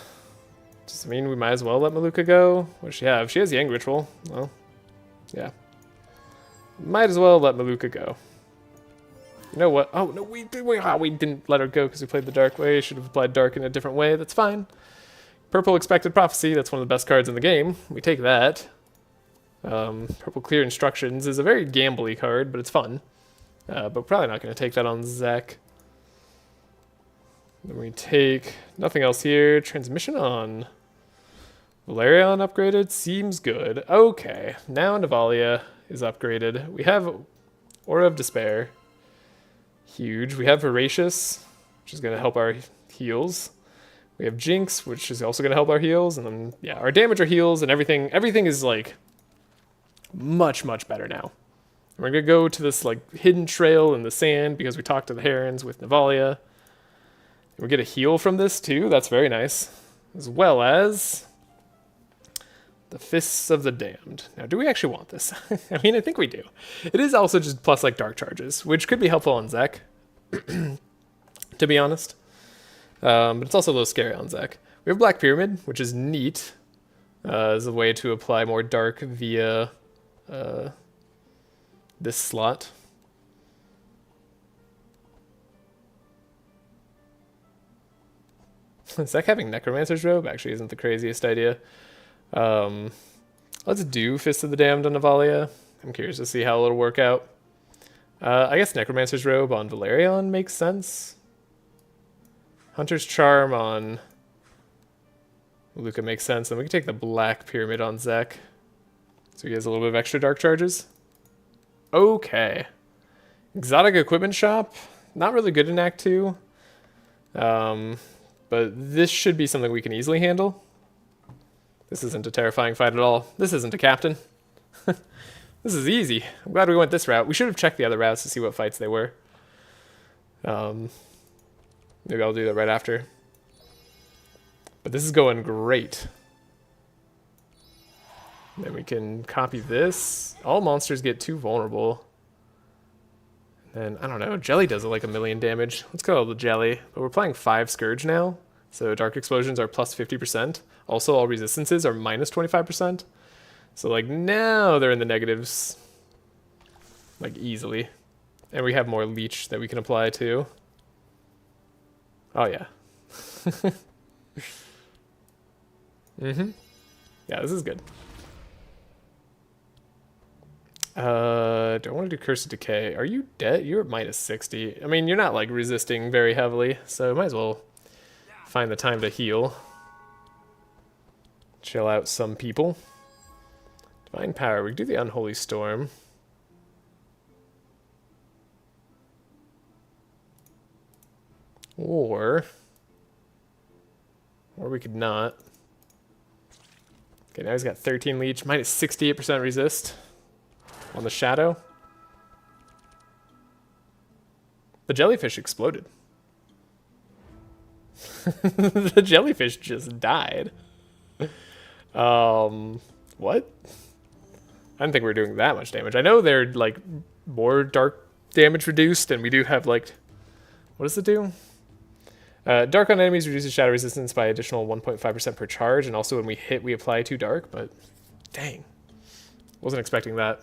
it mean we might as well let Maluka go? What does she have? She has Yang Ritual. Well, yeah. Might as well let Maluka go. You know what? Oh, no, we didn't let her go because we played the dark way. Should have applied dark in a different way. That's fine. Purple Expected Prophecy. That's one of the best cards in the game. We take that. Purple Clear Instructions is a very gambly card, but it's fun. But we're probably not going to take that on Zach. Then we take nothing else here. Transmission on. Velarion upgraded. Seems good. Okay. Now Navalea. is upgraded. We have Aura of Despair. Huge. We have Voracious, which is going to help our heals. We have Jinx, which is also going to help our heals. And then, yeah, our damage, our heals, and everything is, like, much, much better now. We're going to go to this, like, hidden trail in the sand because we talked to the herons with Navalea. We get a heal from this, too. That's very nice. As well as the Fists of the Damned. Now, do we actually want this? I mean, I think we do. It is also just plus, like, dark charges, which could be helpful on Zek, to be honest. But it's also a little scary on Zek. We have Black Pyramid, which is neat as a way to apply more dark via this slot. Zek having Necromancer's Robe actually isn't the craziest idea. Let's do Fist of the Damned on Navalea. I'm curious to see how it'll work out. I guess Necromancer's Robe on Velarion makes sense. Hunter's Charm on Luca makes sense. And we can take the Black Pyramid on Zek. So he has a little bit of extra dark charges. Okay. Exotic Equipment Shop. Not really good in Act 2. But this should be something we can easily handle. This isn't a terrifying fight at all. This isn't a captain. This is easy. I'm glad we went this route. We should have checked the other routes to see what fights they were. Maybe I'll do that right after. But this is going great. Then we can copy this. All monsters get 2 vulnerable. And I don't know, Jelly does like 1,000,000 damage. Let's go the Jelly. But we're playing 5 Scourge now. So Dark Explosions are plus 50%. Also, all resistances are minus 25%. So like now they're in the negatives. Like easily. And we have more Leech that we can apply too. Oh yeah. Yeah, this is good. Do I want to do Curse of Decay? Are you dead? You're at minus 60. I mean, you're not like resisting very heavily, so might as well find the time to heal. Chill out some people. Divine Power. We can do the Unholy Storm. Or we could not. Okay, now he's got 13 Leech, minus 68% resist on the Shadow. The jellyfish exploded. The jellyfish just died. What? I didn't think we were doing that much damage. I know they're like more dark damage reduced, and we do have like, what does it do? Dark on enemies reduces shadow resistance by additional 1.5% per charge, and also when we hit, we apply 2 dark, but dang. Wasn't expecting that.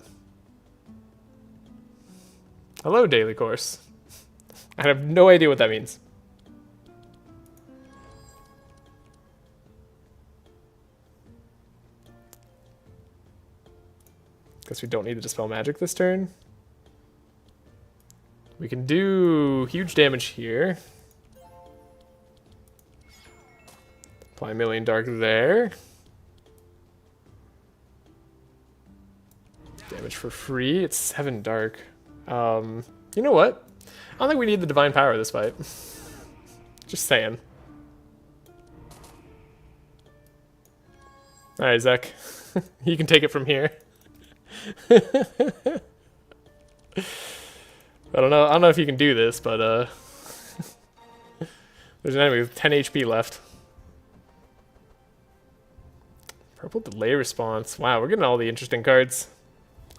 Hello, daily course. I have no idea what that means. Guess we don't need to dispel magic this turn. We can do huge damage here. Apply 1,000,000 dark there. Damage for free. It's 7 dark. You know what? I don't think we need the Divine Power this fight. Just saying. Alright, Zek. You can take it from here. I don't know if you can do this, but there's an enemy with 10 HP left. Purple delay response. Wow, we're getting all the interesting cards.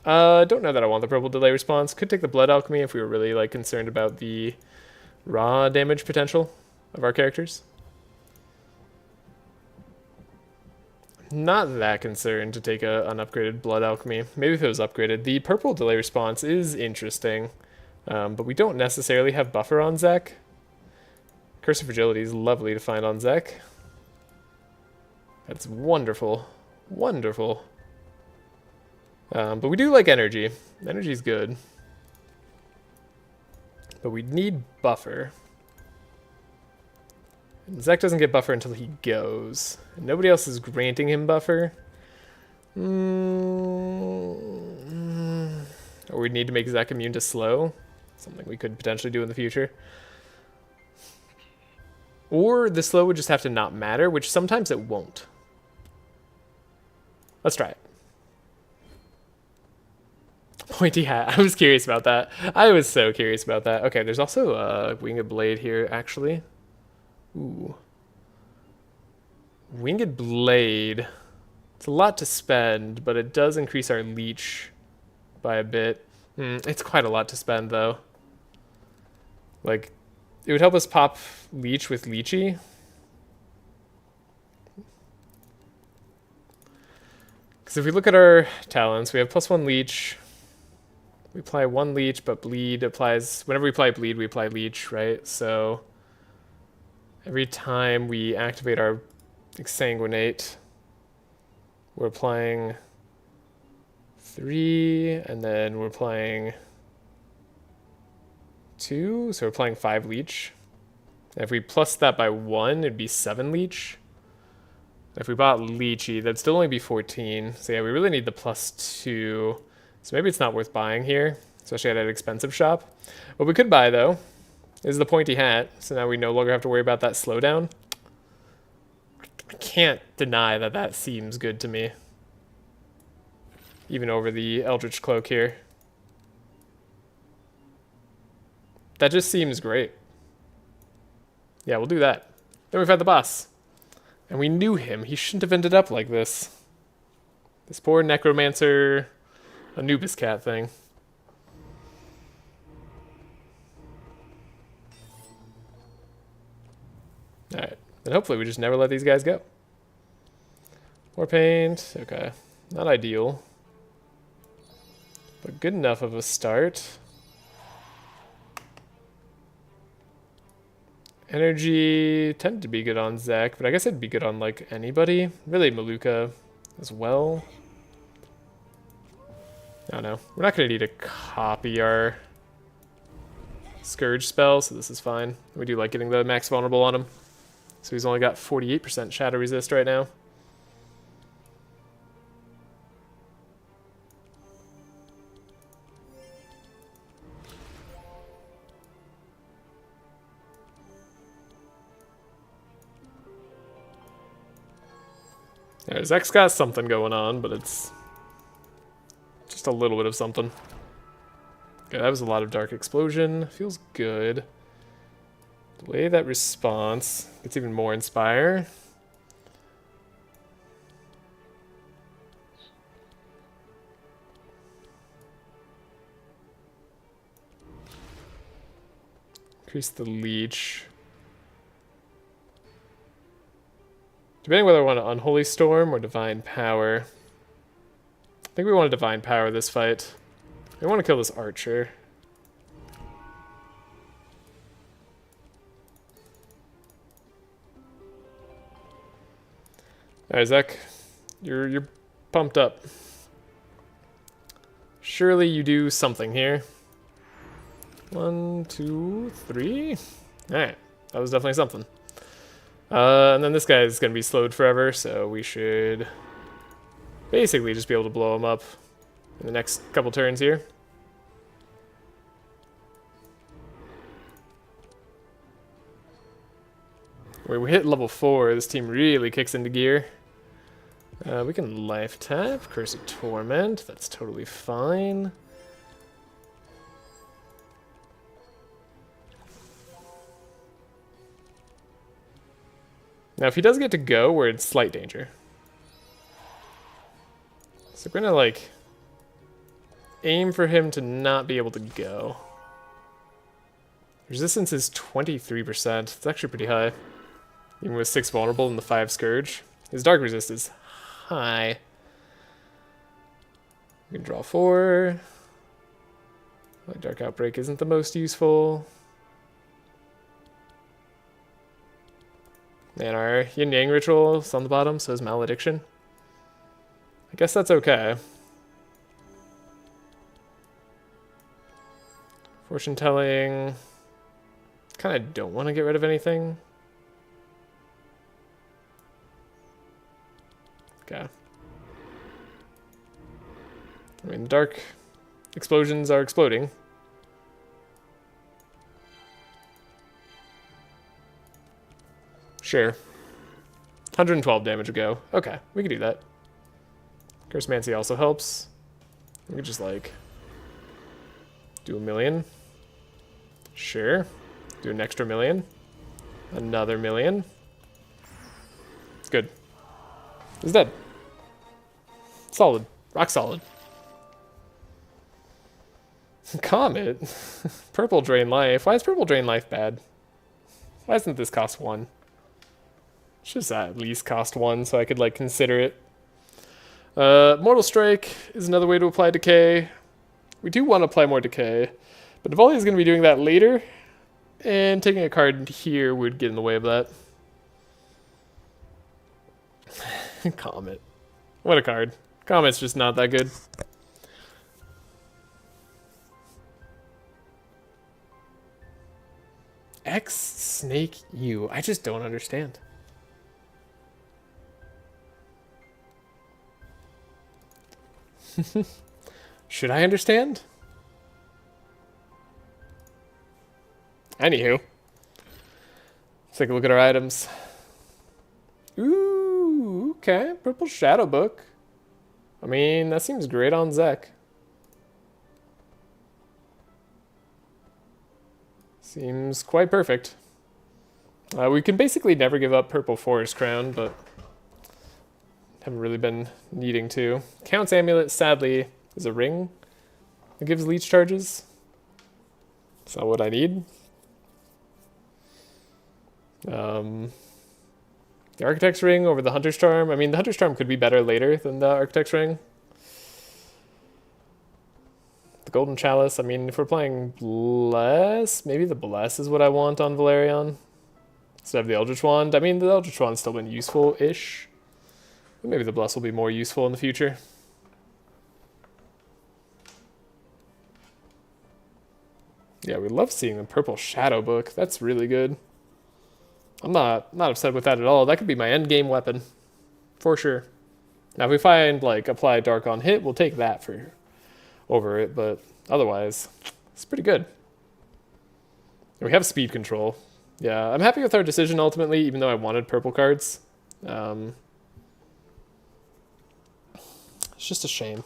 Don't know that I want the purple delay response. Could take the blood alchemy if we were really like concerned about the raw damage potential of our characters. Not that concerned to take an upgraded blood alchemy. Maybe if it was upgraded. The purple delay response is interesting, but we don't necessarily have buffer on Zek. Curse of Fragility is lovely to find on Zek. That's wonderful. Wonderful. But we do like energy. Energy's good. But we need buffer. And Zek doesn't get buffer until he goes. And nobody else is granting him buffer. Or we'd need to make Zek immune to slow. Something we could potentially do in the future. Or the slow would just have to not matter, which sometimes it won't. Let's try it. Pointy hat. I was curious about that. I was so curious about that. Okay, there's also a Winged Blade here, actually. Ooh. Winged Blade. It's a lot to spend, but it does increase our leech by a bit. It's quite a lot to spend, though. Like, it would help us pop leech with leechy. Because if we look at our talents, we have +1 leech. We apply 1 leech, but bleed applies... Whenever we apply bleed, we apply leech, right? So every time we activate our exsanguinate, we're applying 3, and then we're applying 2, so we're applying 5 leech. And if we plus that by 1, it'd be 7 leech. If we bought Leechy, that'd still only be 14. So yeah, we really need the +2. So maybe it's not worth buying here, especially at an expensive shop. What we could buy, though, is the pointy hat. So now we no longer have to worry about that slowdown. I can't deny that that seems good to me. Even over the Eldritch Cloak here. That just seems great. Yeah, we'll do that. Then we've had the boss. And we knew him. He shouldn't have ended up like this. This poor necromancer Anubis cat thing. Alright. And hopefully we just never let these guys go. More paint. Okay. Not ideal. But good enough of a start. Energy tended to be good on Zek, but I guess it'd be good on, like, anybody. Really, Maluka as well. I don't know. We're not going to need to copy our Scourge spell, so this is fine. We do like getting the max vulnerable on him. So he's only got 48% Shadow Resist right now. Zek's got something going on, but it's just a little bit of something. Okay, that was a lot of Dark Explosion. Feels good. Delay that response. Gets even more Inspire. Increase the leech. Debating whether I want to Unholy Storm or Divine Power. I think we want to Divine Power this fight. I want to kill this archer. Alright, Zek. You're pumped up. Surely you do something here. 1, 2, 3. Alright, that was definitely something. And then this guy is going to be slowed forever, so we should basically just be able to blow him up in the next couple turns here. When we hit level 4, this team really kicks into gear. We can life tap, Curse of Torment, that's totally fine. Now, if he does get to go, we're in slight danger. So we're gonna, like, aim for him to not be able to go. Resistance is 23%. It's actually pretty high. Even with 6 vulnerable and the 5 Scourge. His Dark Resist is high. We can draw 4. Like Dark Outbreak isn't the most useful. And our Yin Yang ritual is on the bottom, so is Malediction. I guess that's okay. Fortune telling. Kind of don't want to get rid of anything. Okay. I mean, Dark Explosions are exploding. Sure. 112 damage a go. Okay, we can do that. Curse Mancy also helps. We could just, like, do 1,000,000. Sure. Do an extra 1,000,000. Another 1,000,000. Good. He's dead. Solid. Rock solid. Comet? Purple drain life. Why is purple drain life bad? Why doesn't this cost 1? Should at least cost 1 so I could, like, consider it. Mortal Strike is another way to apply decay. We do want to apply more decay, but Navalea is going to be doing that later, and taking a card here would get in the way of that. Comet. What a card. Comet's just not that good. X Snake U. I just don't understand. Should I understand? Anywho. Let's take a look at our items. Ooh, okay. Purple Shadow Book. I mean, that seems great on Zek. Seems quite perfect. We can basically never give up Purple Forest Crown, but haven't really been needing to. Count's Amulet, sadly, is a ring that gives leech charges. It's not what I need. The Architect's Ring over the Hunter's Charm. I mean, the Hunter's Charm could be better later than the Architect's Ring. The Golden Chalice, I mean, if we're playing Bless, maybe the Bless is what I want on Velarion instead of the Eldritch Wand. I mean, the Eldritch Wand's still been useful-ish. But maybe the Bless will be more useful in the future. Yeah, we love seeing the Purple Shadow Book. That's really good. I'm not upset with that at all. That could be my endgame weapon. For sure. Now, if we find, like, apply Dark on hit, we'll take that for over it, but otherwise, it's pretty good. And we have speed control. Yeah, I'm happy with our decision ultimately, even though I wanted purple cards. It's just a shame.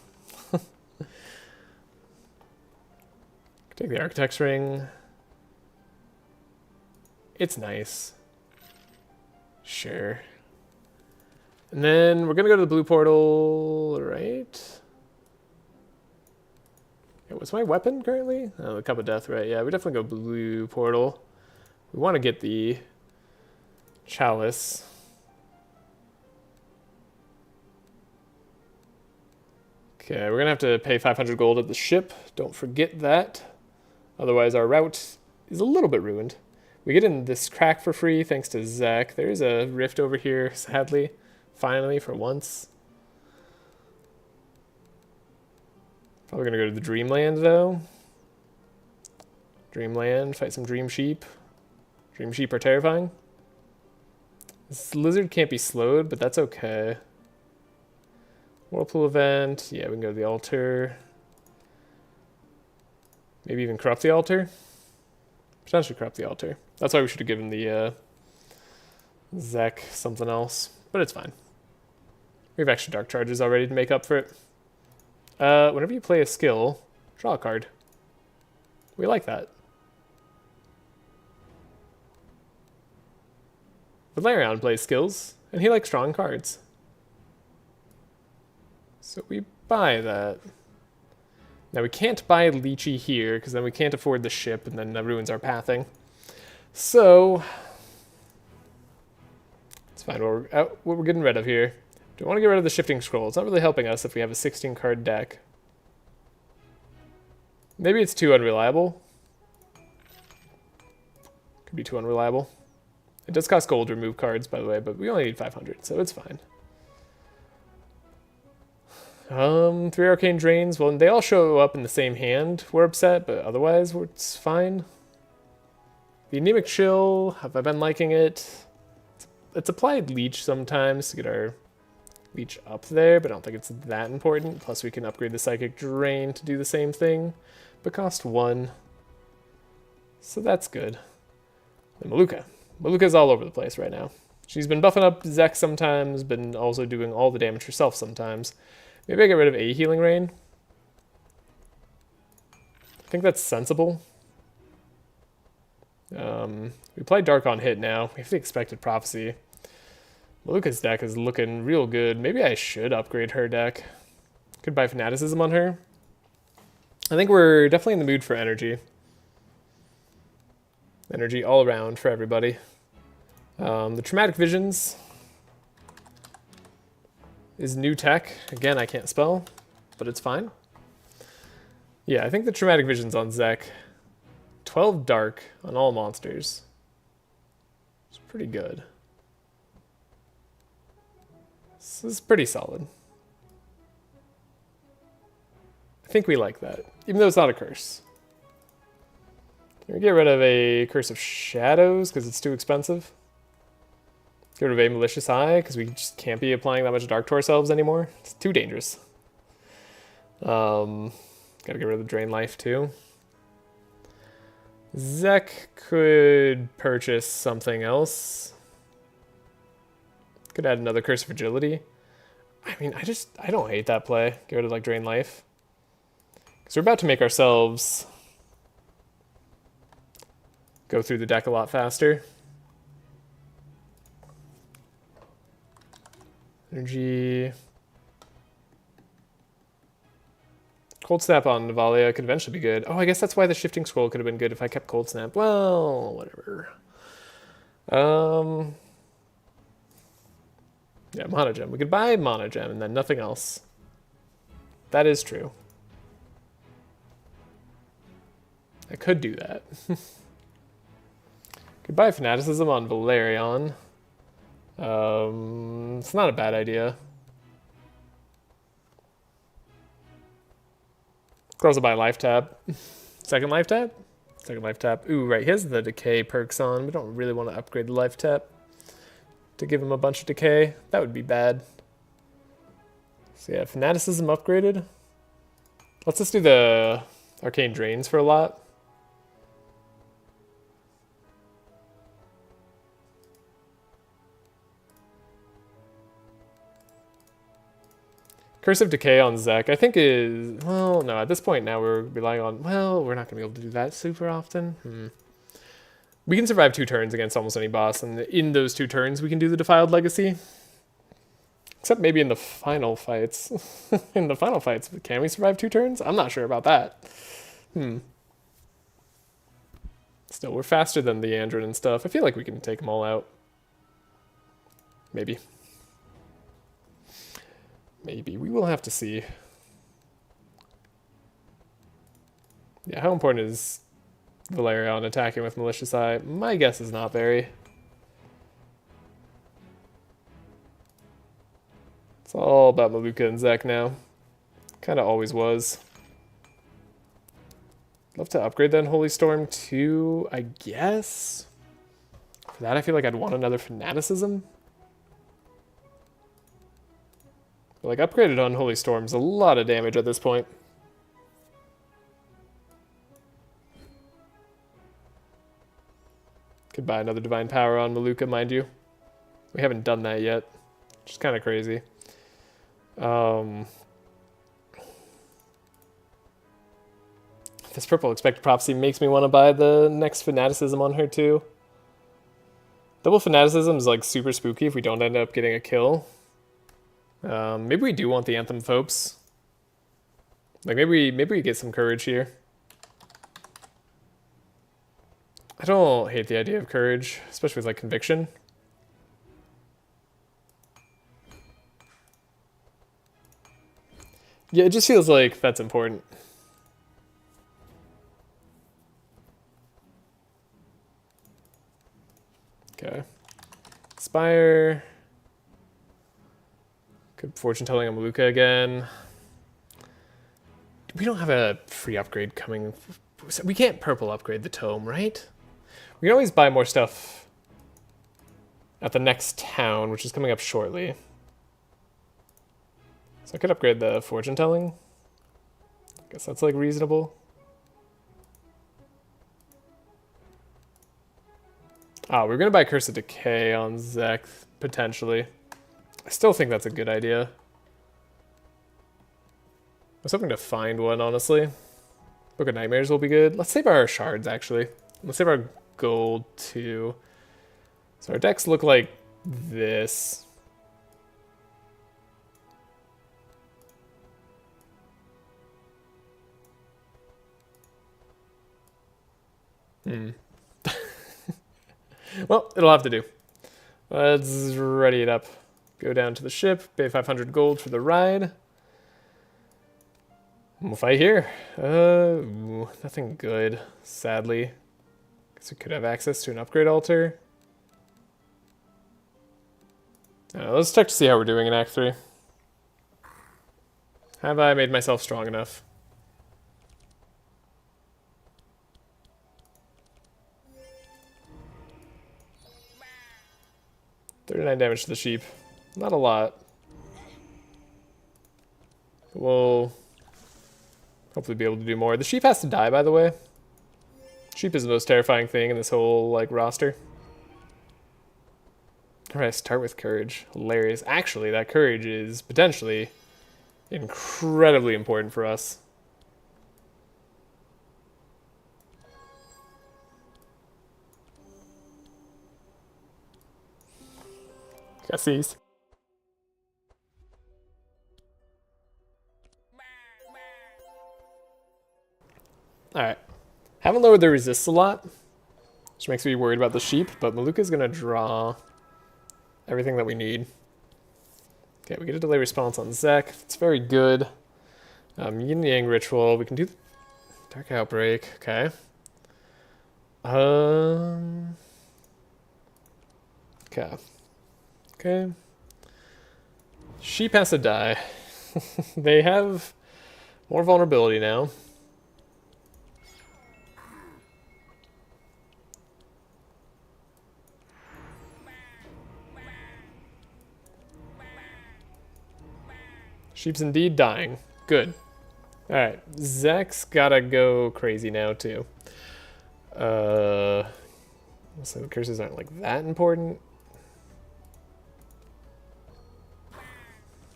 Take the Architect's Ring. It's nice. Sure. And then we're gonna go to the blue portal, right? Yeah, what's my weapon currently? Oh, the Cup of Death, right? Yeah, we definitely go blue portal. We want to get the Chalice. Okay, we're gonna have to pay 500 gold at the ship. Don't forget that. Otherwise, our route is a little bit ruined. We get in this crack for free thanks to Zek. There's a rift over here, sadly. Finally, for once. Probably gonna go to the Dreamland, though. Dreamland, fight some Dream Sheep. Dream Sheep are terrifying. This lizard can't be slowed, but that's okay. Whirlpool event. Yeah, we can go to the altar. Maybe even corrupt the altar. Potentially corrupt the altar. That's why we should have given the Zek something else. But it's fine. We have extra dark charges already to make up for it. Whenever you play a skill, draw a card. We like that. Velarion plays skills, and he likes drawing cards. So we buy that. Now we can't buy Lychee here, because then we can't afford the ship, and then that ruins our pathing. So, it's fine. What we're getting rid of here. Do we want to get rid of the Shifting Scroll? It's not really helping us if we have a 16-card deck. Maybe it's too unreliable. Could be too unreliable. It does cost gold to remove cards, by the way, but we only need 500, so it's fine. 3 Arcane Drains. Well, they all show up in the same hand. We're upset, but otherwise it's fine. The Anemic Chill. Have I been liking it? It's applied Leech sometimes to get our leech up there, but I don't think it's that important. Plus we can upgrade the Psychic Drain to do the same thing, but cost 1. So that's good. And Maluka. Maluka's all over the place right now. She's been buffing up Zek sometimes, been also doing all the damage herself sometimes. Maybe I get rid of a Healing Rain. I think that's sensible. We play Dark on hit now. We have the Expected Prophecy. Maluka's deck is looking real good. Maybe I should upgrade her deck. Could buy Fanaticism on her. I think we're definitely in the mood for energy. Energy all around for everybody. The Traumatic Visions is new tech. Again, I can't spell, but it's fine. Yeah, I think the Traumatic Visions on Zek. 12 dark on all monsters. It's pretty good. This is pretty solid. I think we like that, even though it's not a curse. Can we get rid of a Curse of Shadows because it's too expensive? Get rid of a Malicious Eye because we just can't be applying that much dark to ourselves anymore. It's too dangerous. Gotta get rid of the Drain Life too. Zek could purchase something else. Could add another Curse of Agility. I mean, I don't hate that play. Get rid of like Drain Life. Because we're about to make ourselves go through the deck a lot faster. Energy. Cold Snap on Navalea could eventually be good. Oh, I guess that's why the Shifting Scroll could have been good if I kept Cold Snap. Well, whatever. Yeah, Monogem. We could buy Monogem and then nothing else. That is true. I could do that. Could buy Fanaticism on Velarion. It's not a bad idea. Could also buy Life Tap. Second Life Tap? Second Life Tap. Ooh, right, he has the Decay perks on. We don't really want to upgrade the Life Tap to give him a bunch of Decay. That would be bad. So yeah, Fanaticism upgraded. Let's just do the Arcane Drains for a lot. Curse of Decay on Zek, I think is, well, no, at this point now we're relying on, well, we're not going to be able to do that super often. We can survive 2 turns against almost any boss, and in those 2 turns we can do the Defiled Legacy. Except maybe in the final fights. In the final fights, can we survive 2 turns? I'm not sure about that. Still, we're faster than the Android and stuff. I feel like we can take them all out. Maybe. Maybe. We will have to see. Yeah, how important is Velarion attacking with Malicious Eye? My guess is not very. It's all about Maluka and Zek now. Kind of always was. Love to upgrade that Holy Storm too, I guess. For that, I feel like I'd want another Fanaticism. But like, upgraded on Holy Storm's a lot of damage at this point. Could buy another Divine Power on Maluka, mind you. We haven't done that yet, which is kind of crazy. This purple Expected Prophecy makes me want to buy the next Fanaticism on her too. Double Fanaticism is like super spooky if we don't end up getting a kill. Maybe we do want the Anthem Phopes. Like maybe we get some courage here. I don't hate the idea of courage, especially with like conviction. Yeah, it just feels like that's important. Okay. Spire. Good fortune telling on Maluka again. We don't have a free upgrade coming. We can't purple upgrade the tome, right? We can always buy more stuff at the next town, which is coming up shortly. So I could upgrade the fortune telling. I guess that's like reasonable. Oh, we're gonna buy Curse of Decay on Zek, potentially. I still think that's a good idea. I was hoping to find one, honestly. Book of Nightmares will be good. Let's save our shards, actually. Let's save our gold, too. So our decks look like this. Well, it'll have to do. Let's ready it up. Go down to the ship, pay 500 gold for the ride. We'll fight here. Nothing good, sadly. Guess we could have access to an upgrade altar. Let's check to see how we're doing in Act 3. Have I made myself strong enough? $39 damage to the sheep. Not a lot. We'll hopefully be able to do more. The sheep has to die, by the way. Sheep is the most terrifying thing in this whole, like, roster. Alright, start with courage. Hilarious. Actually, that courage is potentially incredibly important for us. Guessies. Alright. Haven't lowered the resists a lot, which makes me worried about the sheep, but Maluka's gonna draw everything that we need. Okay, we get a delay response on Zek. It's very good. Yin and Yang Ritual. We can do Dark Outbreak. Okay. Okay. Okay. Sheep has to die. They have more vulnerability now. Sheep's indeed dying. Good. Alright, Zek's gotta go crazy now, too. So the curses aren't, like, that important.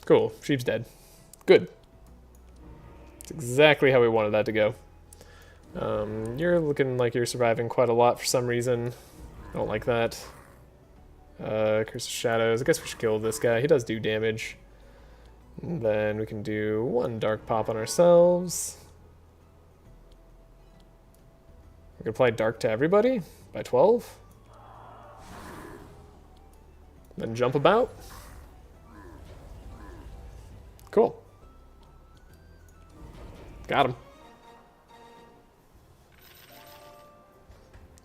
Cool, sheep's dead. Good. That's exactly how we wanted that to go. You're looking like you're surviving quite a lot for some reason. I don't like that. Curse of Shadows. I guess we should kill this guy. He does do damage. And then we can do one Dark Pop on ourselves. We can apply Dark to everybody by 12. Then jump about. Cool. Got him.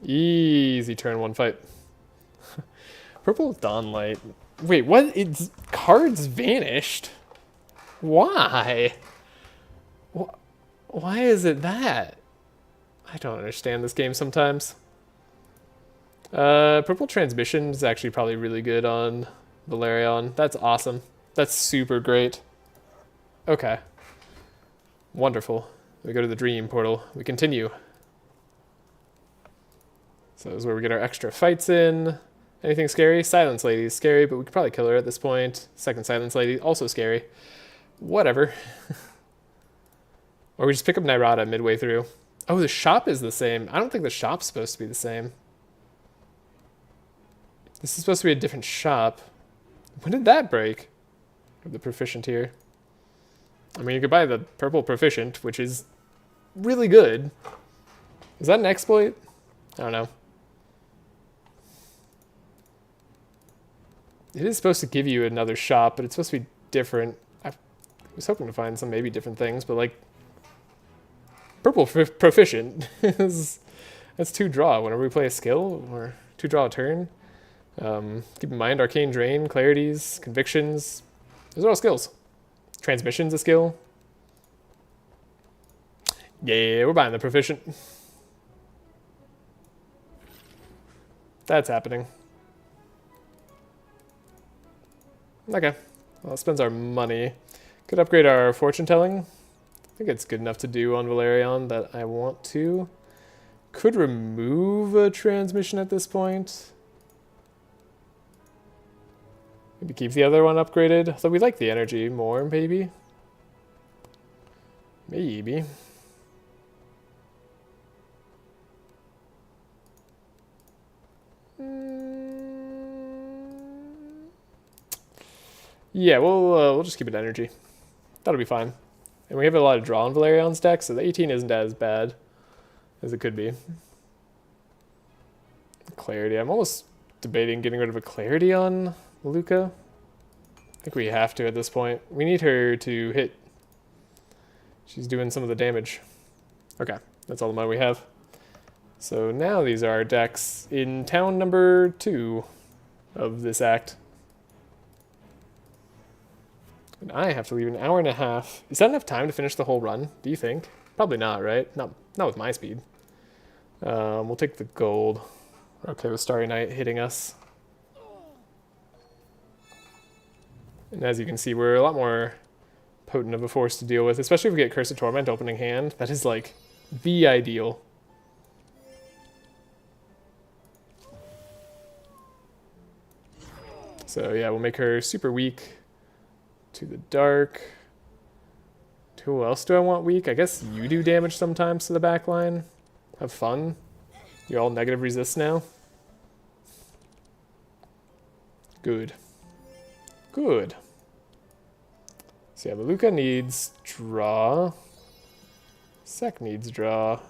Easy turn one fight. Purple Dawnlight. Wait, what? It's cards vanished. Why? Why is it that? I don't understand this game sometimes. Purple Transmission is actually probably really good on Velarion. That's awesome. That's super great. Okay. Wonderful. We go to the Dream Portal. We continue. So this is where we get our extra fights in. Anything scary? Silence Lady is scary, but we could probably kill her at this point. Second Silence Lady, also scary. Whatever. Or we just pick up Nairata midway through. Oh, the shop is the same. I don't think the shop's supposed to be the same. This is supposed to be a different shop. When did that break? The Proficient here. I mean, you could buy the Purple Proficient, which is really good. Is that an exploit? I don't know. It is supposed to give you another shop, but it's supposed to be different. I was hoping to find some maybe different things, but like Purple Proficient is that's 2 draw whenever we play a skill or 2 draw a turn. Keep in mind Arcane Drain, Clarities, Convictions. Those are all skills. Transmission's a skill. Yeah, we're buying the Proficient. That's happening. Okay. Well, it spends our money. Could upgrade our fortune telling. I think it's good enough to do on Velarion that I want to. Could remove a transmission at this point. Maybe keep the other one upgraded. So we like the energy more, maybe. Maybe. Yeah, we'll just keep it energy. That'll be fine. And we have a lot of draw on Velarion's deck, so the 18 isn't as bad as it could be. Clarity. I'm almost debating getting rid of a clarity on Luca. I think we have to at this point. We need her to hit. She's doing some of the damage. Okay, that's all the money we have. So now these are our decks in town number 2 of this act. And I have to leave an hour and a half. Is that enough time to finish the whole run, do you think? Probably not, right? Not with my speed. We'll take the gold. Okay, with Starry Night hitting us. And as you can see, we're a lot more potent of a force to deal with, especially if we get Curse of Torment opening hand. That is like the ideal. So yeah, we'll make her super weak to the dark. Who else do I want weak? I guess you do damage sometimes to the back line. Have fun. You're all negative resist now. Good. Good. So yeah, Maluka needs draw. Sek needs draw.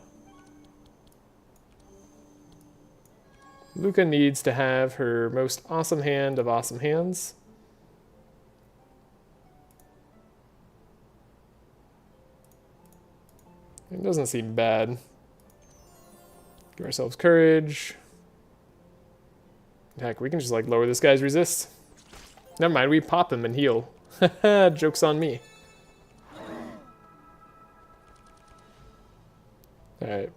Luca needs to have her most awesome hand of awesome hands. It doesn't seem bad. Give ourselves courage. Heck, we can just like lower this guy's resist. Never mind, we pop him and heal. Haha, joke's on me. Alright.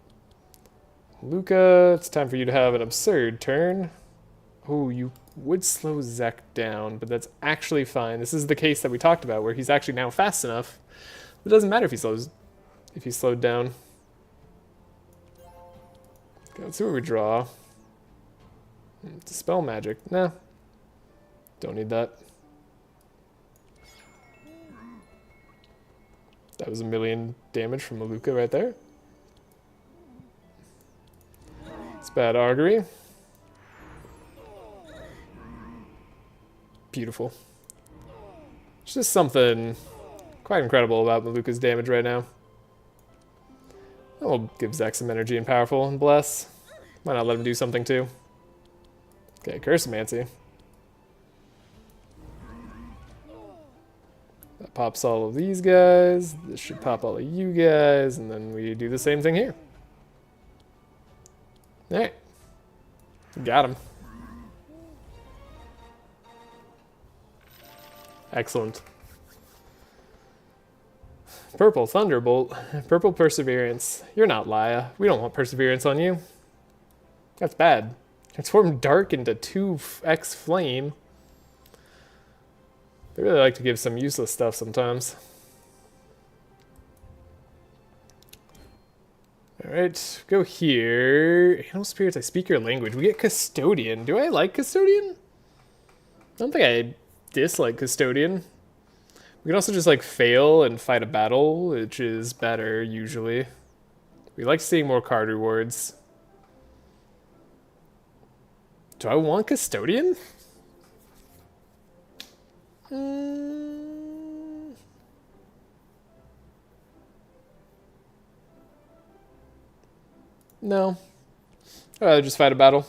Luca, it's time for you to have an absurd turn. Oh, you would slow Zek down, but that's actually fine. This is the case that we talked about, where he's actually now fast enough. It doesn't matter if he's slowed down. Okay, let's see what we draw. Dispel magic. Nah. Don't need that. That was 1,000,000 damage from Maluka right there. It's bad augury. Beautiful. It's just something quite incredible about Maluka's damage right now. We'll give Zek some energy and powerful and bless. Why not let him do something too? Okay, Cursemancy. That pops all of these guys. This should pop all of you guys, and then we do the same thing here. Alright. Got him. Excellent. Purple Thunderbolt. Purple Perseverance. You're not Laia. We don't want Perseverance on you. That's bad. Transform Dark into 2x Flame. They really like to give some useless stuff sometimes. Alright, go here. Animal Spirits, I speak your language. We get Custodian. Do I like Custodian? I don't think I dislike Custodian. We can also just like fail and fight a battle, which is better usually. We like seeing more card rewards. Do I want Custodian? No. I'd rather just fight a battle.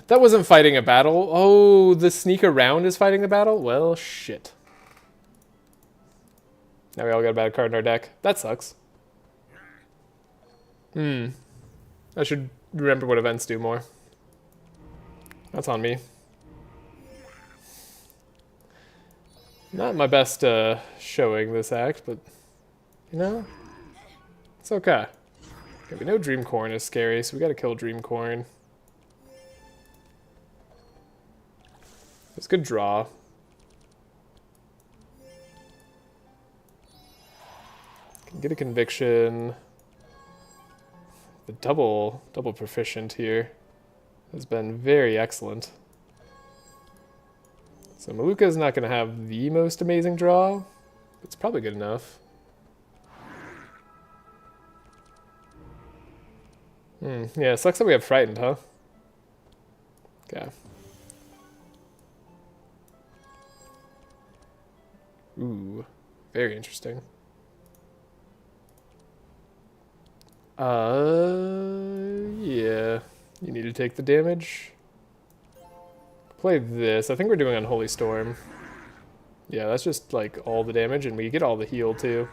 That wasn't fighting a battle. Oh, the sneak around is fighting the battle? Well, shit. Now we all got a bad card in our deck. That sucks. I should remember what events do more. That's on me. Not my best showing this act, but, you know, it's okay. Okay, we know Dreamcorn is scary, so we gotta kill Dreamcorn. It's a good draw. Can get a conviction. The double proficient here has been very excellent. So Maluka is not going to have the most amazing draw, but it's probably good enough. Yeah, it sucks that we have Frightened, huh? Okay. Ooh, very interesting. Yeah. You need to take the damage. Play this. I think we're doing Unholy Storm. Yeah, that's just like all the damage, and we get all the heal too.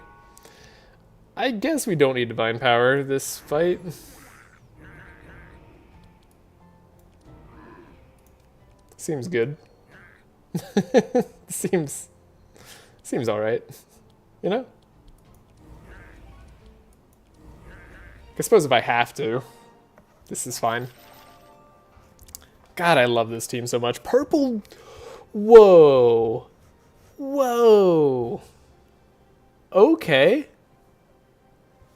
I guess we don't need Divine Power this fight. Seems good. Seems alright. You know? I suppose if I have to, this is fine. God, I love this team so much. Purple! Whoa! Whoa! Okay.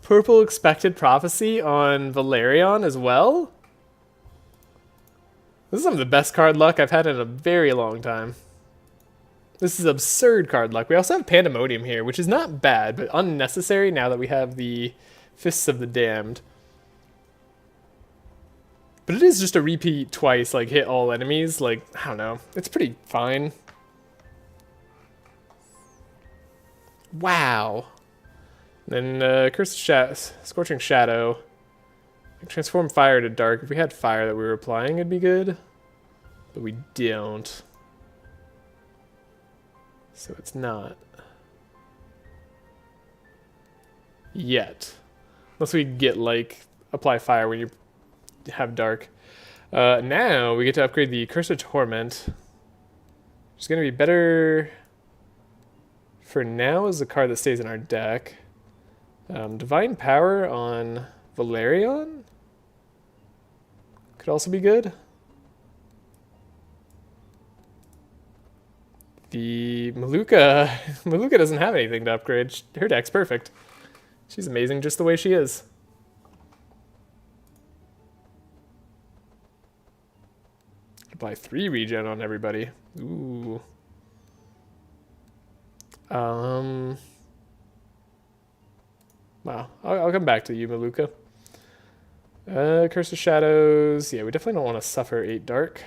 Purple Expected Prophecy on Velarion as well? This is some of the best card luck I've had in a very long time. This is absurd card luck. We also have Pandemonium here, which is not bad, but unnecessary now that we have the Fists of the Damned. But it is just a repeat twice, like hit all enemies. Like, I don't know. It's pretty fine. Wow. Then Scorching Shadow. Transform fire to dark. If we had fire that we were applying, it'd be good. But we don't. So it's not. Yet. Unless we get, like, apply fire when you have dark. Now we get to upgrade the Curse of Torment. Which is going to be better for now as a card that stays in our deck. Divine Power on Velarion could also be good. The Maluka doesn't have anything to upgrade. Her deck's perfect. She's amazing just the way she is. Apply 3 regen on everybody. Ooh. Wow. I'll come back to you, Maluka. Curse of Shadows. Yeah, we definitely don't want to suffer 8 dark.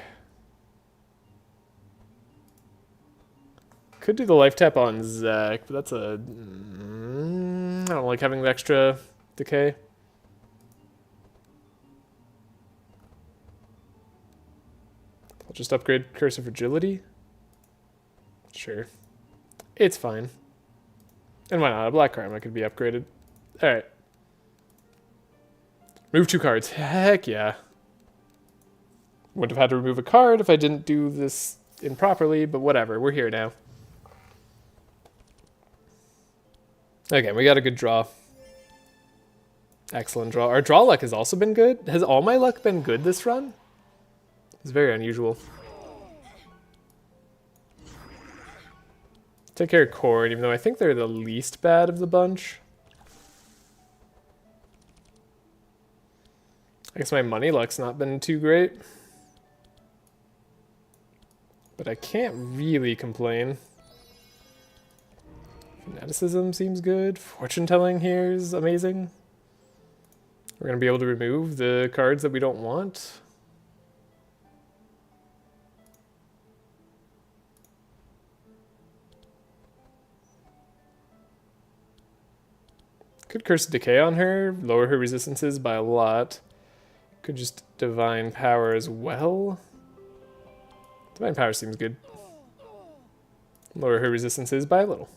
Could do the life tap on Zach, but that's a... I don't like having the extra decay. I'll just upgrade Curse of Fragility. Sure. It's fine. And why not? A Black Karma could be upgraded. Alright. Remove 2 cards. Heck yeah. Wouldn't have had to remove a card if I didn't do this improperly, but whatever. We're here now. Okay, we got a good draw. Excellent draw. Our draw luck has also been good. Has all my luck been good this run? It's very unusual. Take care of Corn, even though I think they're the least bad of the bunch. I guess my money luck's not been too great. But I can't really complain. Fanaticism seems good. Fortune telling here is amazing. We're going to be able to remove the cards that we don't want. Could Curse of Decay on her, lower her resistances by a lot. Could just Divine Power as well. Divine Power seems good. Lower her resistances by a little.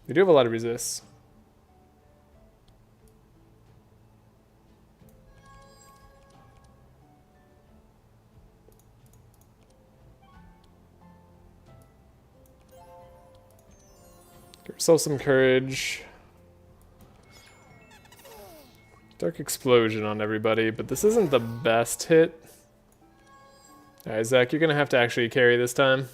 We do have a lot of resists. Sell some courage. Dark Explosion on everybody, but this isn't the best hit. Alright, Zach, you're gonna have to actually carry this time.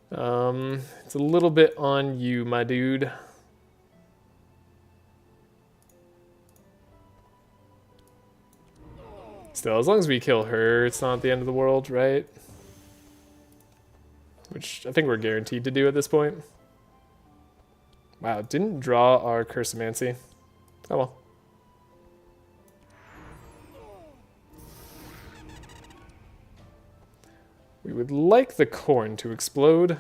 It's a little bit on you, my dude. Still, as long as we kill her, it's not the end of the world, right? Which I think we're guaranteed to do at this point. Wow, didn't draw our Cursomancy. Oh well. We would like the corn to explode.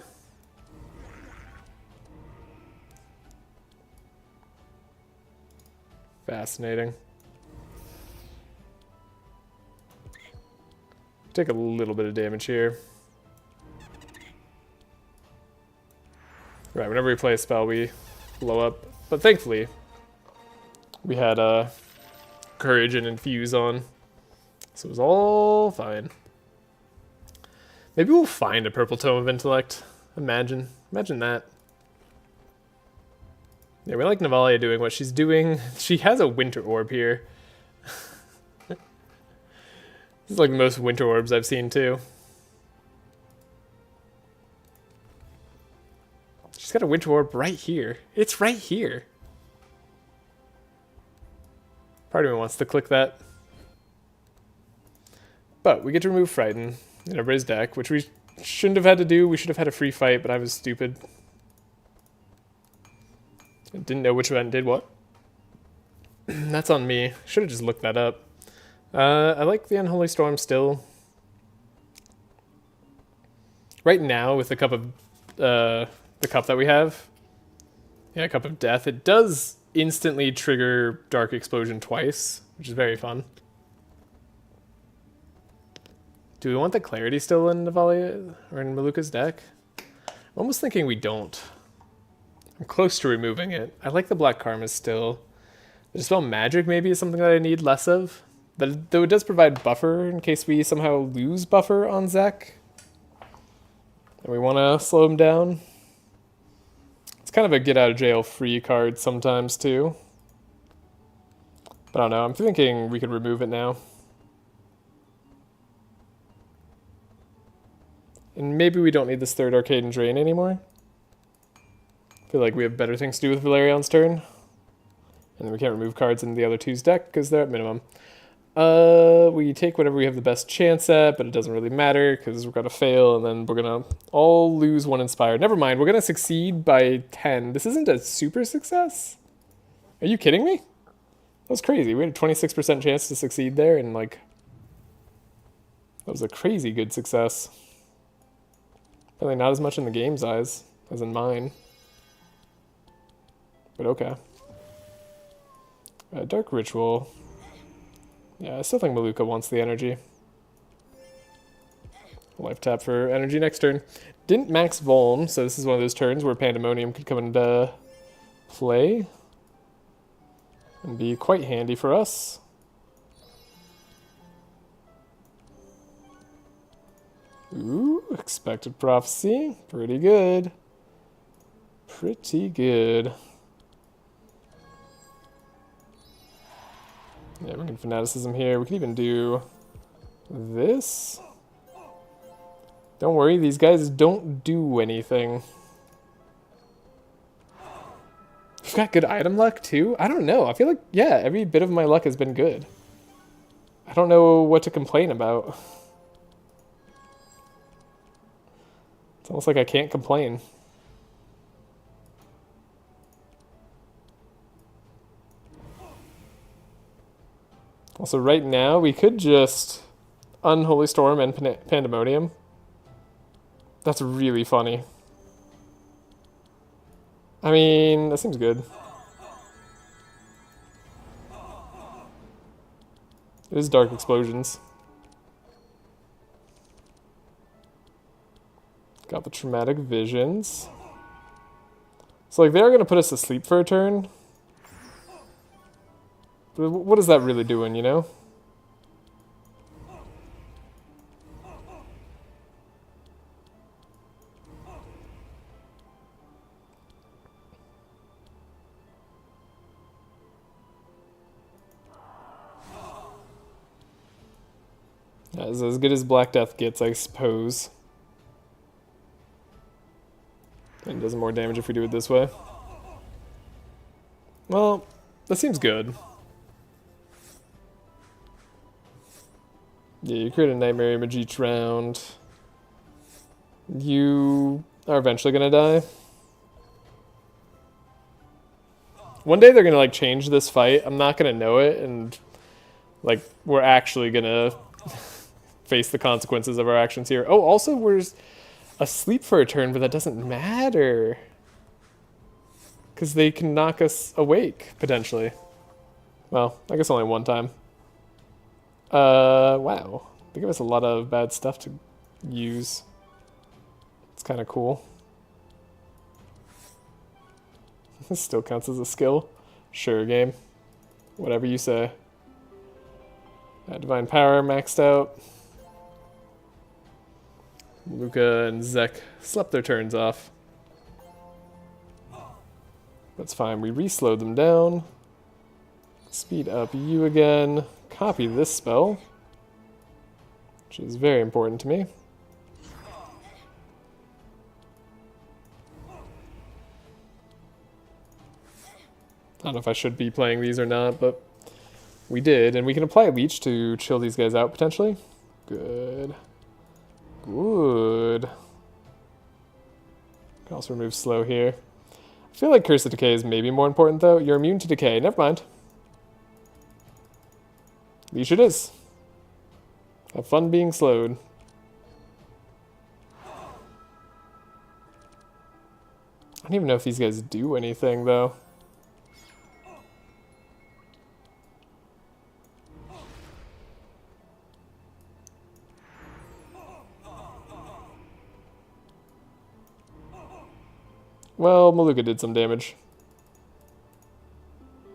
Fascinating. Take a little bit of damage here. Right, whenever we play a spell, we blow up. But thankfully, we had Courage and Infuse on. So it was all fine. Maybe we'll find a Purple Tome of Intellect. Imagine that. Yeah, we like Navalea doing what she's doing. She has a Winter Orb here. This is like the most Winter Orbs I've seen too. She's got a Winter Orb right here. It's right here. Part of me wants to click that. But we get to remove Frighten in everybody's deck, which we shouldn't have had to do. We should have had a free fight, but I was stupid. I didn't know which event did what. That's on me. Should have just looked that up. I like the Unholy Storm still. Right now, with the cup of the cup that we have, yeah, Cup of Death, it does instantly trigger Dark Explosion twice, which is very fun. Do we want the Clarity still in Navalea or in Maluka's deck? I'm almost thinking we don't. I'm close to removing it. I like the Black Karma still. The Dispel Magic maybe is something that I need less of. But though it does provide buffer in case we somehow lose buffer on Zek. And we want to slow him down. It's kind of a get out of jail free card sometimes too. But I don't know, I'm thinking we could remove it now. And maybe we don't need this third Arcane Drain anymore. I feel like we have better things to do with Velarion's turn. And then we can't remove cards in the other two's deck because they're at minimum. We take whatever we have the best chance at, but it doesn't really matter because we're going to fail and then we're going to all lose one Inspired. Never mind, we're going to succeed by 10. This isn't a super success? Are you kidding me? That was crazy. We had a 26% chance to succeed there and like... That was a crazy good success. Probably not as much in the game's eyes as in mine. But okay. Dark Ritual. Yeah, I still think Maluka wants the energy. Life tap for energy next turn. Didn't max Vuln, so this is one of those turns where Pandemonium could come into play. And be quite handy for us. Ooh, Expected Prophecy. Pretty good. Pretty good. Yeah, we can Fanaticism here. We can even do this. Don't worry, these guys don't do anything. We've got good item luck too? I don't know. I feel like, yeah, every bit of my luck has been good. I don't know what to complain about. It's almost like I can't complain. Also, right now, we could just Unholy Storm and Pandemonium. That's really funny. I mean, that seems good. It is Dark Explosions. Got the Traumatic Visions. So, like, they're going to put us to sleep for a turn. But what is that really doing, you know? That's as good as Black Death gets, I suppose. And does more damage if we do it this way. Well, that seems good. Yeah, you create a Nightmare Image each round. You are eventually gonna die. One day they're gonna like change this fight. I'm not gonna know it, and like we're actually gonna face the consequences of our actions here. Oh, also we're asleep for a turn, but that doesn't matter. Because they can knock us awake, potentially. Well, I guess only one time. Wow. They give us a lot of bad stuff to use. It's kind of cool. This still counts as a skill. Sure, game. Whatever you say. Divine Power maxed out. Luca and Zek slept their turns off. That's fine. We re-slowed them down. Speed up you again. Copy this spell, which is very important to me. I don't know if I should be playing these or not, but we did. And we can apply Leech to chill these guys out, potentially. Good. Good. Can also remove slow here. I feel like Curse of Decay is maybe more important, though. You're immune to decay. Never mind. Leech it is. Have fun being slowed. I don't even know if these guys do anything, though. Well, Maluka did some damage.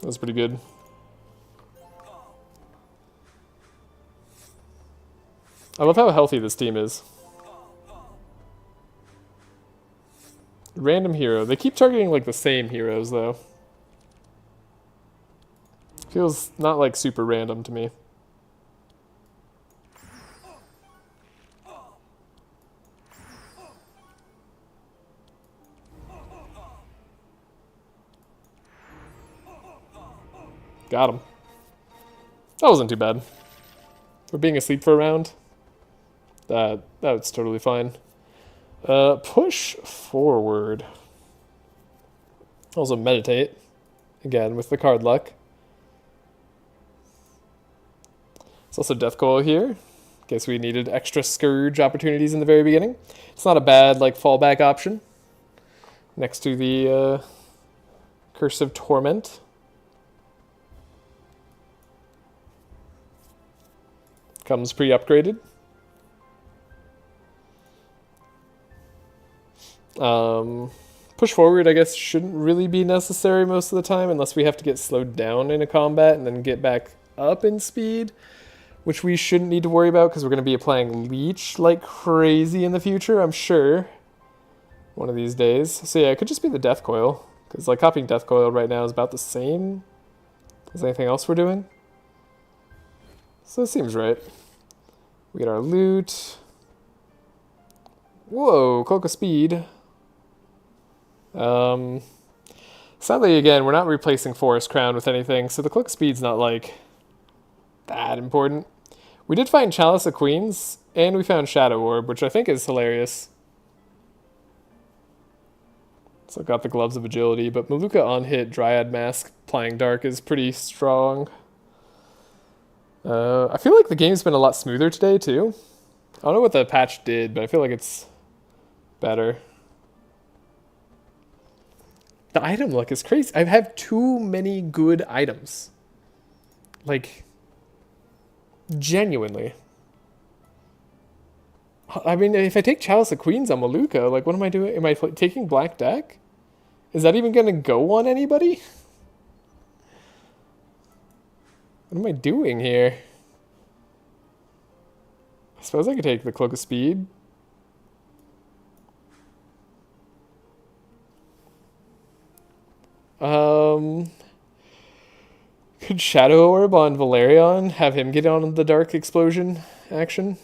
That was pretty good. I love how healthy this team is. Random hero. They keep targeting like the same heroes though. Feels not like super random to me. Got him. That wasn't too bad. For being asleep for a round, that's totally fine. Push forward. Also meditate. Again, with the card luck. It's also Death Coil here. In case we needed extra Scourge opportunities in the very beginning. It's not a bad like fallback option. Next to the Curse of Torment. Comes pre-upgraded. Push forward, I guess, shouldn't really be necessary most of the time unless we have to get slowed down in a combat and then get back up in speed, which we shouldn't need to worry about because we're going to be applying Leech like crazy in the future, I'm sure. One of these days. So yeah, it could just be the Death Coil because like copying Death Coil right now is about the same as anything else we're doing. So it seems right. We get our loot. Whoa, Cloak of Speed. Sadly, again, we're not replacing Forest Crown with anything, so the Cloak of Speed's not, like, that important. We did find Chalice of Queens, and we found Shadow Orb, which I think is hilarious. So I've got the Gloves of Agility, but Maluka on hit, Dryad Mask, Plying Dark is pretty strong. I feel like the game's been a lot smoother today, too. I don't know what the patch did, but I feel like it's better. The item luck is crazy. I have too many good items. Like, genuinely. I mean, if I take Chalice of Queens on Maluka, like, what am I doing? Am I taking Black Deck? Is that even going to go on anybody? What am I doing here? I suppose I could take the Cloak of Speed. Could Shadow Orb on Velarion, have him get on the Dark Explosion action?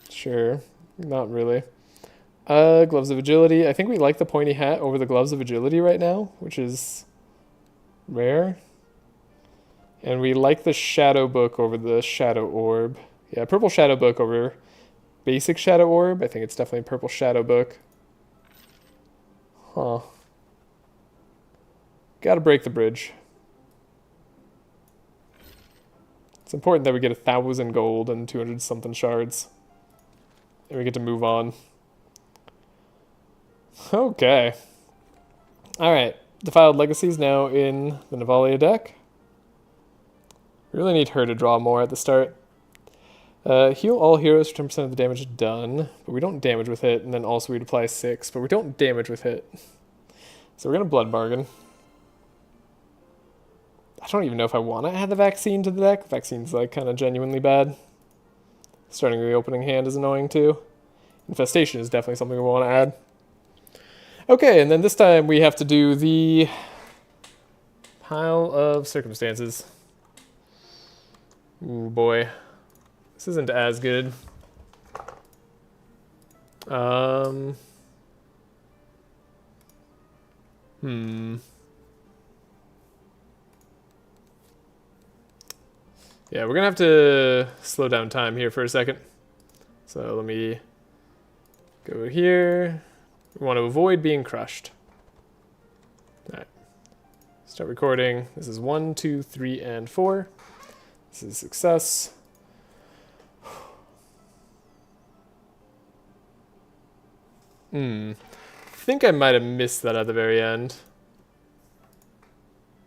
Sure, not really. Gloves of Agility. I think we like the pointy hat over the Gloves of Agility right now, which is rare. And we like the Shadow Book over the Shadow Orb. Yeah, Purple Shadow Book over basic Shadow Orb. I think it's definitely Purple Shadow Book. Huh. Gotta break the bridge. It's important that we get 1,000 gold and 200 something shards. And we get to move on. Okay. Alright. Defiled Legacy's now in the Navalea deck. We really need her to draw more at the start. Heal all heroes for 10% of the damage done, but we don't damage with hit, and then also we'd apply 6, but we don't damage with hit. So we're going to Blood Bargain. I don't even know if I want to add the Vaccine to the deck. Vaccine's like kind of genuinely bad. Starting the opening hand is annoying too. Infestation is definitely something we want to add. Okay, and then this time we have to do the Pile of Circumstances. Ooh boy. This isn't as good. Yeah, we're gonna have to slow down time here for a second. So let me go here. We want to avoid being crushed. Alright. Start recording. This is 1, 2, 3, and 4. This is success. I think I might have missed that at the very end.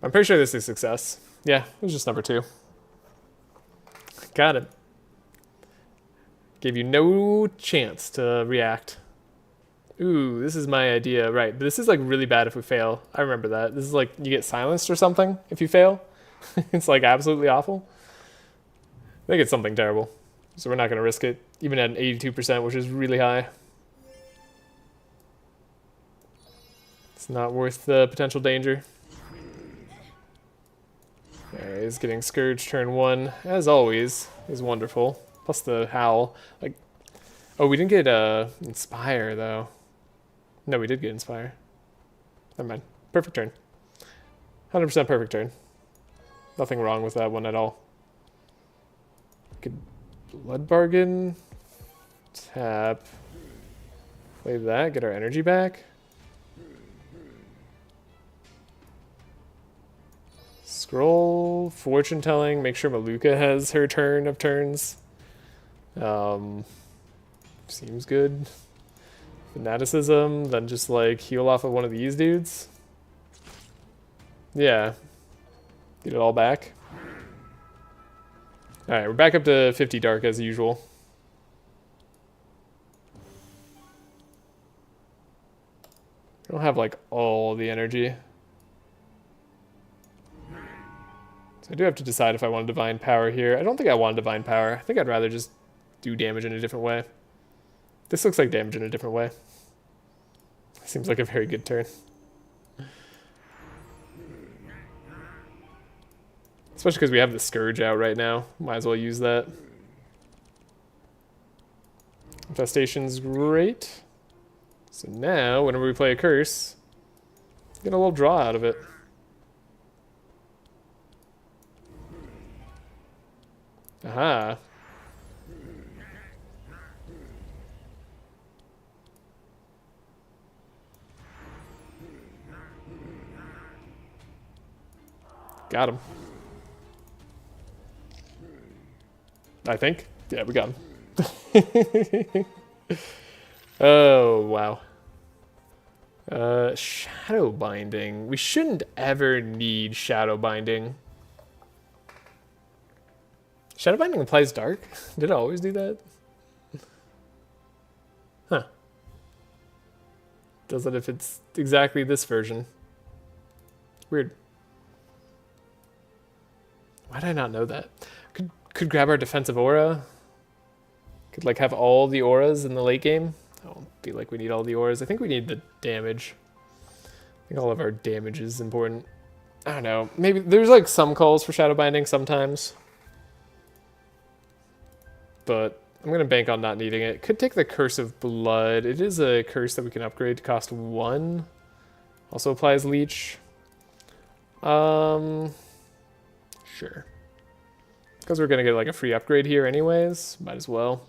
I'm pretty sure this is success. Yeah, it was just number 2. Got it. Gave you no chance to react. Ooh, this is my idea. Right, but this is like really bad if we fail. I remember that. This is like you get silenced or something if you fail. It's like absolutely awful. I think it's something terrible. So we're not going to risk it, even at an 82%, which is really high. It's not worth the potential danger. Okay, he's getting Scourge turn 1, as always, is wonderful. Plus the Howl. Like, oh, we didn't get Inspire, though. No, we did get Inspire. Never mind. Perfect turn. 100% perfect turn. Nothing wrong with that one at all. Could Blood Bargain. Tap. Play that, get our energy back. Scroll, fortune telling, make sure Maluka has her turn of turns. Seems good. Fanaticism, then just like heal off of one of these dudes. Yeah. Get it all back. Alright, we're back up to 50 dark as usual. I don't have like all the energy. So I do have to decide if I want a Divine Power here. I don't think I want a Divine Power. I think I'd rather just do damage in a different way. This looks like damage in a different way. Seems like a very good turn. Especially because we have the Scourge out right now. Might as well use that. Infestation's great. So now, whenever we play a curse, get a little draw out of it. Aha. Got him. I think. Yeah, we got him. Oh, wow. Shadow Binding. We shouldn't ever need Shadow Binding. Shadow Binding implies dark? Did it always do that? Huh. Does it if it's exactly this version? Weird. Why did I not know that? Could grab our defensive aura. Could like have all the auras in the late game. I don't feel like we need all the auras. I think we need the damage. I think all of our damage is important. I don't know. Maybe there's like some calls for Shadow Binding sometimes. But I'm going to bank on not needing it. Could take the Curse of Blood. It is a curse that we can upgrade to cost 1. Also applies Leech. Sure. Because we're going to get like a free upgrade here anyways. Might as well.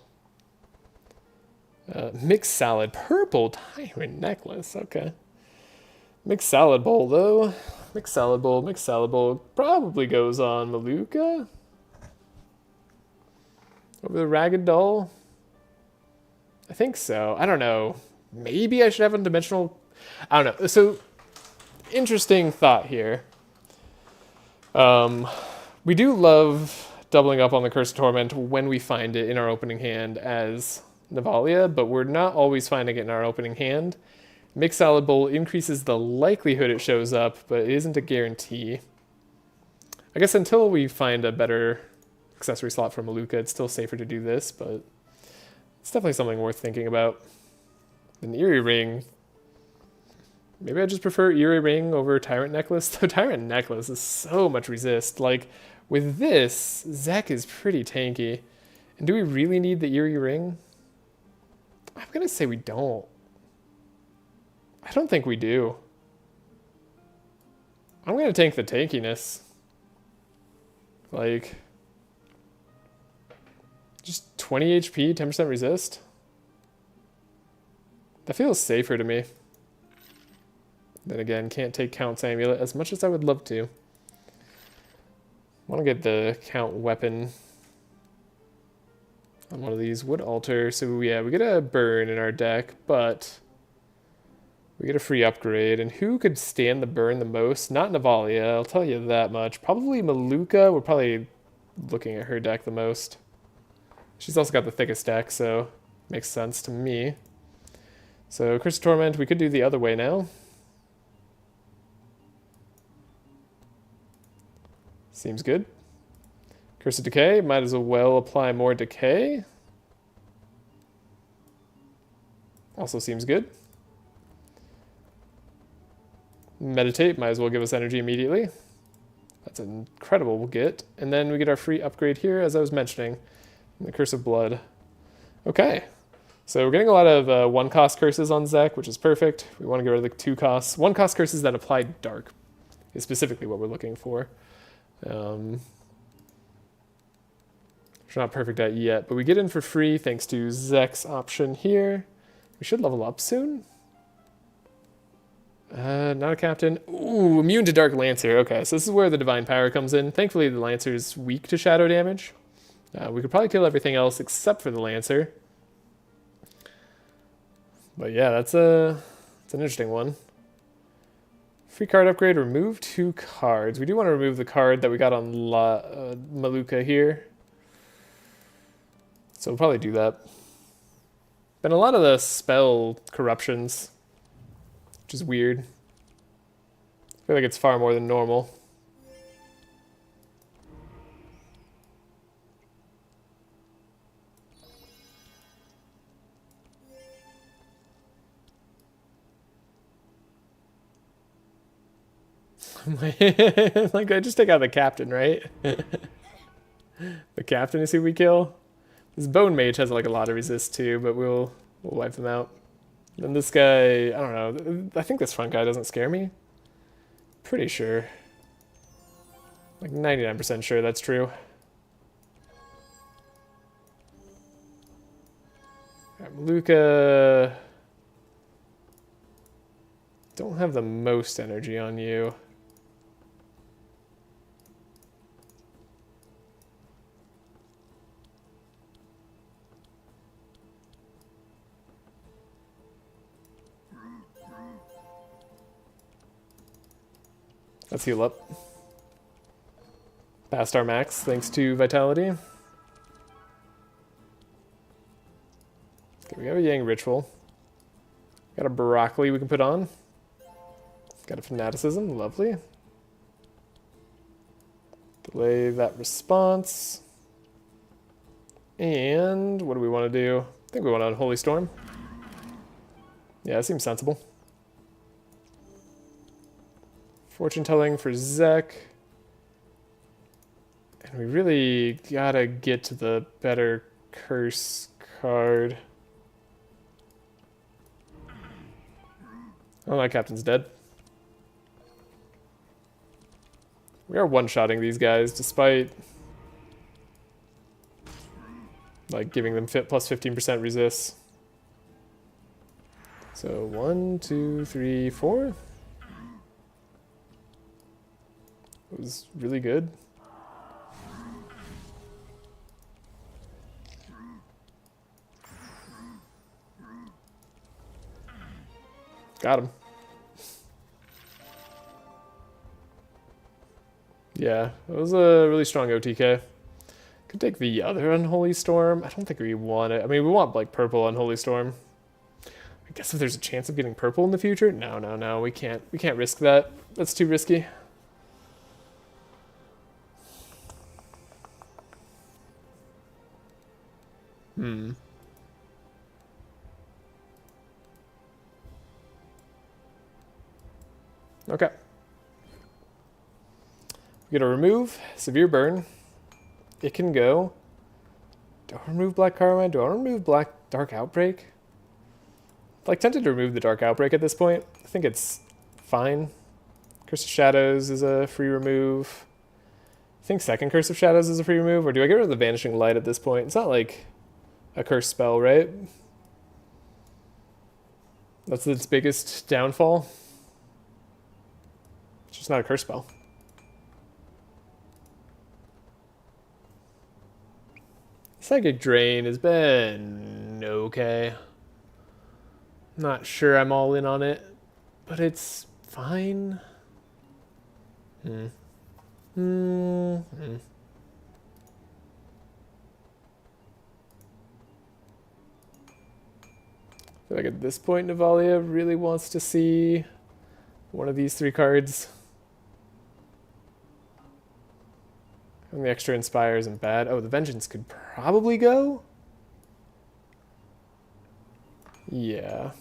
Mixed Salad. Purple Tyrant Necklace. Okay. Mixed Salad Bowl though. Mixed Salad Bowl probably goes on Maluka. Over the Ragged Doll? I think so. I don't know. Maybe I should have a dimensional... I don't know. So, interesting thought here. We do love doubling up on the Curse of Torment when we find it in our opening hand as Navalea, but we're not always finding it in our opening hand. Mixed Salad Bowl increases the likelihood it shows up, but it isn't a guarantee. I guess until we find a better accessory slot for Maluka, it's still safer to do this, but it's definitely something worth thinking about. An Eerie Ring. Maybe I just prefer Eerie Ring over Tyrant Necklace. The Tyrant Necklace is so much resist. Like, with this, Zek is pretty tanky. And do we really need the Eerie Ring? I'm going to say we don't. I don't think we do. I'm going to tank the tankiness. Like, just 20 HP, 10% resist. That feels safer to me. Then again, can't take Count's Amulet as much as I would love to. Want to get the Count weapon on one of these Wood Altar. So yeah, we get a burn in our deck, but we get a free upgrade. And who could stand the burn the most? Not Navalea, I'll tell you that much. Probably Maluka. We're probably looking at her deck the most. She's also got the thickest deck, so makes sense to me. So Curse of Torment, we could do the other way now. Seems good. Curse of Decay, might as well apply more Decay. Also seems good. Meditate, might as well give us energy immediately. That's an incredible get. And then we get our free upgrade here, as I was mentioning. The Curse of Blood. Okay. So we're getting a lot of one-cost curses on Zek, which is perfect. We want to get rid of the two-cost. One-cost curses that apply Dark is specifically what we're looking for. We're not perfect at yet, but we get in for free thanks to Zek's option here. We should level up soon. Not a captain. Ooh, immune to Dark Lancer. Okay, so this is where the Divine Power comes in. Thankfully, the Lancer is weak to shadow damage. We could probably kill everything else except for the Lancer. But yeah, that's an interesting one. Free card upgrade, remove 2 cards. We do want to remove the card that we got on Maluka here. So we'll probably do that. Been a lot of the spell corruptions, which is weird. I feel like it's far more than normal. Like, I just take out the captain, right? The captain is who we kill. This Bone Mage has like a lot of resist too, but we'll wipe them out. And this guy, I don't know. I think this front guy doesn't scare me. Pretty sure. Like 99% sure that's true. Alright, Maluka. Don't have the most energy on you. Let's heal up. Past our max, thanks to Vitality. Okay, we have a Yang Ritual. Got a Broccoli we can put on. Got a Fanaticism, lovely. Delay that response. And what do we want to do? I think we want on Holy Storm. Yeah, that seems sensible. Fortune telling for Zek. And we really gotta get to the better curse card. Oh, my captain's dead. We are one-shotting these guys despite like giving them fit plus 15% resist. So 1, 2, 3, 4. It was really good. Got him. Yeah, it was a really strong OTK. Could take the other Unholy Storm. I don't think we want it. I mean, we want like purple Unholy Storm. I guess if there's a chance of getting purple in the future, no, we can't risk that. That's too risky. Okay. We get a remove, severe burn. It can go. Do I remove Black Carmine? Do I remove Black Dark Outbreak? I'm like tempted to remove the Dark Outbreak at this point. I think it's fine. Curse of Shadows is a free remove. I think second Curse of Shadows is a free remove, or do I get rid of the Vanishing Light at this point? It's not like a curse spell, right? That's its biggest downfall. It's just not a curse spell. Psychic Drain has been okay. Not sure I'm all in on it, but it's fine. I feel like at this point Navalea really wants to see one of these three cards. And the extra Inspire isn't bad. Oh, the Vengeance could probably go? Yeah.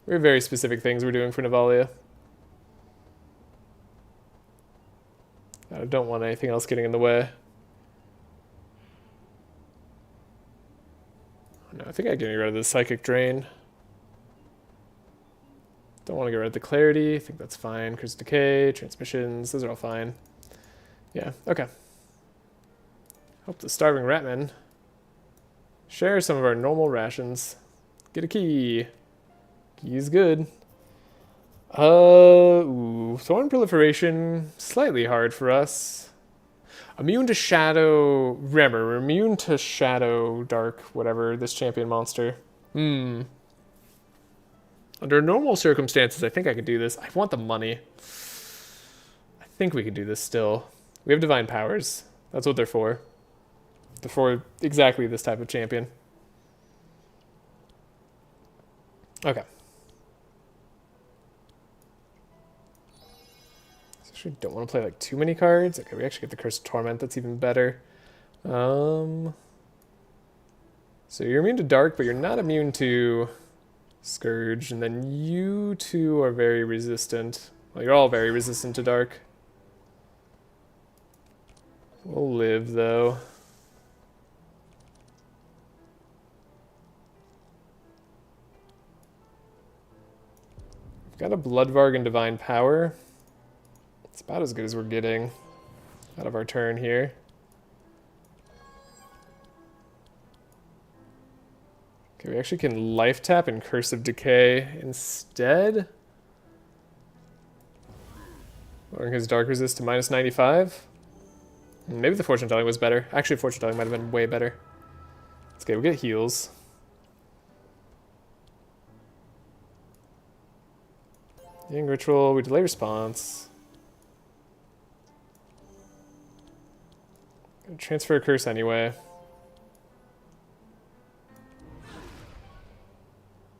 We have very specific things we're doing for Navalea. I don't want anything else getting in the way. No, I think I'm getting rid of the Psychic Drain. Don't want to get rid of the Clarity. I think that's fine. Curse Decay, Transmissions, those are all fine. Yeah, okay. Hope the Starving Ratman share some of our normal rations. Get a key. Key is good. Thorn Proliferation, slightly hard for us. Immune to Shadow, remember, we're immune to Shadow, Dark, whatever, this champion monster. Under normal circumstances, I think I could do this. I want the money. I think we can do this still. We have Divine Powers. That's what they're for. They're for exactly this type of champion. Okay. Actually don't want to play like too many cards. Okay, we actually get the Curse of Torment. That's even better. So you're immune to Dark, but you're not immune to Scourge. And then you two are very resistant. Well, you're all very resistant to Dark. We'll live, though. We've got a Bloodvarg and Divine Power. It's about as good as we're getting out of our turn here. Okay, we actually can Life Tap and Curse of Decay instead. Lowering his Dark Resist to minus 95. Maybe the Fortune Telling was better. Actually, Fortune Telling might have been way better. It's okay, we get heals. Healing Ritual, we delay response. Transfer a curse anyway.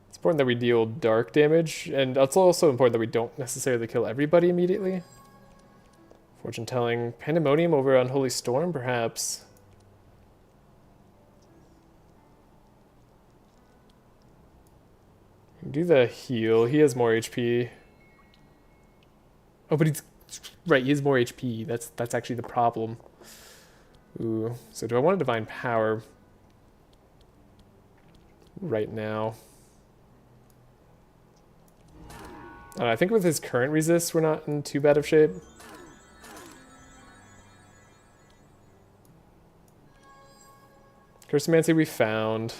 It's important that we deal dark damage, and it's also important that we don't necessarily kill everybody immediately. Fortune Telling, Pandemonium over Unholy Storm, perhaps. Do the heal. He has more HP. Oh, but he's right. He has more HP. That's actually the problem. Ooh. So do I want a divine power right now? I think with his current resist, we're not in too bad of shape. Cursomancy we found,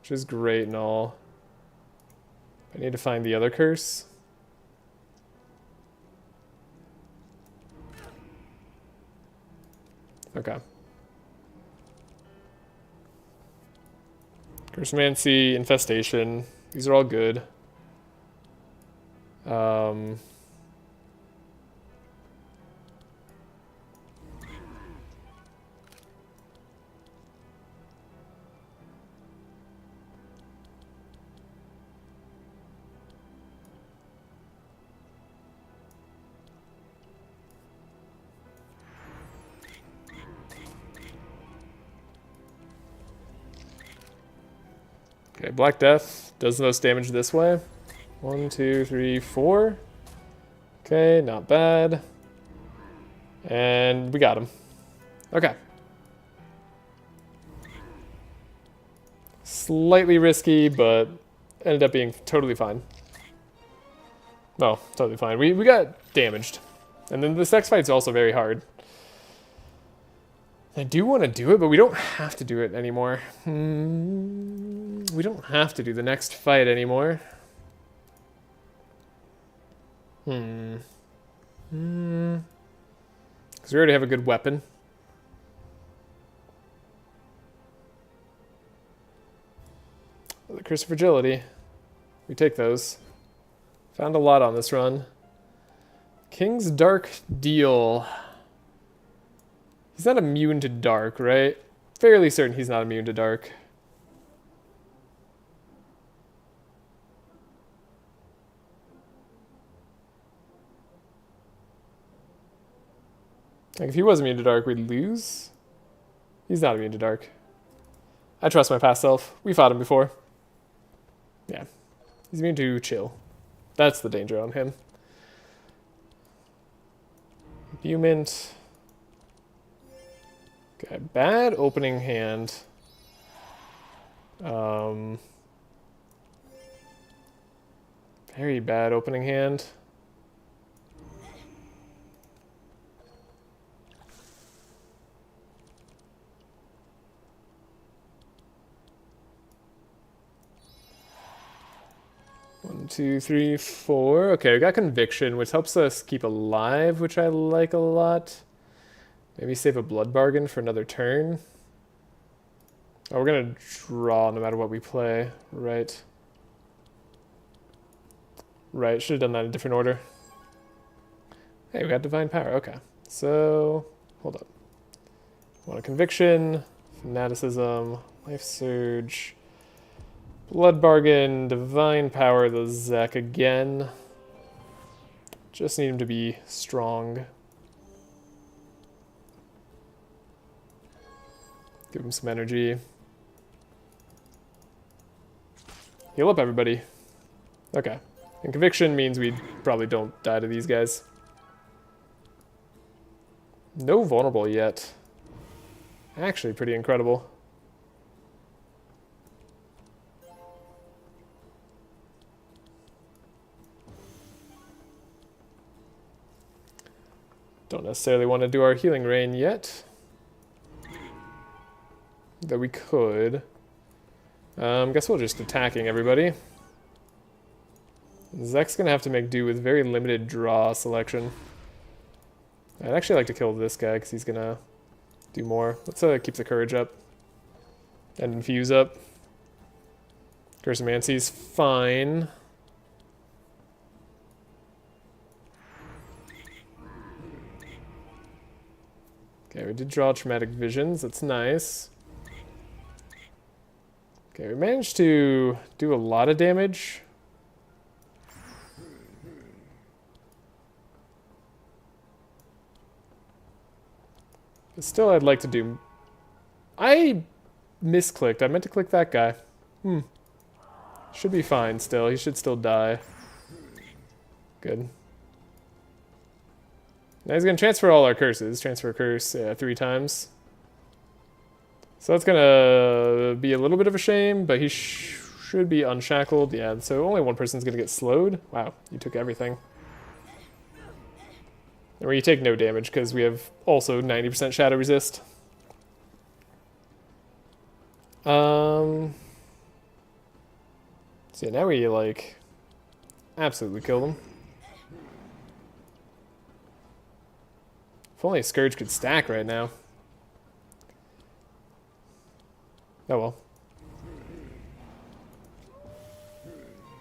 which is great and all. I need to find the other curse. Okay. Cursomancy, Infestation. These are all good. Okay, Black Death does the most damage this way. 1, 2, 3, 4. Okay, not bad. And we got him. Okay. Slightly risky, but ended up being totally fine. No, totally fine. We got damaged. And then this next fight's also very hard. I do want to do it, but we don't have to do it anymore. We don't have to do the next fight anymore. Because we already have a good weapon. The Curse of Fragility. We take those. Found a lot on this run. King's Dark Deal. He's not immune to dark, right? Fairly certain he's not immune to dark. Like, if he was immune to dark, we'd lose. He's not immune to dark. I trust my past self. We fought him before. Yeah. He's immune to chill. That's the danger on him. Imbuement. Okay, bad opening hand. Very bad opening hand. One, two, three, four. Okay, we got Conviction, which helps us keep alive, which I like a lot. Maybe save a Blood Bargain for another turn. Oh, we're going to draw no matter what we play. Right. Right, should have done that in a different order. Hey, we got Divine Power. Okay. So, hold up. Want a Conviction, Fanaticism, Life Surge, Blood Bargain, Divine Power, the Zek again. Just need him to be strong. Give him some energy. Heal up, everybody. Okay. And Conviction means we probably don't die to these guys. No vulnerable yet. Actually, pretty incredible. Don't necessarily want to do our Healing Rain yet. Though we could. Guess we'll just attacking everybody. Zek's gonna have to make do with very limited draw selection. I'd actually like to kill this guy because he's gonna do more. Let's keep the courage up. And infuse up. Cursomancy's fine. Okay, we did draw Traumatic Visions. That's nice. Okay, we managed to do a lot of damage. But still, I'd like to do... I misclicked. I meant to click that guy. Should be fine still. He should still die. Good. Now he's going to transfer all our curses. Transfer curse 3 times. So that's going to be a little bit of a shame, but he should be unshackled. Yeah, so only one person's going to get slowed. Wow, you took everything. Or you take no damage because we have also 90% shadow resist. So yeah, now we like absolutely kill them. If only a Scourge could stack right now. Oh well.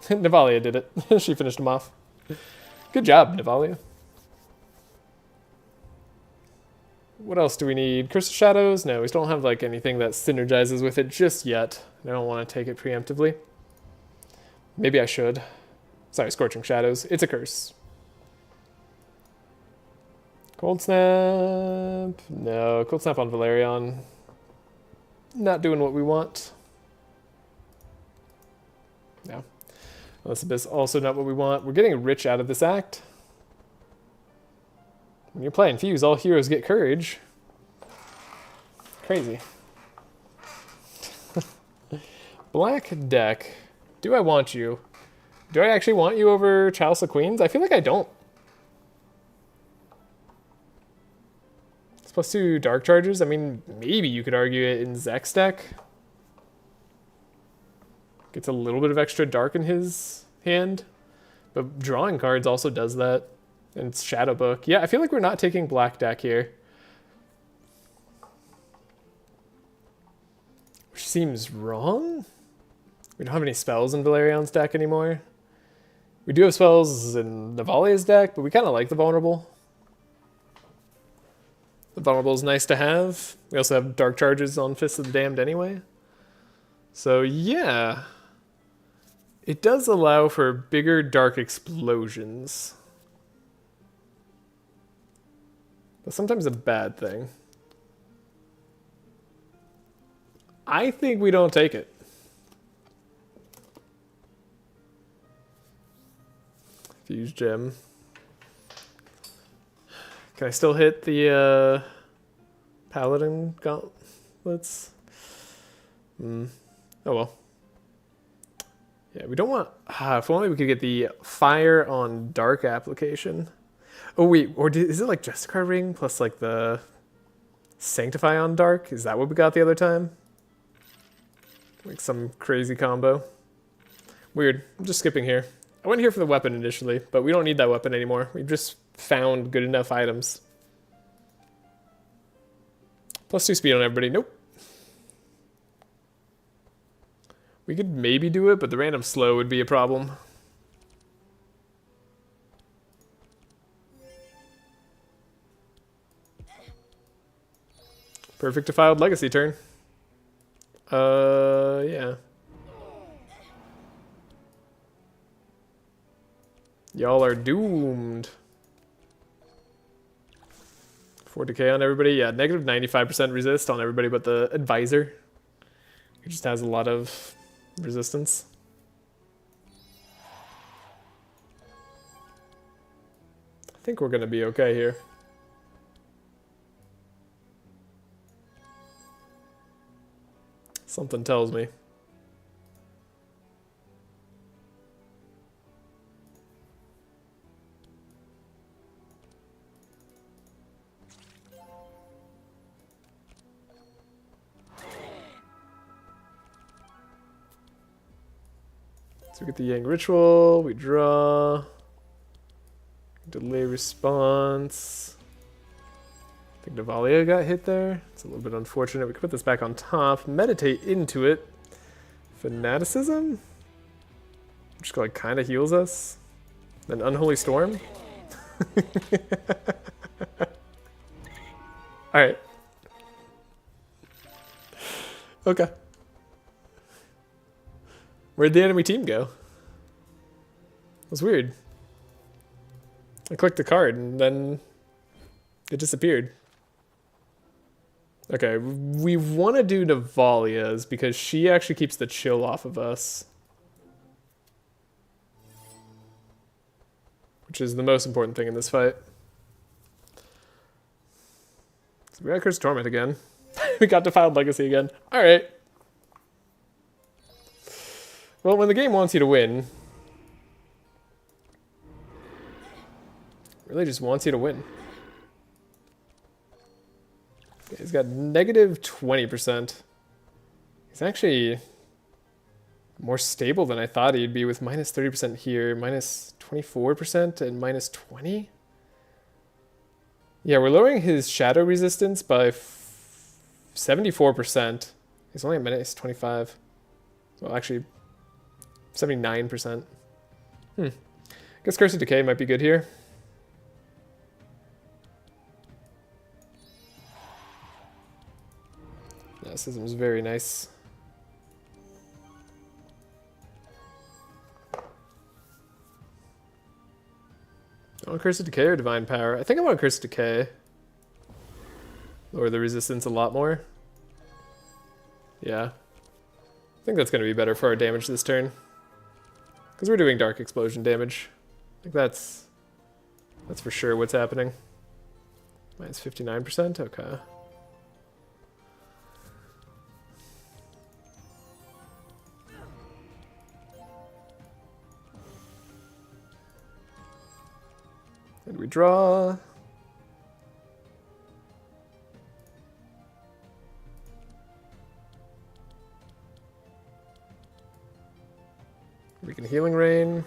Navalea did it. She finished him off. Good job, Navalea. What else do we need? Curse of Shadows? No, we don't have like anything that synergizes with it just yet. I don't want to take it preemptively. Maybe I should. Sorry, Scorching Shadows. It's a curse. Cold Snap. No, Cold Snap on Velarion. Not doing what we want. No. Unless Abyss also not what we want. We're getting rich out of this act. When you're playing Fuse, all heroes get courage. Crazy. Black deck. Do I want you? Do I actually want you over Chalice of Queens? I feel like I don't. It's +2 dark charges. I mean, maybe you could argue it in Zek's deck. Gets a little bit of extra dark in his hand. But drawing cards also does that. And it's Shadow Book. Yeah, I feel like we're not taking black deck here. Which seems wrong. We don't have any spells in Velarion's deck anymore. We do have spells in Navalea's deck, but we kind of like the Vulnerable. The Vulnerable is nice to have. We also have Dark Charges on Fists of the Damned anyway. So yeah. It does allow for bigger dark explosions. That's sometimes a bad thing. I think we don't take it. Fuse Gem. Can I still hit the Paladin gauntlets? Oh well. Yeah, we don't want... if only we could get the Fire on Dark application. Oh wait, or is it like Justicar Ring plus like the Sanctify on Dark? Is that what we got the other time? Like some crazy combo. Weird. I'm just skipping here. I went here for the weapon initially, but we don't need that weapon anymore. We've just found good enough items. +2 speed on everybody. Nope. We could maybe do it, but the random slow would be a problem. Perfect Defiled Legacy turn. Yeah. Y'all are doomed. 4 decay on everybody. Yeah, negative 95% resist on everybody but the advisor. He just has a lot of resistance. I think we're gonna be okay here. Something tells me. So we get the Yang Ritual, we draw, delay response. I think Navalea got hit there. It's a little bit unfortunate. We can put this back on top, meditate into it. Fanaticism, which like kind of heals us. Then Unholy Storm. All right. Okay. Where'd the enemy team go? It was weird. I clicked the card and then it disappeared. Okay, we want to do Navalea's because she actually keeps the chill off of us. which is the most important thing in this fight. So we got Curse of Torment again. We got Defiled Legacy again. Alright. Well, when the game wants you to win, really just wants you to win. Okay, he's got negative 20%. He's actually more stable than I thought he'd be with minus 30% here, minus 24%, and minus 20. Yeah, we're lowering his shadow resistance by 74%. He's only at minus 25. Well, actually, 79%. I guess Curse of Decay might be good here. Yeah, Schism is very nice. I want Curse of Decay or Divine Power? I think I want Curse of Decay. Lower the resistance a lot more. Yeah. I think that's going to be better for our damage this turn. Because we're doing Dark Explosion damage. I think that's for sure what's happening. Minus 59%? Okay. And we draw. We can Healing Rain.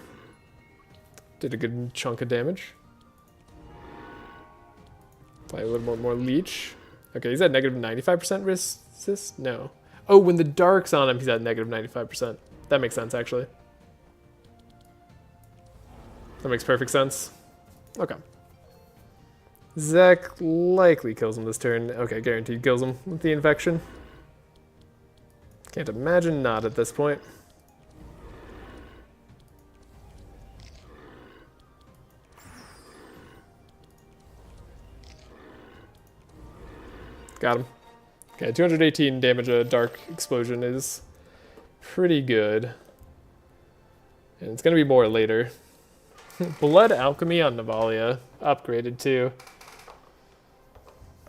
Did a good chunk of damage. Apply a little more Leech. Okay, he's at negative 95% resist? No. Oh, when the Dark's on him, he's at negative 95%. That makes sense, actually. That makes perfect sense. Okay. Zek likely kills him this turn. Okay, guaranteed kills him with the infection. Can't imagine not at this point. Got him. Okay, 218 damage a Dark Explosion is pretty good. And it's going to be more later. Blood Alchemy on Navalea. Upgraded too.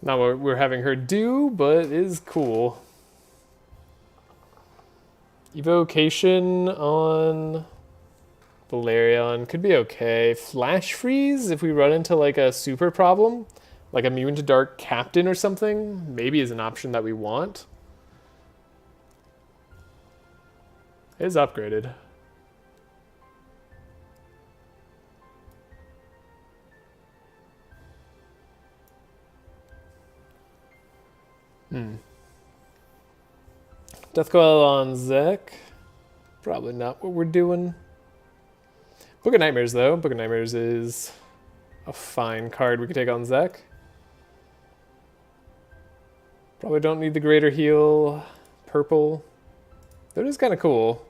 Not what we're having her do, but is cool. Evocation on Velarion could be okay. Flash Freeze if we run into like a super problem. Like Immune to Dark Captain or something. Maybe is an option that we want. It is upgraded. Death Coil on Zek. Probably not what we're doing. Book of Nightmares, though. Book of Nightmares is a fine card we could take on Zek. Probably don't need the Greater Heal. Purple. That is kind of cool.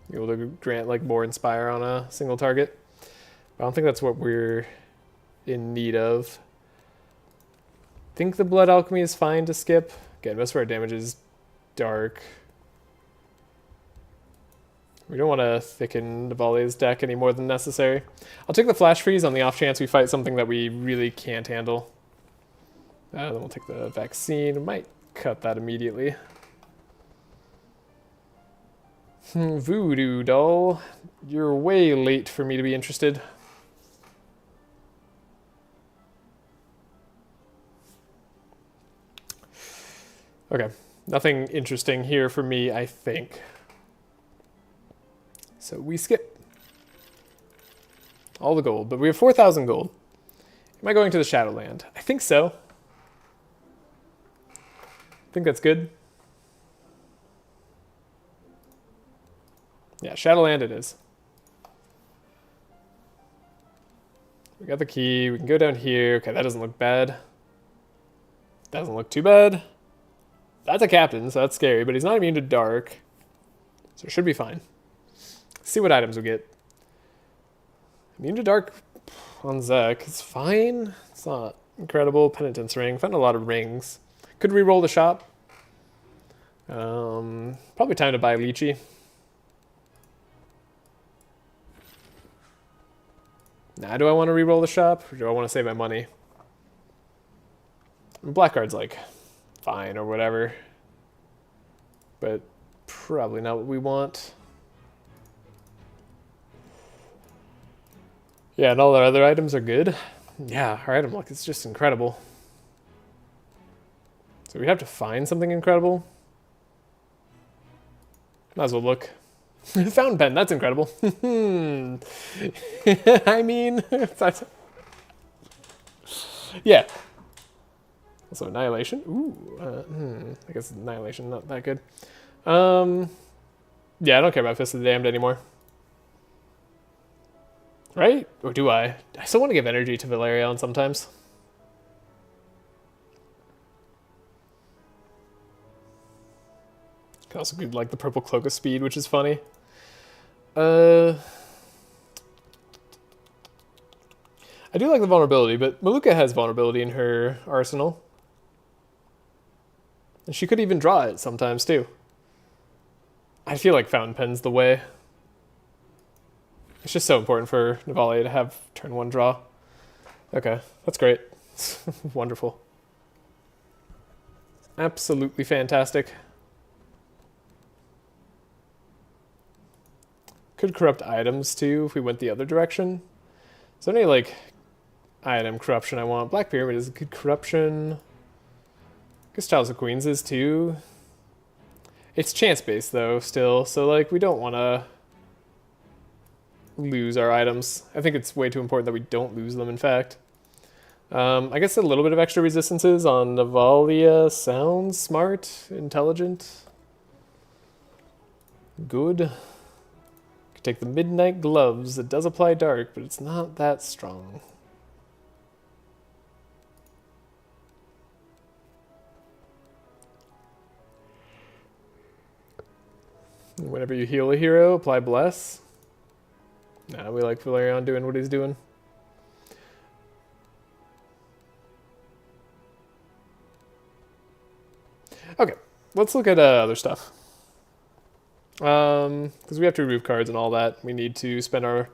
Be able to grant like more Inspire on a single target. But I don't think that's what we're in need of. I think the Blood Alchemy is fine to skip. Again, most of our damage is dark. We don't want to thicken Navalea's deck any more than necessary. I'll take the Flash Freeze on the off chance we fight something that we really can't handle. Then we'll take the Vaccine. We might cut that immediately. Voodoo Doll. You're way late for me to be interested. Okay, nothing interesting here for me, I think. So we skip all the gold, but we have 4,000 gold. Am I going to the Shadowland? I think so. I think that's good. Yeah, Shadowland it is. We got the key. We can go down here. Okay, that doesn't look bad. Doesn't look too bad. That's a captain, so that's scary, but he's not immune to dark. So it should be fine. See what items we get. Immune to dark on Zek. It's fine. It's not incredible. Penitence ring. Found a lot of rings. Could re-roll the shop. Probably time to buy Lychee. Now do I want to re-roll the shop, or do I want to save my money? Blackguard's like fine or whatever, but probably not what we want. Yeah, and all our other items are good. Yeah, our item luck is just incredible. So we have to find something incredible. Might as well look. Fountain pen, that's incredible. I mean, yeah. Also annihilation. Ooh, I guess annihilation not that good. Yeah, I don't care about Fist of the Damned anymore. Right? Or do I? I still want to give energy to Velarion sometimes. Can also do like the purple cloak of speed, which is funny. I do like the vulnerability, but Maluka has vulnerability in her arsenal. And she could even draw it sometimes too. I feel like Fountain Pen's the way. It's just so important for Navalea to have turn 1 draw. Okay, that's great. Wonderful. Absolutely fantastic. Could corrupt items too if we went the other direction. Is there any like item corruption I want? Black Pyramid is a good corruption. I guess Chalice of Queens is too. It's chance based though still, so like we don't want to lose our items. I think it's way too important that we don't lose them, in fact. I guess a little bit of extra resistances on Navalea sounds smart, intelligent. Good. Could take the Midnight Gloves. It does apply dark, but it's not that strong. Whenever you heal a hero, apply Bless. Nah, we like Velarion doing what he's doing. Okay, let's look at other stuff. Because we have to remove cards and all that. We need to spend our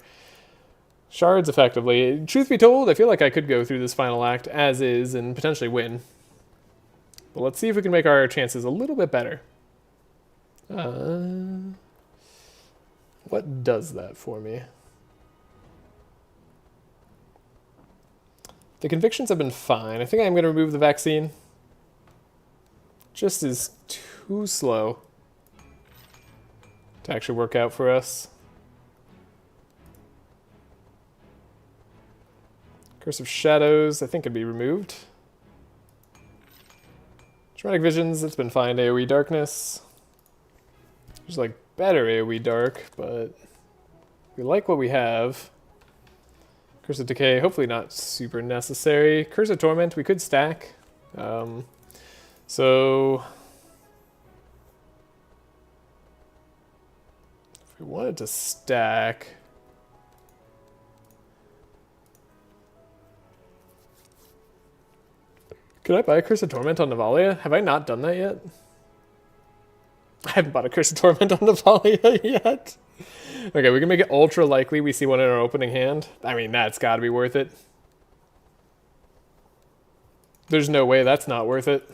shards effectively. Truth be told, I feel like I could go through this final act as is and potentially win. But let's see if we can make our chances a little bit better. What does that for me? The convictions have been fine. I think I'm going to remove the vaccine. Just is too slow to actually work out for us. Curse of Shadows, I think, could be removed. Traumatic Visions, it's been fine. AoE Darkness. There's like better AoE Dark, but we like what we have. Curse of Decay, hopefully not super necessary. Curse of Torment, we could stack. So if we wanted to stack, could I buy a Curse of Torment on Navalea? Have I not done that yet? I haven't bought a Curse of Torment on Navalea yet. Okay, we can make it ultra likely we see one in our opening hand. I mean, that's got to be worth it. There's no way that's not worth it.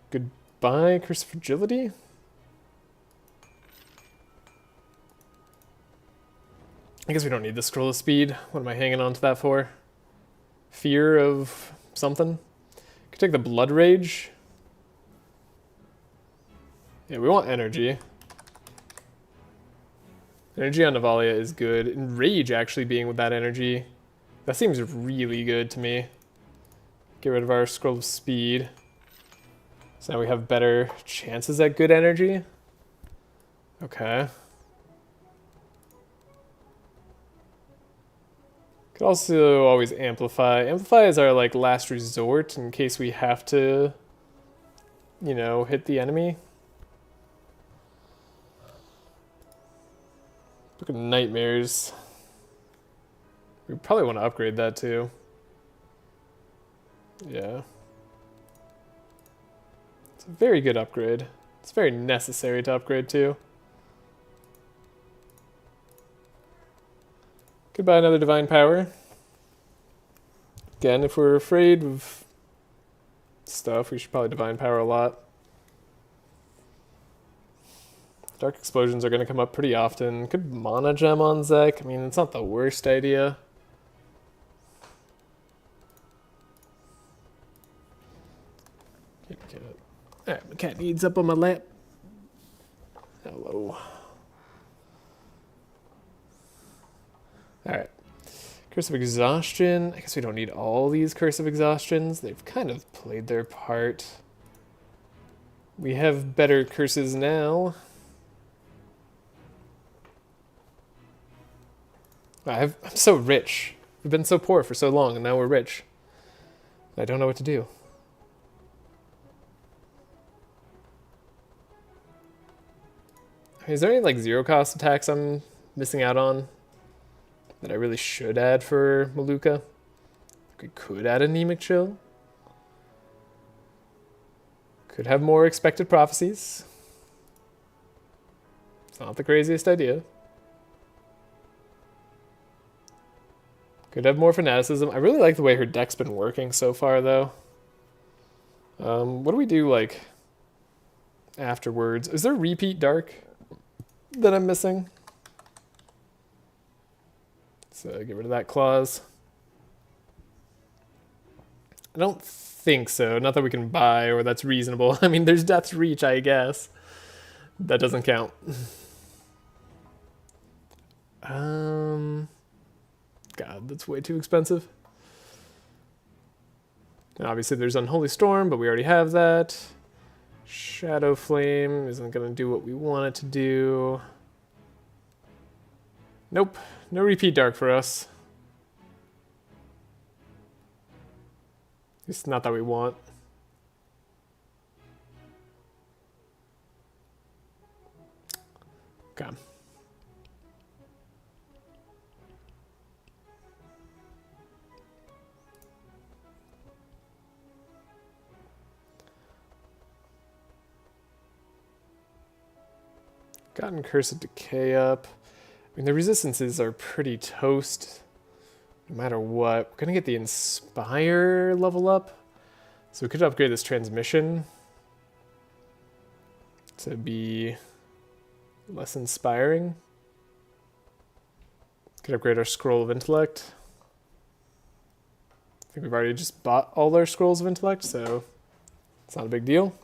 Goodbye, Curse of Fragility. I guess we don't need the Scroll of Speed. What am I hanging on to that for? Fear of something? Could take the Blood Rage. Yeah, we want energy. Energy on Navalea is good. And Rage actually being with that energy, that seems really good to me. Get rid of our Scroll of Speed. So now we have better chances at good energy. Okay. Could also always Amplify. Amplify is our like last resort in case we have to, you know, hit the enemy. Look at Nightmares. We probably want to upgrade that too. Yeah. So a very good upgrade. It's very necessary to upgrade too. Goodbye, another divine power. Again, if we're afraid of stuff, we should probably divine power a lot. Dark explosions are going to come up pretty often. Could mana gem on Zek. I mean, it's not the worst idea. Alright, my cat needs up on my lap. Hello. Alright. Curse of Exhaustion. I guess we don't need all these Curse of Exhaustions. They've kind of played their part. We have better curses now. I'm so rich. We've been so poor for so long, and now we're rich. I don't know what to do. Is there any like zero cost attacks I'm missing out on that I really should add for Maluka? We could add Anemic Chill. Could have more Expected Prophecies. It's not the craziest idea. Could have more Fanaticism. I really like the way her deck's been working so far, though. What do we do, like, afterwards? Is there Repeat Dark that I'm missing? So get rid of that clause. I don't think so. Not that we can buy or that's reasonable. I mean, there's Death's Reach, I guess. That doesn't count. God, that's way too expensive. And obviously there's Unholy Storm, but we already have that. Shadow Flame isn't going to do what we want it to do. Nope, no Repeat Dark for us. It's not that we want. Okay. Gotten Curse of Decay up. I mean, the resistances are pretty toast no matter what. We're going to get the Inspire level up. So we could upgrade this Transmission to be less inspiring. Could upgrade our Scroll of Intellect. I think we've already just bought all our Scrolls of Intellect, so it's not a big deal.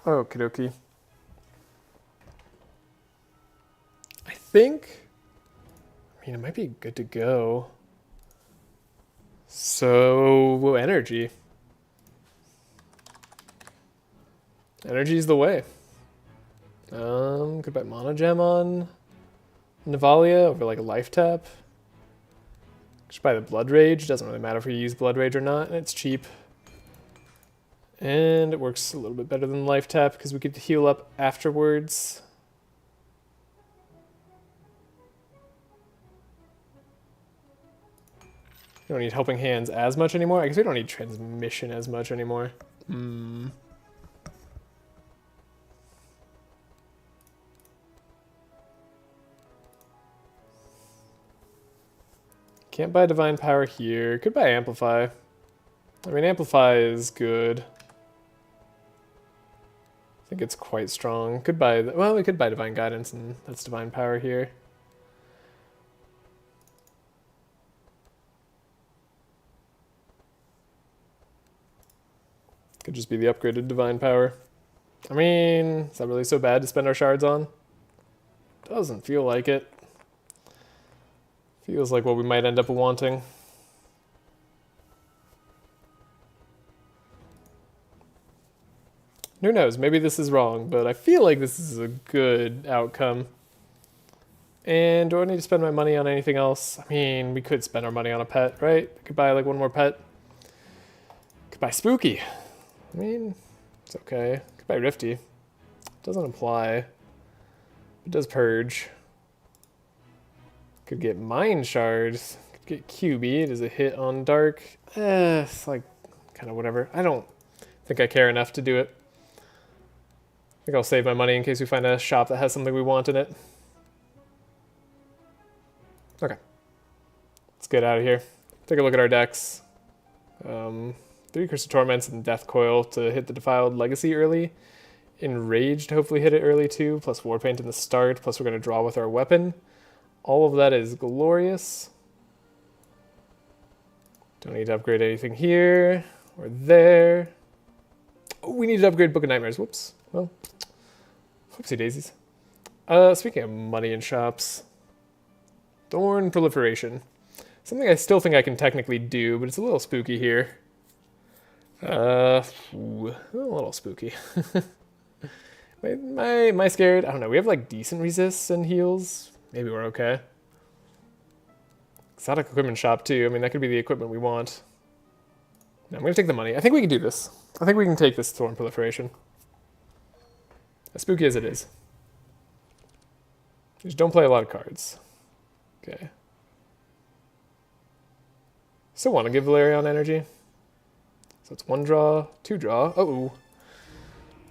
Okie dokie. I think, I mean, it might be good to go. So, energy. Energy's the way. Could buy Mana Gem on Navalea over like a life tap. Should buy the Blood Rage. Doesn't really matter if we use Blood Rage or not, and it's cheap. And it works a little bit better than life tap because we get to heal up afterwards. We don't need Helping Hands as much anymore. I guess we don't need Transmission as much anymore. Can't buy Divine Power here. Could buy Amplify. I mean, Amplify is good. I think it's quite strong. Could buy, well, we could buy Divine Guidance, and that's Divine Power here. Could just be the upgraded Divine Power. I mean, is that really so bad to spend our shards on? Doesn't feel like it. Feels like what we might end up wanting. Who knows, maybe this is wrong, but I feel like this is a good outcome. And do I need to spend my money on anything else? I mean, we could spend our money on a pet, right? Could buy like one more pet. Could buy Spooky. I mean, it's okay. Could buy Rifty. Doesn't apply. It does Purge. Could get Mind Shards. Could Get QB. It is a hit on dark. It's like kind of whatever. I don't think I care enough to do it. I think I'll save my money in case we find a shop that has something we want in it. Okay. Let's get out of here. Take a look at our decks. 3 Curse of Torments and Death Coil to hit the Defiled Legacy early. Enrage to hopefully hit it early too, plus Warpaint in the start, plus we're going to draw with our weapon. All of that is glorious. Don't need to upgrade anything here or there. Oh, we need to upgrade Book of Nightmares. Whoops. Well, whoopsie daisies. Speaking of money in shops, Thorn Proliferation. Something I still think I can technically do, but it's a little spooky here. A little spooky. Am I scared? I don't know. We have like decent resists and heals. Maybe we're okay. Exotic equipment shop too. I mean, that could be the equipment we want. No, I'm going to take the money. I think we can do this. I think we can take this Thorn Proliferation. As spooky as it is. Just don't play a lot of cards. Okay. Still want to give Velarion energy. So it's 1 draw, 2 draw. Uh-oh.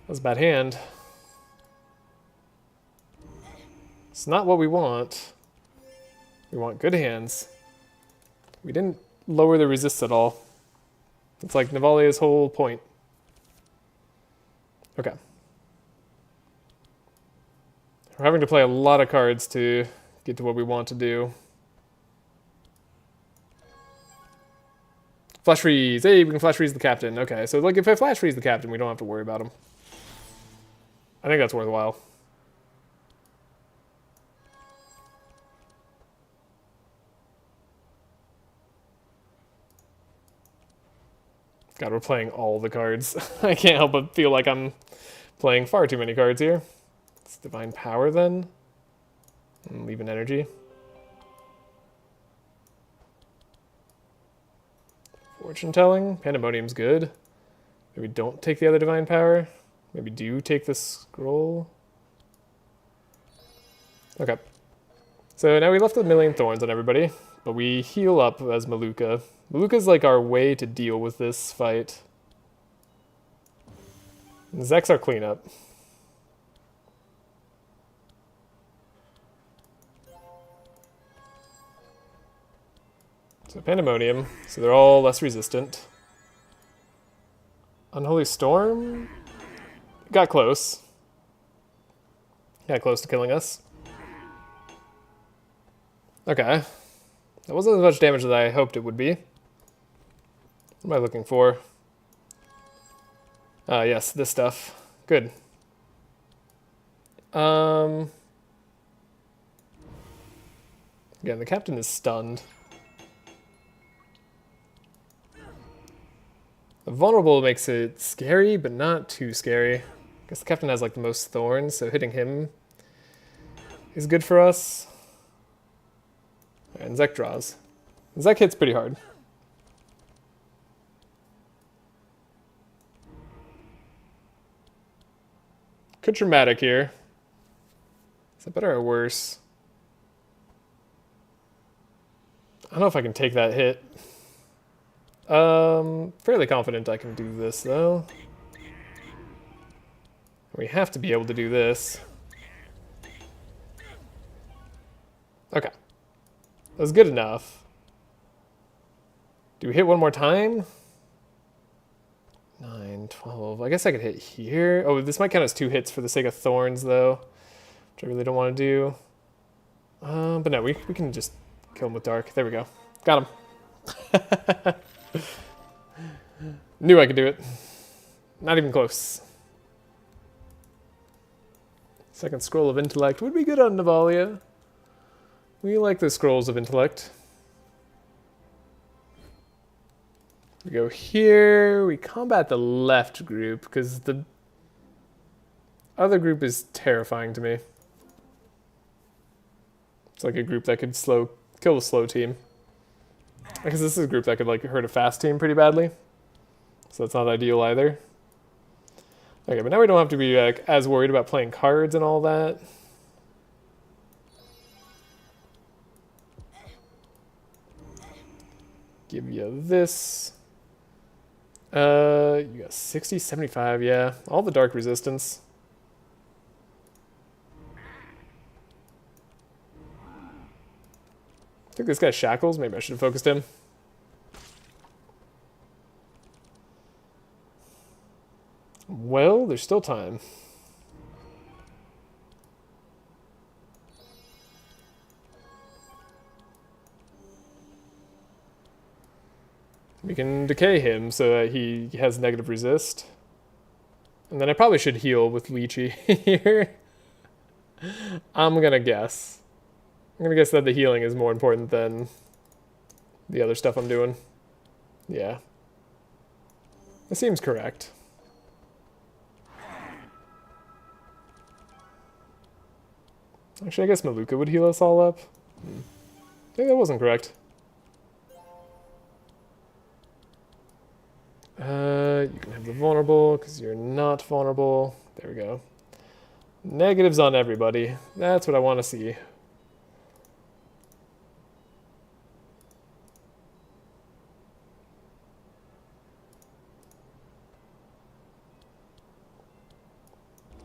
That was a bad hand. It's not what we want. We want good hands. We didn't lower the resists at all. It's like Navalea's whole point. Okay. We're having to play a lot of cards to get to what we want to do. Flash freeze. Hey, we can flash freeze the captain. Okay, so like if I flash freeze the captain, we don't have to worry about him. I think that's worthwhile. God, we're playing all the cards. I can't help but feel like I'm playing far too many cards here. It's Divine Power then. And leave an energy. Fortune telling. Pandemonium's good. Maybe don't take the other Divine Power. Maybe do take the scroll. Okay. So now we left a million thorns on everybody, but we heal up as Maluka. Maluka's like our way to deal with this fight. And Zek's our cleanup. So Pandemonium, so they're all less resistant. Unholy Storm? Got close. Got close to killing us. Okay. That wasn't as much damage as I hoped it would be. What am I looking for? Yes, this stuff. Good. Again, the captain is stunned. Vulnerable makes it scary, but not too scary. I guess the captain has like the most thorns, so hitting him is good for us. And Zek draws. Zek hits pretty hard. Could dramatic here. Is that better or worse? I don't know if I can take that hit. Fairly confident I can do this though. We have to be able to do this. Okay. That was good enough. Do we hit one more time? 9, 12. I guess I could hit here. Oh, this might count as 2 hits for the sake of thorns though, which I really don't want to do. But no, we can just kill him with dark. There we go. Got him. Knew I could do it. Not even close. Second Scroll of Intellect would be good on Navalea. We like the Scrolls of Intellect. We go here. We combat the left group because the other group is terrifying to me. It's like a group that could kill the slow team. Because this is a group that could like hurt a fast team pretty badly. So that's not ideal either. Okay, but now we don't have to be like as worried about playing cards and all that. via this. You got 60, 75, yeah. All the dark resistance. I think this guy's shackles. Maybe I should have focused him. Well, there's still time. We can decay him so that he has negative resist. And then I probably should heal with Lychee here. I'm gonna guess. I'm gonna guess that the healing is more important than the other stuff I'm doing. Yeah. That seems correct. Actually, I guess Maluka would heal us all up. I think that wasn't correct. You can have the vulnerable, because you're not vulnerable. There we go. Negatives on everybody. That's what I want to see.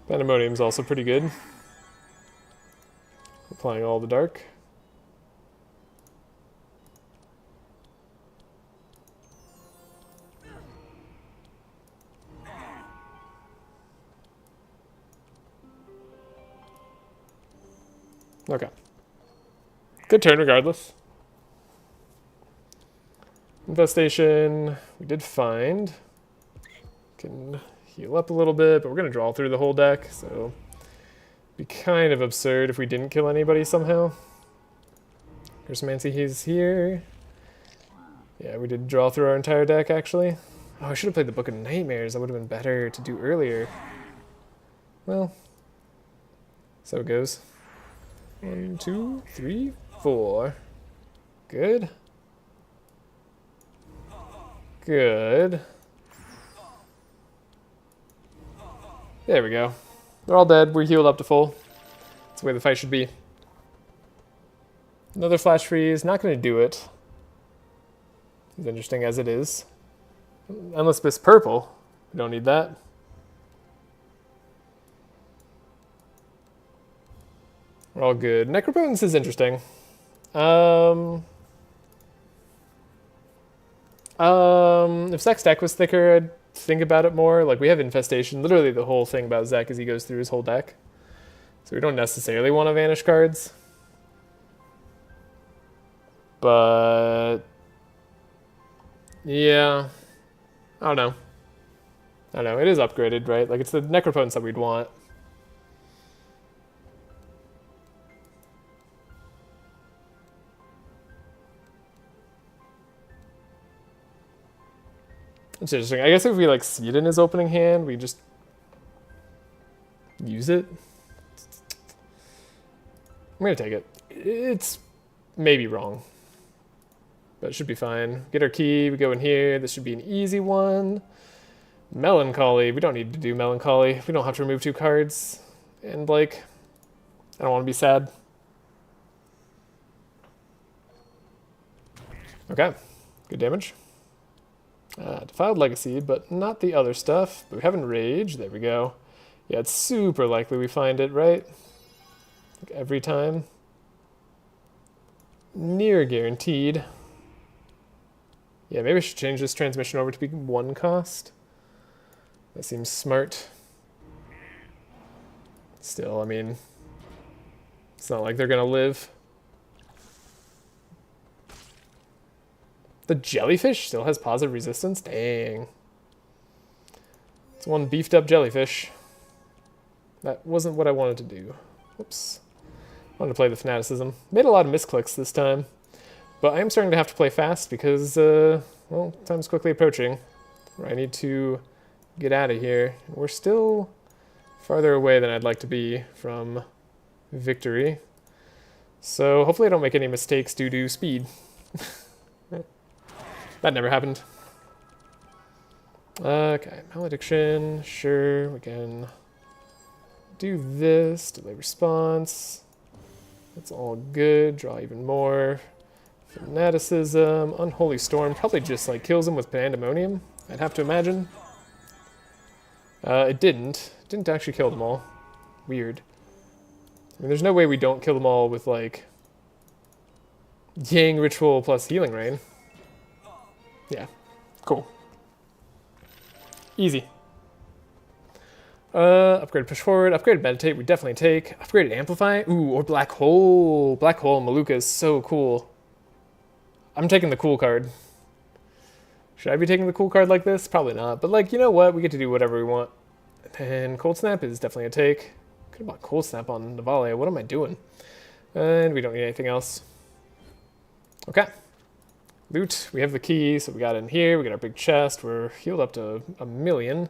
Pandemonium's also pretty good. Applying all the dark. Okay. Good turn regardless. Infestation, we did find. Can heal up a little bit, but we're going to draw through the whole deck, so it'd be kind of absurd if we didn't kill anybody somehow. Mancy, he's here. Yeah, we did draw through our entire deck, actually. Oh, I should have played the Book of Nightmares. That would have been better to do earlier. Well, so it goes. 1, 2, 3, 4. Good. Good. There we go. They're all dead. We're healed up to full. That's the way the fight should be. Another flash freeze. Not going to do it. As interesting as it is. Endless Abyss purple. We don't need that. We're all good. Necropotence is interesting. If Zek's deck was thicker, I'd think about it more. Like, we have Infestation. Literally the whole thing about Zek is he goes through his whole deck. So we don't necessarily want to vanish cards. But yeah. I don't know. I don't know. It is upgraded, right? Like, it's the Necropotence that we'd want. It's interesting. I guess if we like see it in his opening hand, we just use it. I'm gonna take it. It's maybe wrong, but it should be fine. Get our key, we go in here. This should be an easy one. Melancholy. We don't need to do Melancholy. We don't have to remove 2 cards. And like, I don't want to be sad. Okay, good damage. Defiled Legacy, but not the other stuff. But we have Enrage. There we go. Yeah, it's super likely we find it, right? Like every time. Near guaranteed. Yeah, maybe I should change this transmission over to be 1 cost. That seems smart. Still, I mean, it's not like they're gonna live. The jellyfish still has positive resistance? Dang. It's 1 beefed up jellyfish. That wasn't what I wanted to do. Oops. I wanted to play the Fanaticism. Made a lot of misclicks this time. But I am starting to have to play fast because, well, time's quickly approaching. Where I need to get out of here. We're still farther away than I'd like to be from victory. So hopefully I don't make any mistakes due to speed. That never happened. Okay, Malediction. Sure, we can do this. Delay response. That's all good. Draw even more. Fanaticism, Unholy Storm, probably just like kills him with Pandemonium, I'd have to imagine. It didn't actually kill them all. Weird. I mean, there's no way we don't kill them all with like Yang Ritual plus Healing Rain. Yeah, cool. Easy. Upgrade Push Forward, upgrade Meditate, we definitely take. Upgraded Amplify, ooh, or Black Hole. Black Hole and Maluka is so cool. I'm taking the cool card. Should I be taking the cool card like this? Probably not, but like, you know what? We get to do whatever we want. And Cold Snap is definitely a take. Could have bought Cold Snap on Navalea. What am I doing? And we don't need anything else. Okay. Loot. We have the key, so we got in here. We got our big chest. We're healed up to 1,000,000.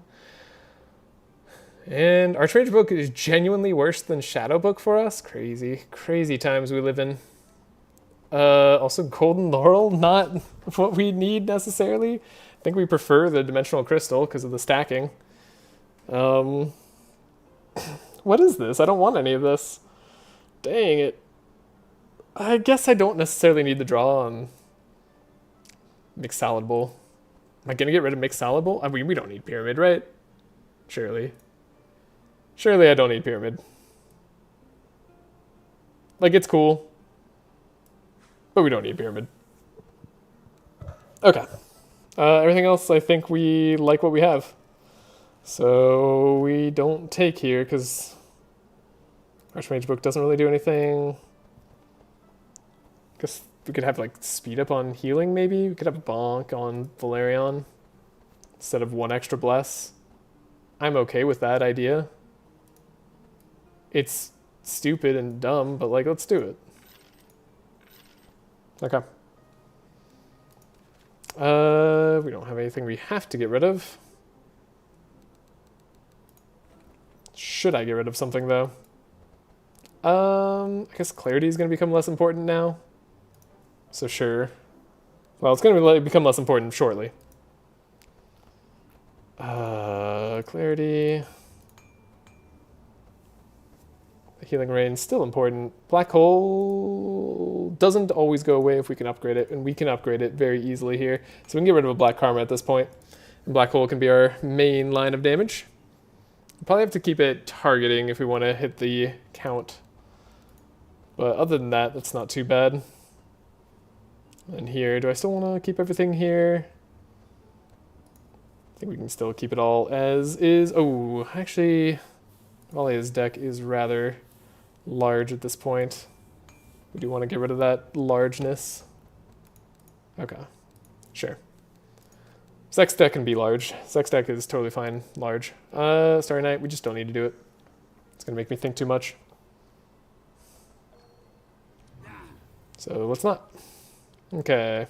And Archmage Book is genuinely worse than Shadow Book for us. Crazy, crazy times we live in. Also, Golden Laurel, not what we need necessarily. I think we prefer the Dimensional Crystal because of the stacking. What is this? I don't want any of this. Dang it. I guess I don't necessarily need the draw on Mixed Salad Bowl. Am I going to get rid of Mixed Salad Bowl? I mean, we don't need Pyramid, right? Surely. Surely I don't need Pyramid. Like, it's cool. But we don't need Pyramid. Okay. Everything else, I think we like what we have. So we don't take here because Archmage Book doesn't really do anything. Guess we could have like speed up on healing maybe. We could have a bonk on Velarion instead of one extra bless. I'm okay with that idea. It's stupid and dumb, but like, let's do it. Okay. We don't have anything we have to get rid of. Should I get rid of something though? I guess clarity is going to become less important now. So sure. Well, it's going to become less important shortly. Clarity. Healing Rain, still important. Black Hole doesn't always go away if we can upgrade it, and we can upgrade it very easily here. So we can get rid of a Black Karma at this point. And Black Hole can be our main line of damage. We'll probably have to keep it targeting if we want to hit the count. But other than that, that's not too bad. And here, do I still want to keep everything here? I think we can still keep it all as is. Oh, actually, Navalea's deck is rather large at this point. We do want to get rid of that largeness. Okay, sure. Zex deck can be large. Zex deck is totally fine, large. Starry Night, we just don't need to do it. It's going to make me think too much. So let's not. Okay.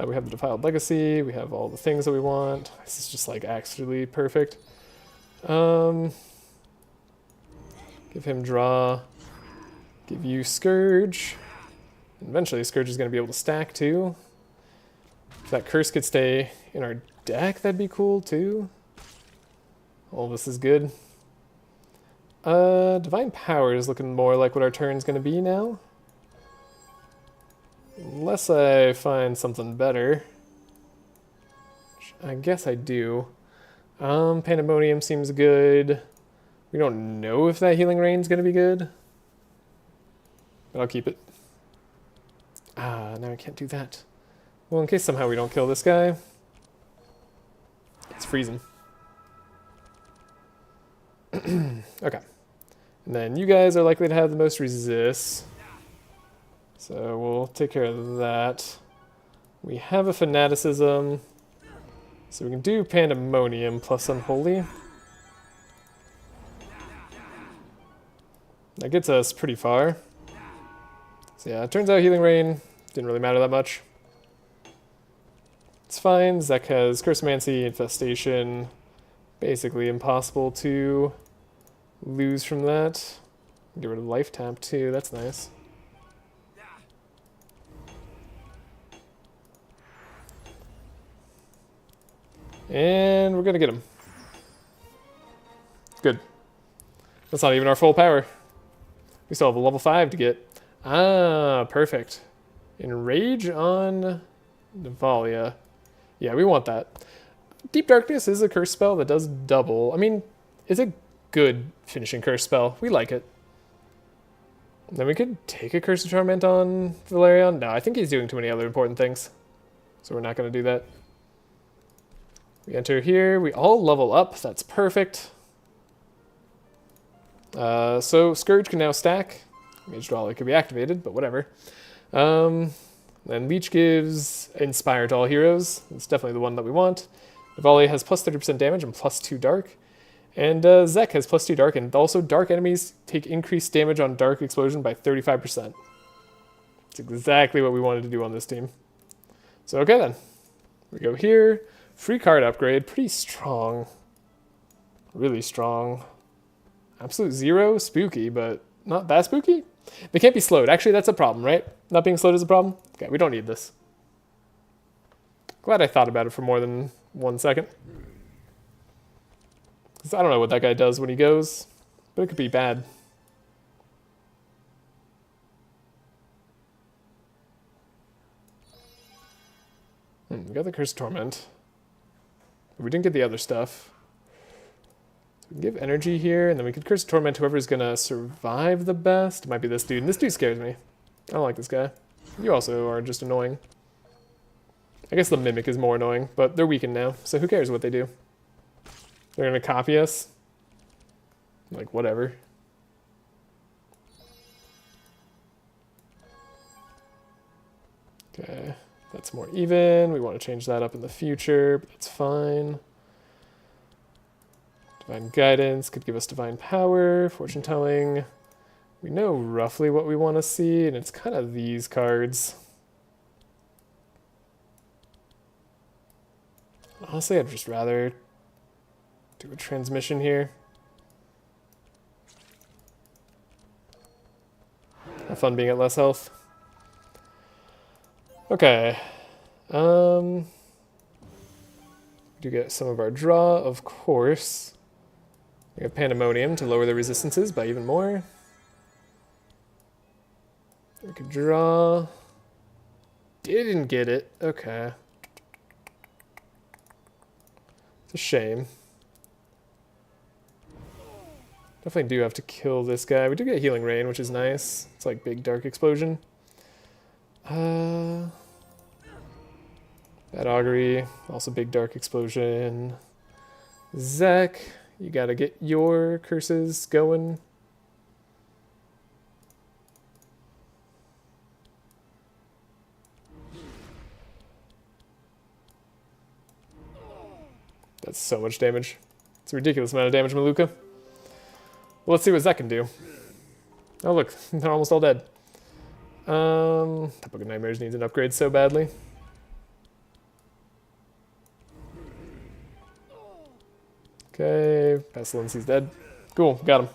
We have the Defiled Legacy. We have all the things that we want. This is just like actually perfect. Give him draw. Give you Scourge. And eventually Scourge is going to be able to stack too. If that curse could stay in our deck, that'd be cool too. All this is good. Divine Power is looking more like what our turn's going to be now. Unless I find something better. I guess I do. Pandemonium seems good. We don't know if that Healing Rain's going to be good. But I'll keep it. Now I can't do that. Well, in case somehow we don't kill this guy. It's freezing. Okay. And then you guys are likely to have the most resist. So we'll take care of that. We have a Fanaticism. So we can do Pandemonium plus Unholy. That gets us pretty far. So yeah, it turns out Healing Rain didn't really matter that much. It's fine. Zek has Cursemancy, Infestation. Basically impossible to lose from that. Get rid of Life Tap too, that's nice. And we're gonna get him. Good. That's not even our full power. We still have a level 5 to get. Ah, perfect. Enrage on Navalea. Yeah, we want that. Deep Darkness is a curse spell that does double. I mean, it's a good finishing curse spell. We like it. Then we could take a Curse of Torment on Velarion. No, I think he's doing too many other important things. So we're not going to do that. We enter here. We all level up. That's perfect. So Scourge can now stack. Mage Dwell could be activated, but whatever. Then Leech gives Inspire to all heroes. It's definitely the one that we want. Navalea has plus 30% damage and plus 2 dark. And Zek has plus 2 dark, and also dark enemies take increased damage on dark explosion by 35%. It's exactly what we wanted to do on this team. So okay then. We go here. Free card upgrade. Pretty strong. Really strong. Absolute zero. Spooky, but not that spooky. They can't be slowed. Actually, that's a problem, right? Not being slowed is a problem? Okay, we don't need this. Glad I thought about it for more than 1 second. Because I don't know what that guy does when he goes, but it could be bad. We got the Curse Torment. But we didn't get the other stuff. So we can give energy here, and then we could Curse Torment whoever's going to survive the best. It might be this dude, and this dude scares me. I don't like this guy. You also are just annoying. I guess the Mimic is more annoying, but they're weakened now, so who cares what they do? They're going to copy us? Like, whatever. Okay, that's more even. We want to change that up in the future, but that's fine. Divine Guidance could give us Divine Power, Fortune Telling. We know roughly what we want to see, and it's kind of these cards. Honestly, I'd just rather do a transmission here. Have fun being at less health. Okay. We do get some of our draw, of course. We have Pandemonium to lower the resistances by even more. We could draw. Didn't get it. Okay. It's a shame. Definitely do have to kill this guy. We do get Healing Rain, which is nice. It's like big dark explosion. Bad Augury, also big dark explosion. Zek, you gotta get your curses going. That's so much damage. It's a ridiculous amount of damage, Maluka. Well, let's see what Zek can do. Oh look, they're almost all dead. That Book of Nightmares needs an upgrade so badly. Okay, Pestilence, he's dead. Cool, got him.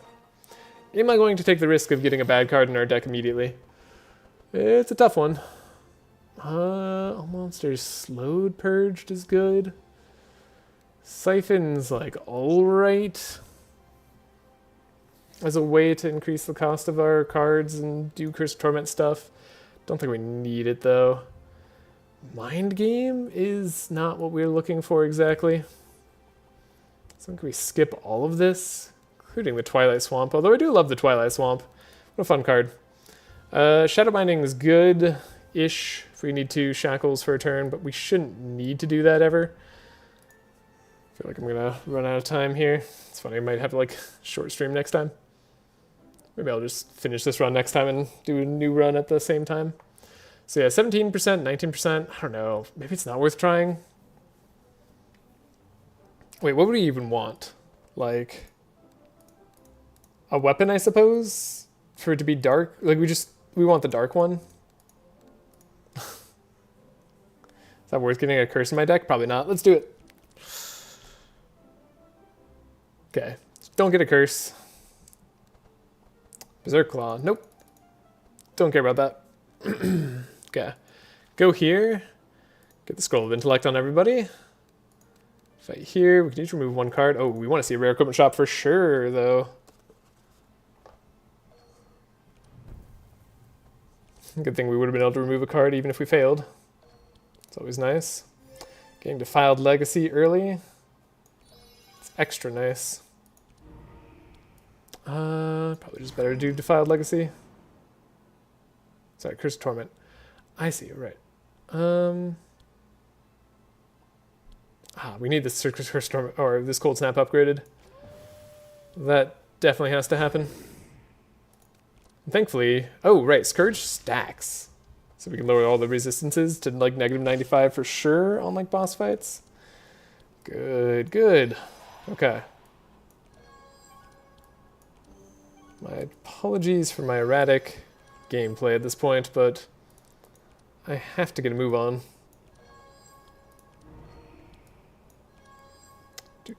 Am I going to take the risk of getting a bad card in our deck immediately? It's a tough one. All monsters slowed, purged is good. Siphon's like alright. As a way to increase the cost of our cards and do Curse Torment stuff. Don't think we need it though. Mind Game is not what we're looking for exactly. So can we skip all of this? Including the Twilight Swamp, although I do love the Twilight Swamp. What a fun card. Shadow Binding is good-ish if we need to Shackles for a turn, but we shouldn't need to do that ever. I feel like I'm gonna run out of time here. It's funny, I might have to like short stream next time. Maybe I'll just finish this run next time and do a new run at the same time. So yeah, 17%, 19%, I don't know. Maybe it's not worth trying. Wait, what would we even want? Like, a weapon, I suppose? For it to be dark? Like, we want the dark one? Is that worth getting a curse in my deck? Probably not. Let's do it. Okay, don't get a curse. Berserk Claw, nope. Don't care about that. Okay, go here. Get the Scroll of Intellect on everybody. Fight here, we can each remove one card. Oh, we want to see a rare equipment shop for sure, though. Good thing we would have been able to remove a card even if we failed. It's always nice. Getting Defiled Legacy early. It's extra nice. Probably just better to do Defiled Legacy. Sorry, Curse of Torment. I see, right. We need this Curse Torment, or this Cold Snap upgraded. That definitely has to happen. And thankfully, oh right, Scourge stacks. So we can lower all the resistances to like -95 for sure on like boss fights. Good, good. Okay. My apologies for my erratic gameplay at this point, but I have to get a move on.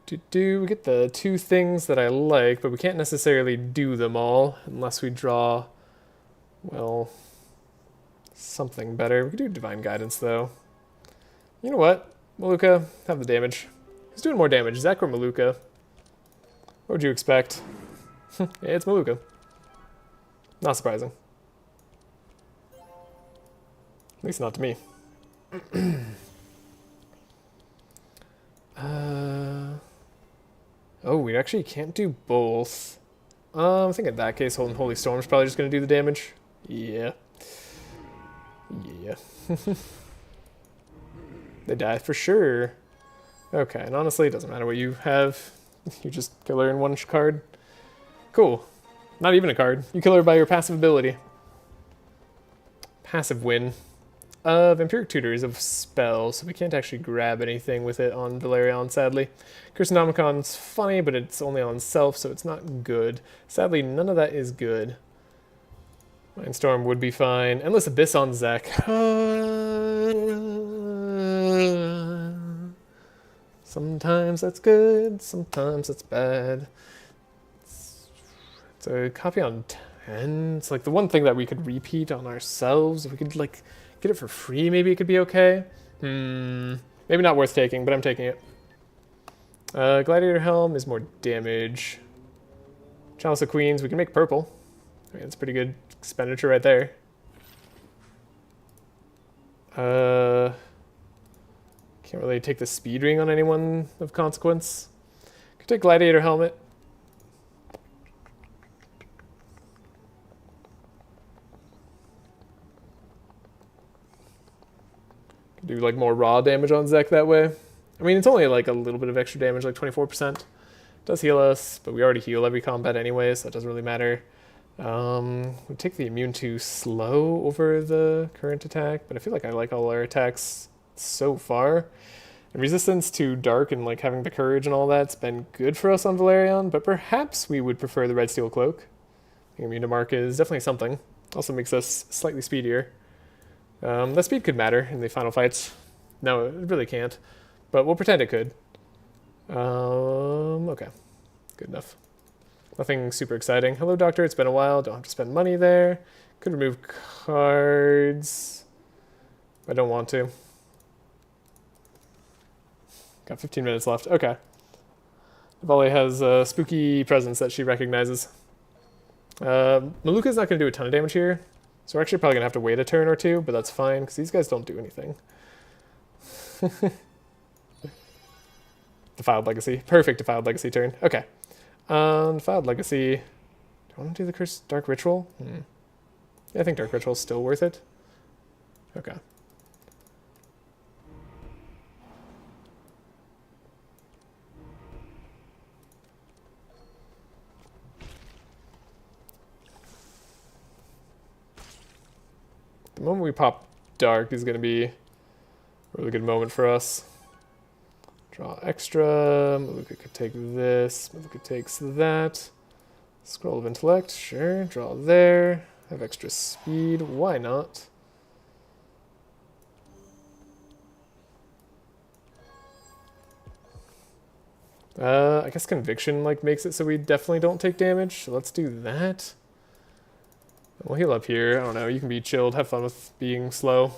We get the two things that I like, but we can't necessarily do them all unless we draw, well, something better. We could do Divine Guidance, though. You know what? Maluka, have the damage. Who's doing more damage, Zek or Maluka? What would you expect? Yeah, it's Maluka. Not surprising. At least not to me. Oh, we actually can't do both. I think in that case, Holy Storm is probably just going to do the damage. Yeah. Yeah. They die for sure. Okay, and honestly, it doesn't matter what you have. You just kill her in one card. Cool. Not even a card. You kill her by your passive ability. Passive win. Vampiric Tutor is a spell, so we can't actually grab anything with it on Velarion, sadly. Cursonomicon's funny, but it's only on self, so it's not good. Sadly, none of that is good. Mindstorm would be fine. Endless Abyss on Zek. Sometimes that's good, sometimes that's bad. It's a copy on 10. It's like the one thing that we could repeat on ourselves. If we could, like, get it for free, maybe it could be okay. Maybe not worth taking, but I'm taking it. Gladiator Helm is more damage. Chalice of Queens, we can make purple. I mean, that's pretty good expenditure right there. Can't really take the speed ring on anyone of consequence. Could take Gladiator Helmet. Could do like more raw damage on Zek that way. I mean, it's only like a little bit of extra damage, like 24%. Does heal us, but we already heal every combat anyway, so that doesn't really matter. We take the immune to slow over the current attack, but I feel like I like all our attacks so far. And resistance to dark and like having the courage and all that's been good for us on Velarion, but perhaps we would prefer the red steel cloak. Being immune to mark is definitely something. Also makes us slightly speedier. That speed could matter in the final fights. No, it really can't, but we'll pretend it could. Okay, good enough. Nothing super exciting. Hello, Doctor. It's been a while. Don't have to spend money there. Could remove cards. I don't want to. Got 15 minutes left. Okay. Navalea has a spooky presence that she recognizes. Maluka's not going to do a ton of damage here, so we're actually probably going to have to wait a turn or two, but that's fine, because these guys don't do anything. Defiled Legacy. Perfect Defiled Legacy turn. Okay. Defiled Legacy. Do I want to do the Curse Dark Ritual? Yeah, I think Dark Ritual is still worth it. Okay. The moment we pop Dark is going to be a really good moment for us. Draw extra. Maluka could take this. Maluka takes that. Scroll of Intellect. Sure. Draw there. Have extra speed. Why not? I guess Conviction like makes it so we definitely don't take damage. So let's do that. We'll heal up here. I don't know. You can be chilled. Have fun with being slow.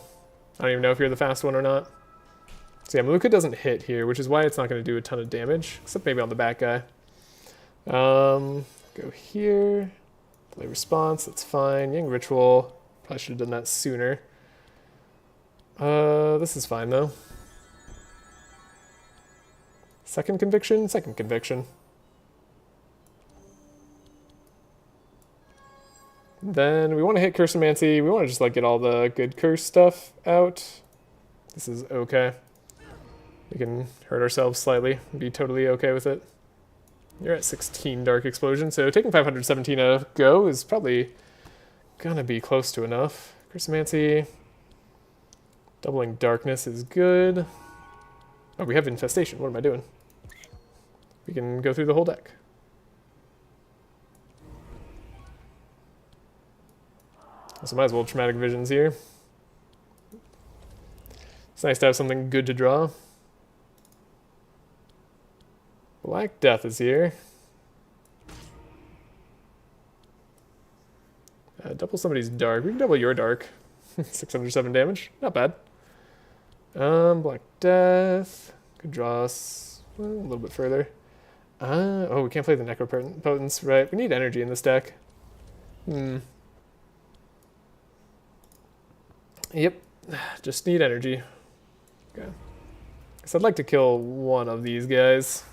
I don't even know if you're the fast one or not. So yeah, Maluka doesn't hit here, which is why it's not going to do a ton of damage, except maybe on the back guy. Go here. Delay response. That's fine. Yang Ritual. Probably should have done that sooner. This is fine though. Second conviction? Second conviction. Then we want to hit Cursomancy. We want to just like get all the good curse stuff out. This is okay. We can hurt ourselves slightly and be totally okay with it. You're at 16 Dark Explosion, so taking 517 a go is probably gonna be close to enough. Cursomancy. Doubling Darkness is good. Oh, we have Infestation. What am I doing? We can go through the whole deck. So might as well Traumatic Visions here. It's nice to have something good to draw. Black Death is here. Double somebody's dark. We can double your dark. 607 damage. Not bad. Black Death. Could draw us a little bit further. Oh, we can't play the Necropotence, right? We need energy in this deck. Yep. Just need energy. Okay. Guess I'd like to kill one of these guys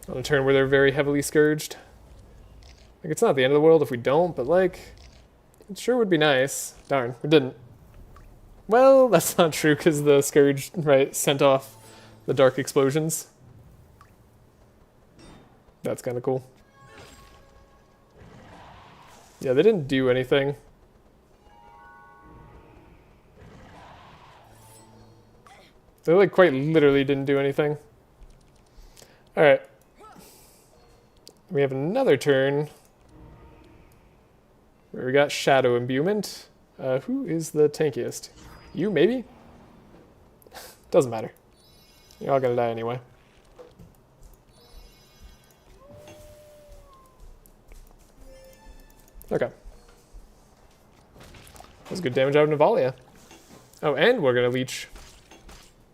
on a turn where they're very heavily scourged. Like, it's not the end of the world if we don't, but like, it sure would be nice. Darn, we didn't. Well, that's not true, because the Scourge, right, sent off the Dark Explosions. That's kind of cool. Yeah, they didn't do anything. They, like, quite literally didn't do anything. Alright. We have another turn where we got Shadow Imbuement. Who is the tankiest? You, maybe? Doesn't matter. You're all gonna die anyway. Okay. That was good damage out of Navalea. Oh, and we're gonna leech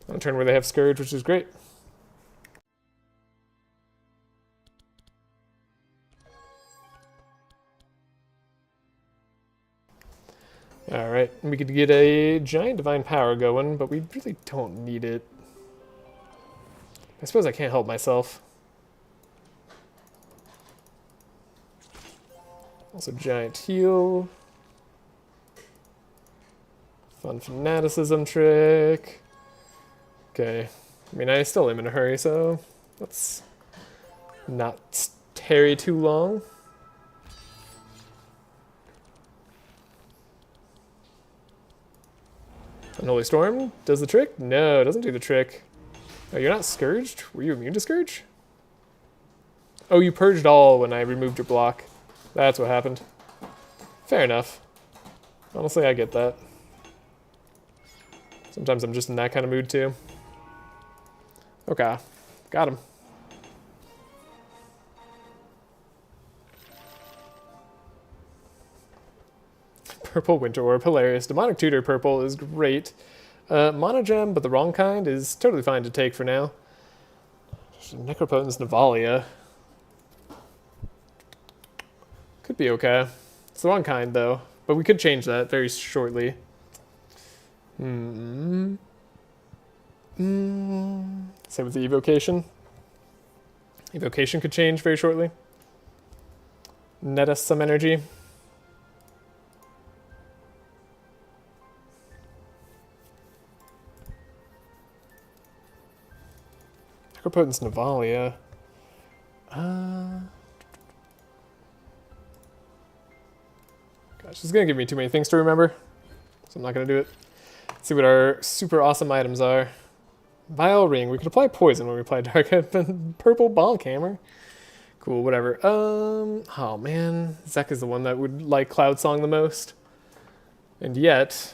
on a turn where they have Scourge, which is great. Alright, we could get a giant Divine Power going, but we really don't need it. I suppose I can't help myself. Also giant heal. Fun fanaticism trick. Okay. I mean, I still am in a hurry, so let's not tarry too long. Unholy Storm does the trick? No, it doesn't do the trick. Oh, you're not Scourged? Were you immune to Scourge? Oh, you purged all when I removed your block. That's what happened. Fair enough. Honestly, I get that. Sometimes I'm just in that kind of mood too. Okay, got him. Purple Winter Orb, hilarious. Demonic Tutor purple is great. Monogem, but the wrong kind, is totally fine to take for now. Necropotence Navalea. Could be okay. It's the wrong kind, though. But we could change that very shortly. Same with the Evocation. Evocation could change very shortly. Net us some energy. Necropotence Navalea. Gosh, this is going to give me too many things to remember, so I'm not going to do it. Let's see what our super awesome items are. Vile Ring. We could apply poison when we apply Dark. Purple Bonk Hammer. Cool, whatever. Oh man, Zek is the one that would like Cloud Song the most. And yet,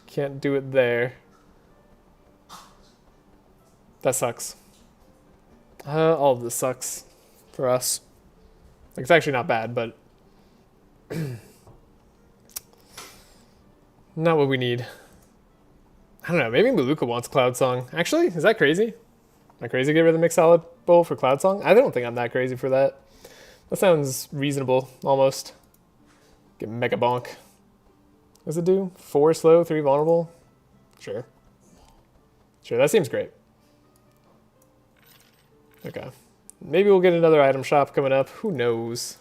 can't do it there. That sucks. All of this sucks for us. Like, it's actually not bad, but not what we need. I don't know, maybe Maluka wants Cloud Song. Actually, is that crazy? Am I crazy to get rid of the Mixed Salad Bowl for Cloud Song? I don't think I'm that crazy for that. That sounds reasonable, almost. Get Mega Bonk. What does it do? 4 slow, 3 vulnerable? Sure. Sure, that seems great. Okay. Maybe we'll get another item shop coming up. Who knows?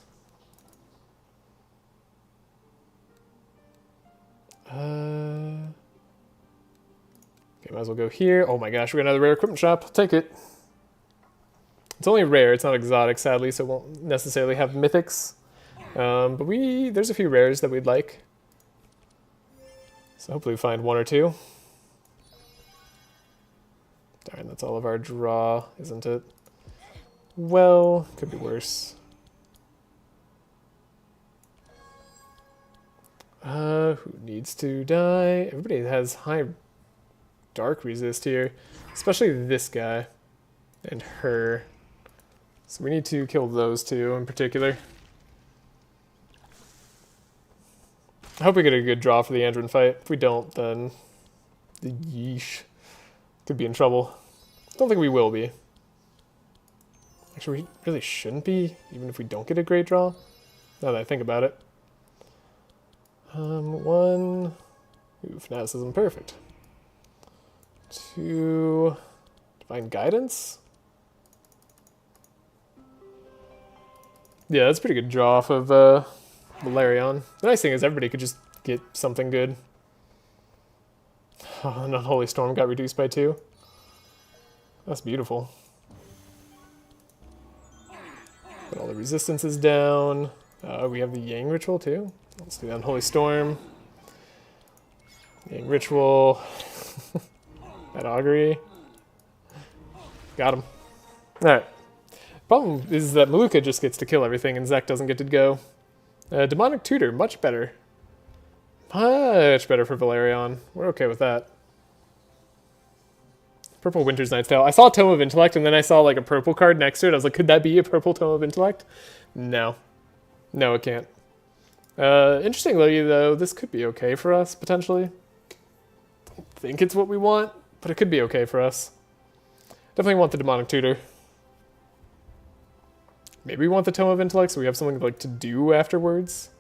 Okay, might as well go here. Oh my gosh, we got another rare equipment shop. I'll take it. It's only rare, it's not exotic, sadly, so it won't necessarily have mythics. But there's a few rares that we'd like. So hopefully we find 1 or 2. Darn, that's all of our draw, isn't it? Well, could be worse. Who needs to die? Everybody has high dark resist here, especially this guy and her. So we need to kill those two in particular. I hope we get a good draw for the Andron fight. If we don't, then the yeesh could be in trouble. Don't think we will be. Actually, we really shouldn't be, even if we don't get a great draw, now that I think about it. 1, ooh, fanaticism, perfect. 2, divine guidance. Yeah, that's a pretty good draw off of Velarion. The nice thing is everybody could just get something good. Oh, and Unholy Storm got reduced by 2. That's beautiful. Put all the resistances down. We have the Yang Ritual too. Let's do the Unholy Storm. Yang Ritual. That Augury. Got him. Alright. Problem is that Maluka just gets to kill everything and Zek doesn't get to go. Demonic Tutor, much better. Much better for Velarion. We're okay with that. Purple Winter's Night's Tale. I saw Tome of Intellect and then I saw like a purple card next to it. I was like, could that be a purple Tome of Intellect? No. No, it can't. Interestingly though, this could be okay for us, potentially. Don't think it's what we want, but it could be okay for us. Definitely want the Demonic Tutor. Maybe we want the Tome of Intellect so we have something like to do afterwards.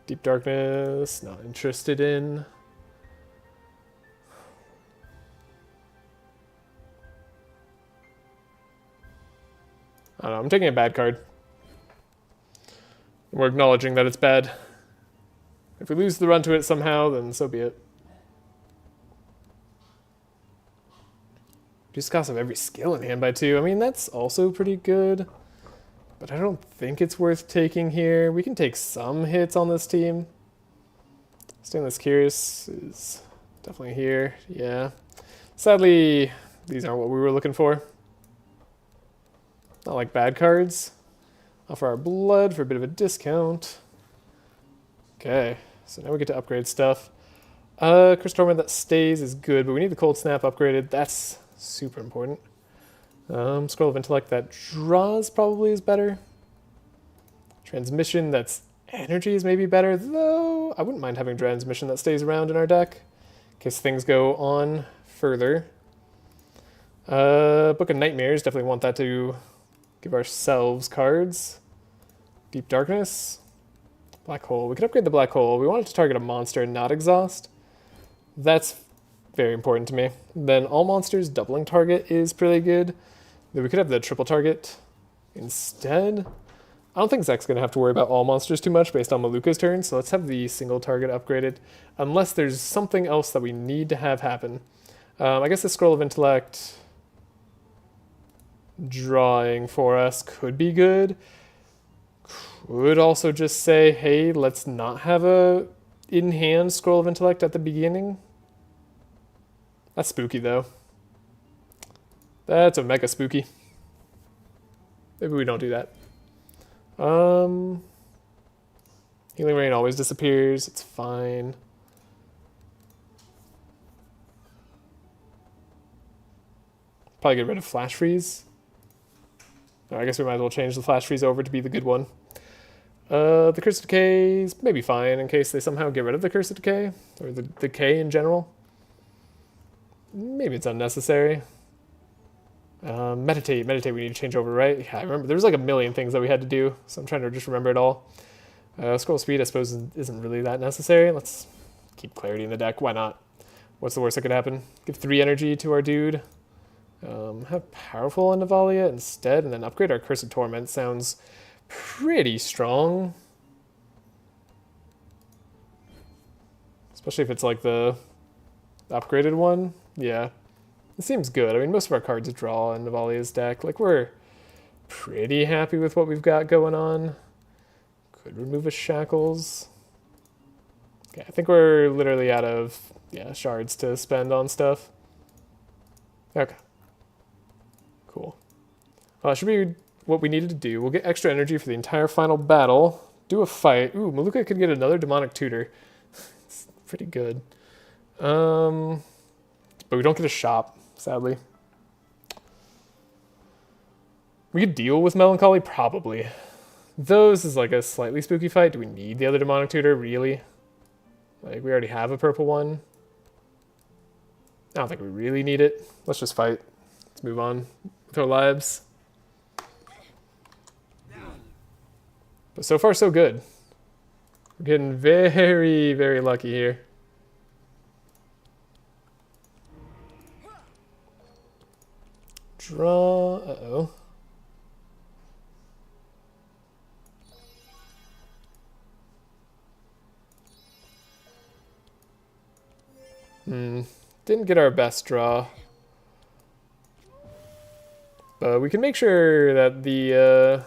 Deep Darkness, not interested in. I don't know, I'm taking a bad card. We're acknowledging that it's bad. If we lose the run to it somehow, then so be it. Reduce cost of every skill in hand by 2. I mean, that's also pretty good. But I don't think it's worth taking here. We can take some hits on this team. Stainless Curious is definitely here. Yeah. Sadly, these aren't what we were looking for. Not like bad cards. Offer our blood for a bit of a discount. Okay, so now we get to upgrade stuff. Curse Torment that stays is good, but we need the Cold Snap upgraded. That's super important. Scroll of Intellect that draws probably is better. Transmission that's energy is maybe better, though I wouldn't mind having Transmission that stays around in our deck in case things go on further. Book of Nightmares, definitely want that to give ourselves cards. Deep Darkness. Black Hole. We could upgrade the Black Hole. We want it to target a monster and not exhaust. That's very important to me. Then all monsters doubling target is pretty good. Then we could have the triple target instead. I don't think Zek's going to have to worry about all monsters too much based on Maluka's turn, so let's have the single target upgraded. Unless there's something else that we need to have happen. I guess the Scroll of Intellect drawing for us could be good. Could also just say, hey, let's not have a in-hand Scroll of Intellect at the beginning. That's spooky, though. That's a mega spooky. Maybe we don't do that. Healing Rain always disappears. It's fine. Probably get rid of Flash Freeze. I guess we might as well change the Flash Freeze over to be the good one. The Curse of Decay is maybe fine in case they somehow get rid of the Curse of Decay, or the decay in general. Maybe it's unnecessary. Meditate we need to change over, right? Yeah, I remember there was like a million things that we had to do, so I'm trying to just remember it all. Scroll Speed I suppose isn't really that necessary. Let's keep clarity in the deck. Why not? What's the worst that could happen? Give 3 energy to our dude. Have powerful on Navalea instead, and then upgrade our Curse of Torment. Sounds pretty strong. Especially if it's like the upgraded one. Yeah. It seems good. I mean, most of our cards draw in Navalea's deck. Like, we're pretty happy with what we've got going on. Could remove a Shackles. Okay, I think we're literally out of, shards to spend on stuff. Okay. Cool. Well, that should be what we needed to do. We'll get extra energy for the entire final battle. Do a fight. Ooh, Maluka could get another Demonic Tutor. It's pretty good. But we don't get a shop, sadly. We could deal with Melancholy? Probably. Those is like a slightly spooky fight. Do we need the other Demonic Tutor? Really? Like, we already have a purple one. I don't think we really need it. Let's just fight. Let's move on with our lives. But so far, so good. We're getting very, very lucky here. Draw. Uh-oh. Didn't get our best draw. But we can make sure that the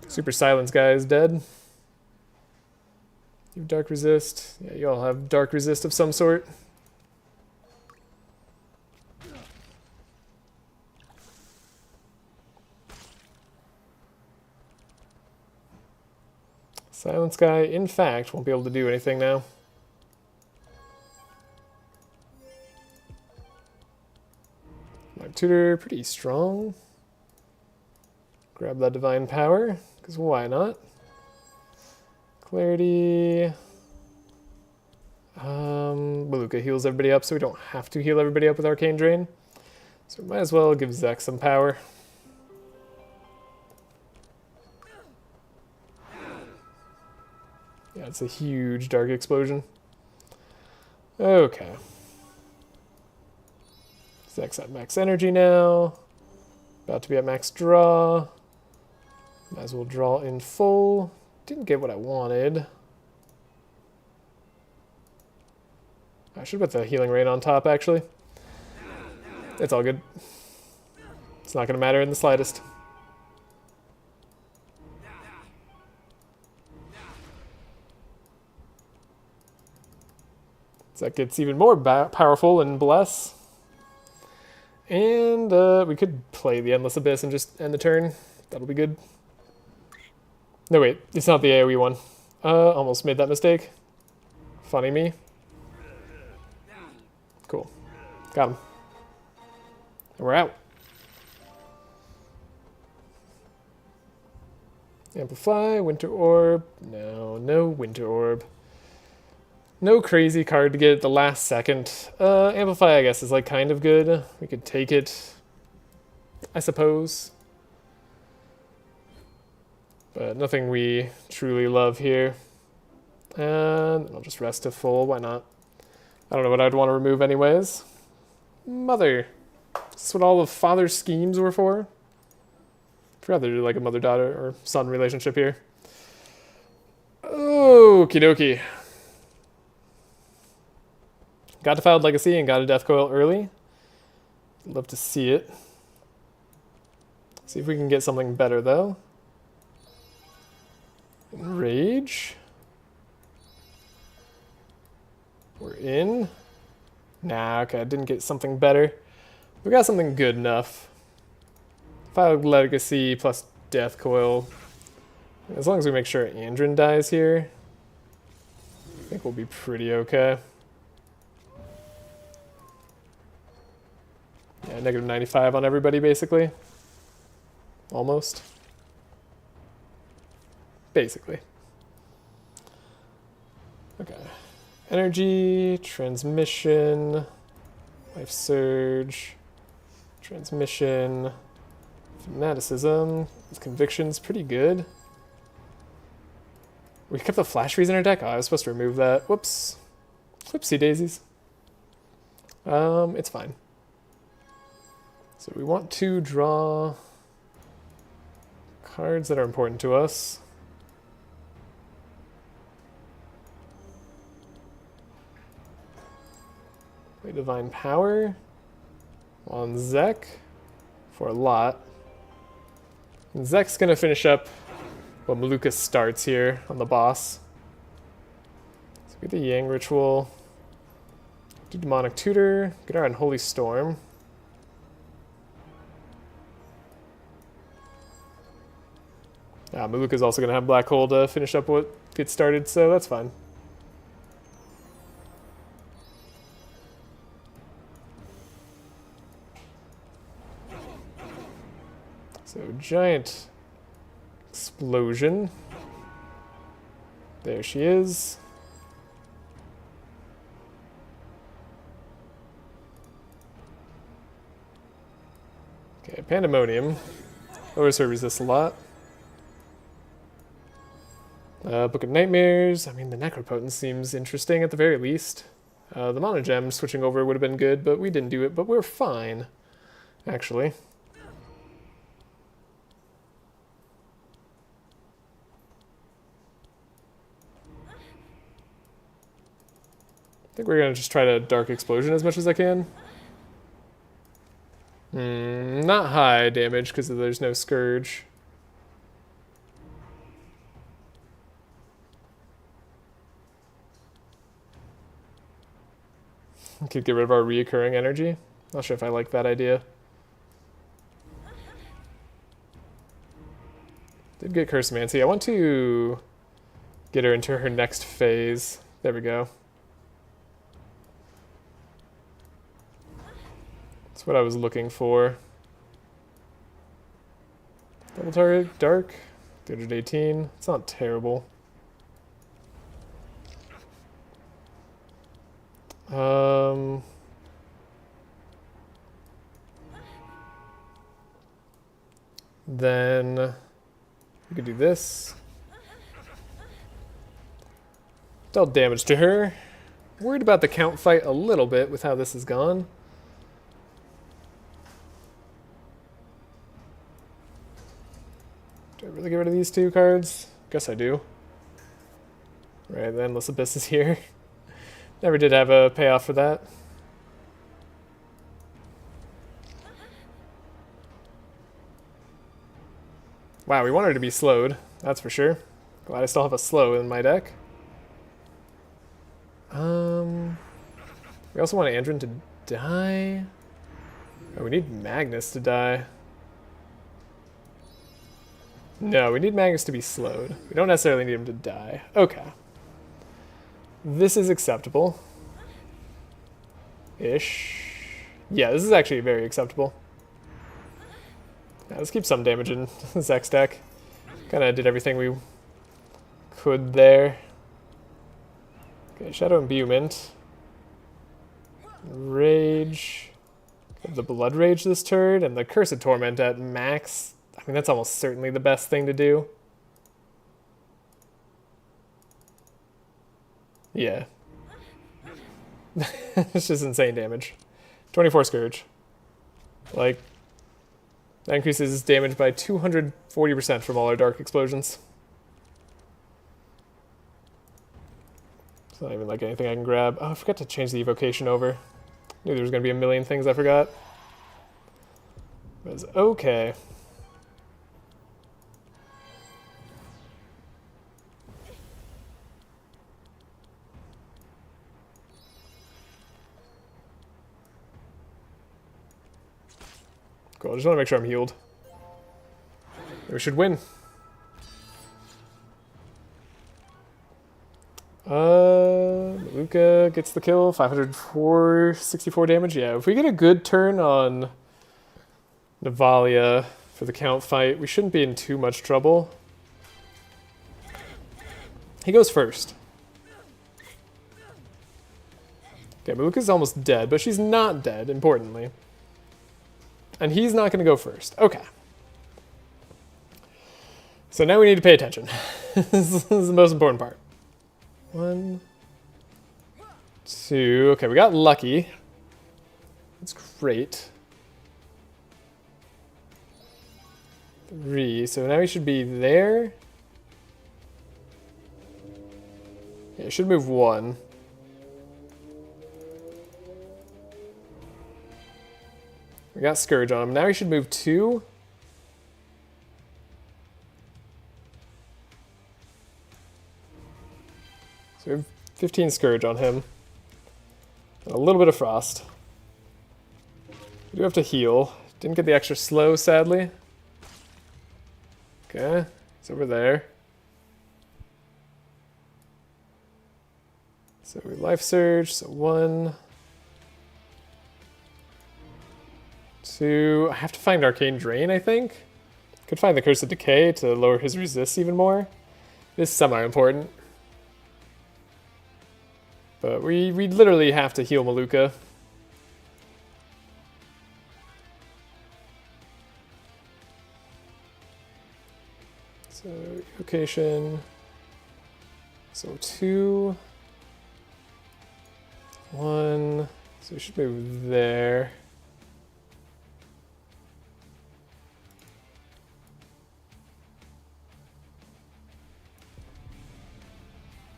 Super Silence guy is dead. You have Dark Resist. Yeah, you all have Dark Resist of some sort. Silence guy, in fact, won't be able to do anything now. My tutor, pretty strong. Grab that Divine Power, because why not? Clarity. Maluka heals everybody up, so we don't have to heal everybody up with Arcane Drain. So we might as well give Zek some power. Yeah, it's a huge Dark Explosion. Okay. Zek's at max energy now. About to be at max draw. Might as well draw in full. Didn't get what I wanted. I should put the Healing Rain on top, actually. It's all good. It's not going to matter in the slightest. Zek gets even more powerful in Bless. And we could play the Endless Abyss and just end the turn. That'll be good. No, wait. It's not the AoE one. Almost made that mistake. Funny me. Cool. Got him. And we're out. Amplify, Winter Orb. No, no Winter Orb. No crazy card to get at the last second. Amplify, I guess, is like kind of good. We could take it, I suppose. But nothing we truly love here. And I'll just rest to full, why not? I don't know what I'd want to remove anyways. Mother. Is this what all of Father's schemes were for? I'd rather do like a mother-daughter or son relationship here. Okie dokie. Got Defiled Legacy and got a Death Coil early. Love to see it. See if we can get something better though. Rage. We're in. Nah, okay, I didn't get something better. We got something good enough. Defiled Legacy plus Death Coil. As long as we make sure Andrin dies here, I think we'll be pretty okay. Yeah, negative 95 on everybody, basically. Almost. Basically. Okay. Energy, transmission, life surge, transmission, fanaticism. His conviction's pretty good. We kept the flash freeze in our deck? Oh, I was supposed to remove that. Whoops. Whoopsie daisies. It's fine. So we want to draw cards that are important to us. Play Divine Power on Zek for a lot. And Zek's going to finish up what Maluka starts here on the boss. So we get the Yang Ritual. Do Demonic Tutor. Get our Unholy Storm. Maluka's also going to have Black Hole to finish up what gets started, so that's fine. So, giant explosion. There she is. Okay, Pandemonium. Lowers her resist a lot. Book of Nightmares. I mean, the Necropotent seems interesting at the very least. The Monogem switching over would have been good, but we didn't do it, but we're fine, actually. I think we're going to just try to Dark Explosion as much as I can. Not high damage because there's no Scourge. Could get rid of our reoccurring energy. Not sure if I like that idea. Did get Cursemancy. I want to get her into her next phase. There we go. That's what I was looking for. Double target, dark, 318. It's not terrible. Then we could do this. Dealt damage to her. Worried about the count fight a little bit with how this has gone. Do I really get rid of these two cards? Guess I do. Right, the Endless Abyss is here. Never did have a payoff for that. Wow, we want her to be slowed, that's for sure. Glad I still have a slow in my deck. We also want Andrin to die. Oh, we need Magnus to die. No, we need Magnus to be slowed. We don't necessarily need him to die. Okay. This is acceptable. Ish. Yeah, this is actually very acceptable. Yeah, let's keep some damage in Zek's deck. Kind of did everything we could there. Okay, Shadow Imbuement. Rage. The Blood Rage this turn, and the Cursed Torment at max. I mean, that's almost certainly the best thing to do. Yeah. It's just insane damage. 24 Scourge. Like, that increases damage by 240% from all our Dark Explosions. It's not even like anything I can grab. Oh, I forgot to change the evocation over. Knew there was going to be a million things I forgot. But it's okay. Cool, I just want to make sure I'm healed. We should win. Luca gets the kill, 564 damage. Yeah, if we get a good turn on Navalea for the count fight, we shouldn't be in too much trouble. He goes first. Okay, Maluka's almost dead, but she's not dead, importantly. And he's not going to go first. Okay. So now we need to pay attention. This is the most important part. 1, 2. Okay, we got lucky. That's great. 3. So now he should be there. Yeah, he should move 1. We got Scourge on him. Now he should move 2. So we have 15 Scourge on him. And a little bit of Frost. We do have to heal. Didn't get the extra slow, sadly. Okay, it's over there. So we Life Surge, so 1. 2. I have to find Arcane Drain, I think. Could find the Curse of Decay to lower his resist even more. This is semi-important. But we literally have to heal Maluka. So, evocation. So 2. 1. So we should move there.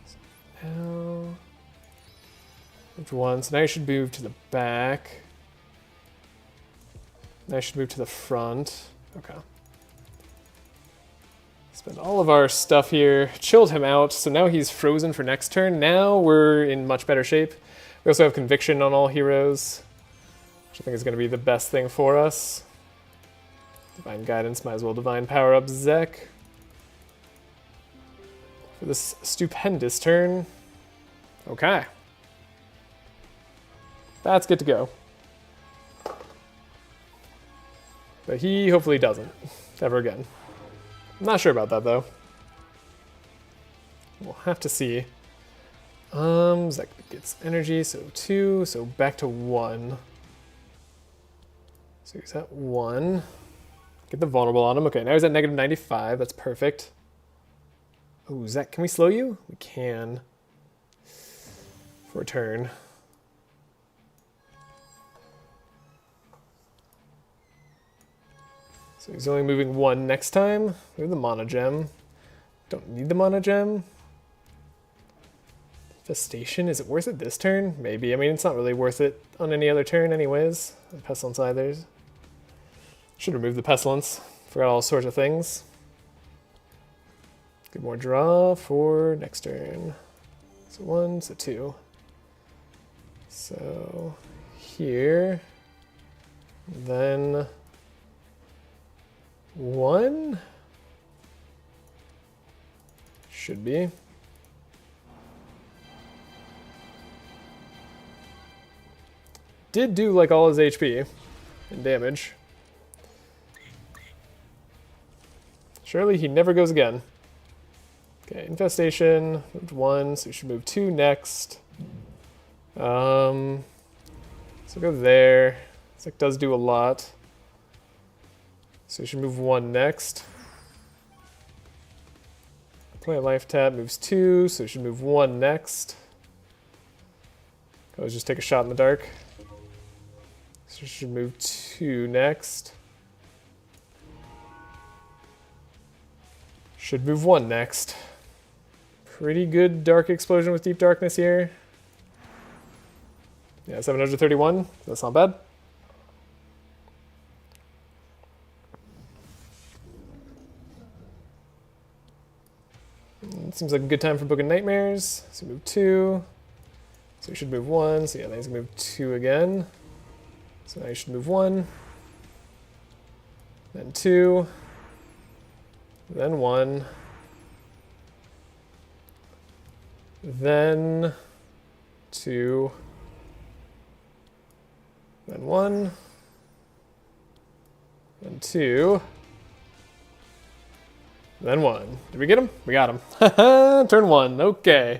So now, moved 1. So now you should move to the back. Now I should move to the front. Okay. Spend all of our stuff here, chilled him out, so now he's frozen for next turn. Now we're in much better shape. We also have Conviction on all heroes, which I think is going to be the best thing for us. Divine Guidance, might as well Divine Power up Zek for this stupendous turn. Okay. That's good to go. But he hopefully doesn't, ever again. I'm not sure about that, though. We'll have to see. Zek gets energy, so 2, so back to 1. So he's at 1. Get the vulnerable on him. Okay, now he's at negative 95. That's perfect. Oh, Zek, can we slow you? We can. For a turn. So he's only moving 1 next time. We have the Mana Gem. Don't need the Mana Gem. Infestation, is it worth it this turn? Maybe. I mean, it's not really worth it on any other turn anyways. Pestilence either. Should remove the Pestilence. Forgot all sorts of things. Get more draw for next turn. So 1, so 2. So here. Then 1 should be. Did do like all his HP and damage. Surely he never goes again. Okay, Infestation, moved 1, so we should move 2 next. So go there. This like does do a lot. So we should move 1 next. Play a life tap, moves 2, so we should move 1 next. Let's just take a shot in the dark. So we should move 2 next. Should move 1 next. Pretty good Dark Explosion with Deep Darkness here. Yeah, 731, that's not bad. Seems like a good time for Book of Nightmares. So move 2. So we should move 1. So yeah, then he's gonna move 2 again. So now you should move 1. Then 2. Then 1. Then 2. Then 1. Then 2. Then 1. Did we get him? We got him. Turn 1. Okay.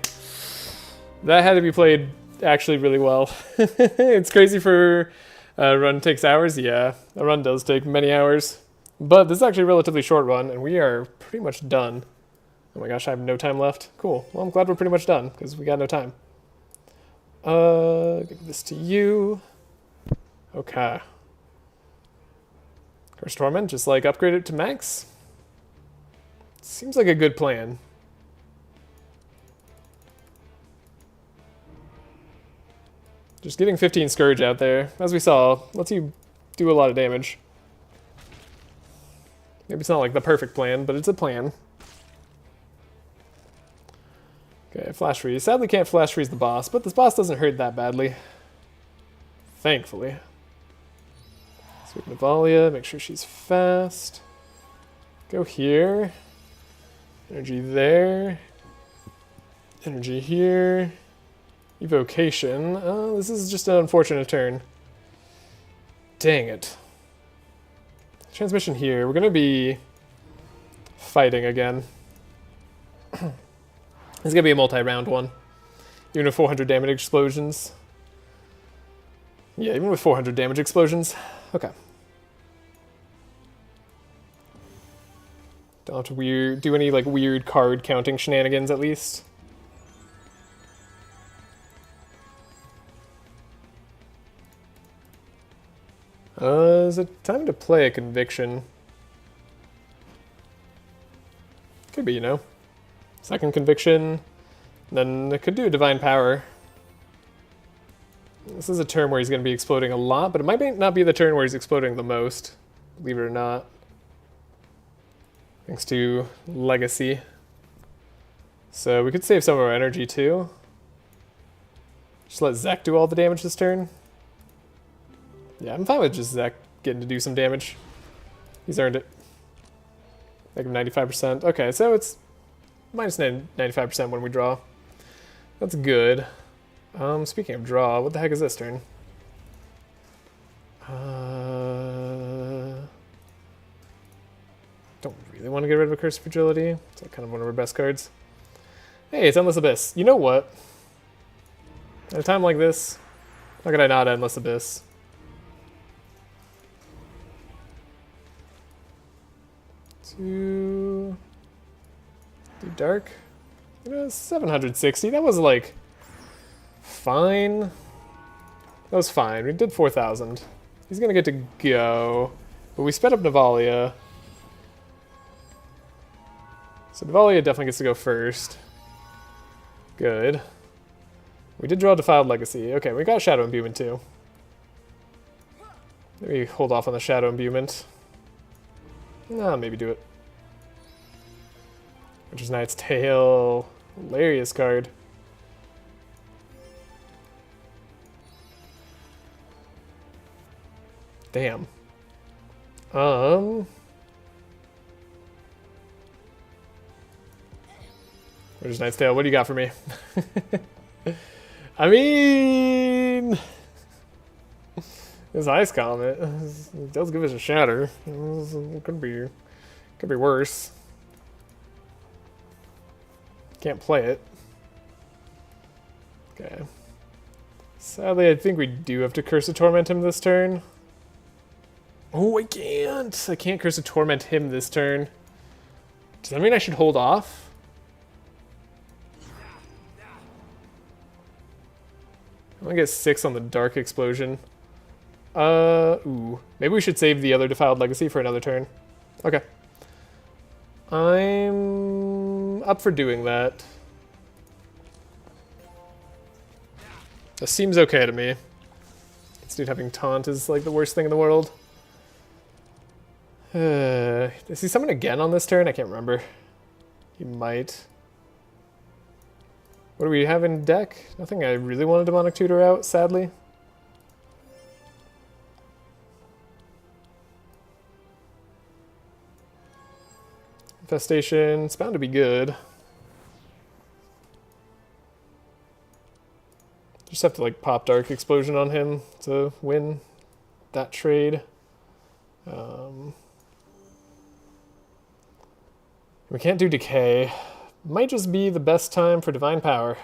That had to be played actually really well. It's crazy for a run takes hours. Yeah, a run does take many hours. But this is actually a relatively short run, and we are pretty much done. Oh my gosh, I have no time left. Cool. Well, I'm glad we're pretty much done, because we got no time. Give this to you. Okay. Curse Torment, just like upgrade it to max. Seems like a good plan. Just getting 15 Scourge out there, as we saw, lets you do a lot of damage. Maybe it's not like the perfect plan, but it's a plan. Okay, Flash Freeze. Sadly can't Flash Freeze the boss, but this boss doesn't hurt that badly. Thankfully. Sweep Navalea, make sure she's fast. Go here. Energy there. Energy here. Evocation. This is just an unfortunate turn. Dang it. Transmission here. We're going to be fighting again. It's going to be a multi-round one. Even with 400 damage explosions. Yeah, even with 400 damage explosions. Okay. Don't have to do any like weird card counting shenanigans at least. Is it time to play a Conviction? Could be, you know. Second Conviction. Then it could do a Divine Power. This is a turn where he's going to be exploding a lot, but it might not be the turn where he's exploding the most, believe it or not. Thanks to Legacy. So we could save some of our energy too. Just let Zek do all the damage this turn. Yeah, I'm fine with just Zek getting to do some damage. He's earned it. Make him 95%. Okay, so it's minus 95% when we draw. That's good. Speaking of draw, what the heck is this turn? Don't really want to get rid of a Curse of Fragility. It's kind of one of our best cards. Hey, it's Endless Abyss. You know what? At a time like this, how could I not Endless Abyss? Do dark? 760. That was like fine. That was fine. We did 4,000. He's gonna get to go, but we sped up Navalea. So Navalea definitely gets to go first. Good. We did draw Defiled Legacy. Okay, we got Shadow Imbuement too. Maybe hold off on the Shadow Imbuement. Nah, maybe do it. Witcher's Knight's Tale. Hilarious card. Damn. Witcher's Knight's Tale, what do you got for me? I mean... This Ice Comet, it does give us a shatter. It could be worse. Can't play it. Okay. Sadly, I think we do have to Curse of Torment him this turn. Oh, I can't! I can't Curse of Torment him this turn. Does that mean I should hold off? I'm gonna get 6 on the Dark Explosion. Ooh. Maybe we should save the other Defiled Legacy for another turn. Okay. I'm up for doing that. This seems okay to me. This dude having Taunt is like the worst thing in the world. Does he summon again on this turn? I can't remember. He might. What do we have in deck? Nothing I really want a Demonic Tutor out, sadly. Infestation, it's bound to be good. Just have to like pop Dark Explosion on him to win that trade. We can't do Decay. Might just be the best time for Divine Power.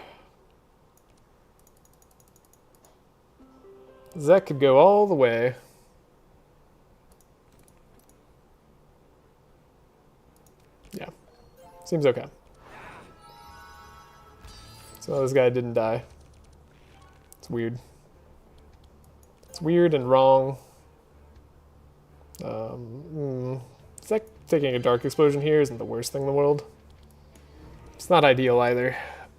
Zek could go all the way. Yeah. Seems okay. So this guy didn't die. It's weird. It's weird and wrong. It's like taking a dark explosion here isn't the worst thing in the world. It's not ideal either.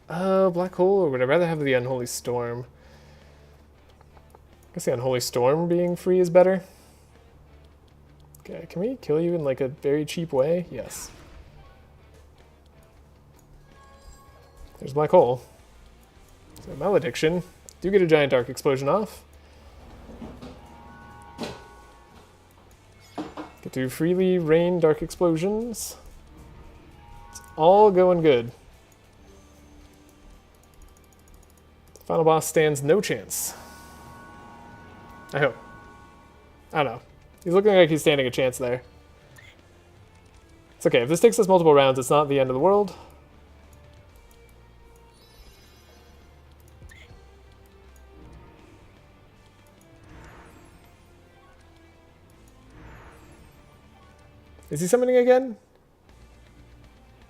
Black hole, or would I rather have the unholy storm? I guess the unholy storm being free is better. Okay, can we kill you in like a very cheap way? Yes. There's black hole. So malediction. Do get a giant dark explosion off. Get to freely rain dark explosions. It's all going good. The final boss stands no chance. I hope. I don't know. He's looking like he's standing a chance there. It's okay. If this takes us multiple rounds, it's not the end of the world. Is he summoning again?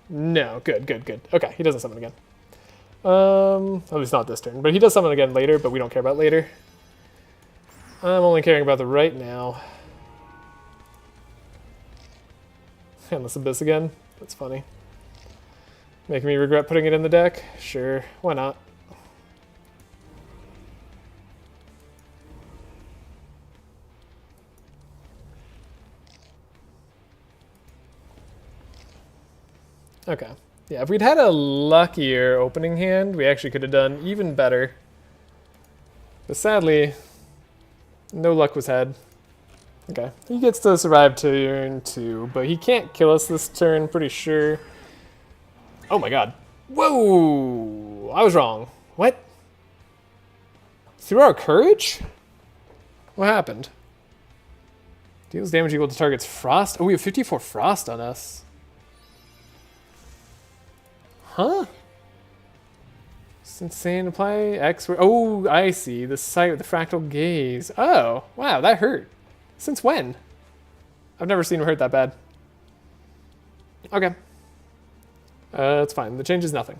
No. Good, good, good. Okay, he doesn't summon again. At least not this turn. But he does summon again later, but we don't care about later. I'm only caring about the right now. Endless Abyss again. That's funny. Making me regret putting it in the deck? Sure, why not? Okay. Yeah, if we'd had a luckier opening hand, we actually could have done even better. But sadly, no luck was had. Okay, he gets to survive turn 2, but he can't kill us this turn, pretty sure. Oh my god. Whoa! I was wrong. What? Through our courage? What happened? Deals damage equal to target's frost? Oh, we have 54 frost on us. Huh? It's insane. Apply X. Oh, I see. The sight with the fractal gaze. Oh, wow, that hurt. Since when? I've never seen him hurt that bad. Okay. It's fine. The change is nothing.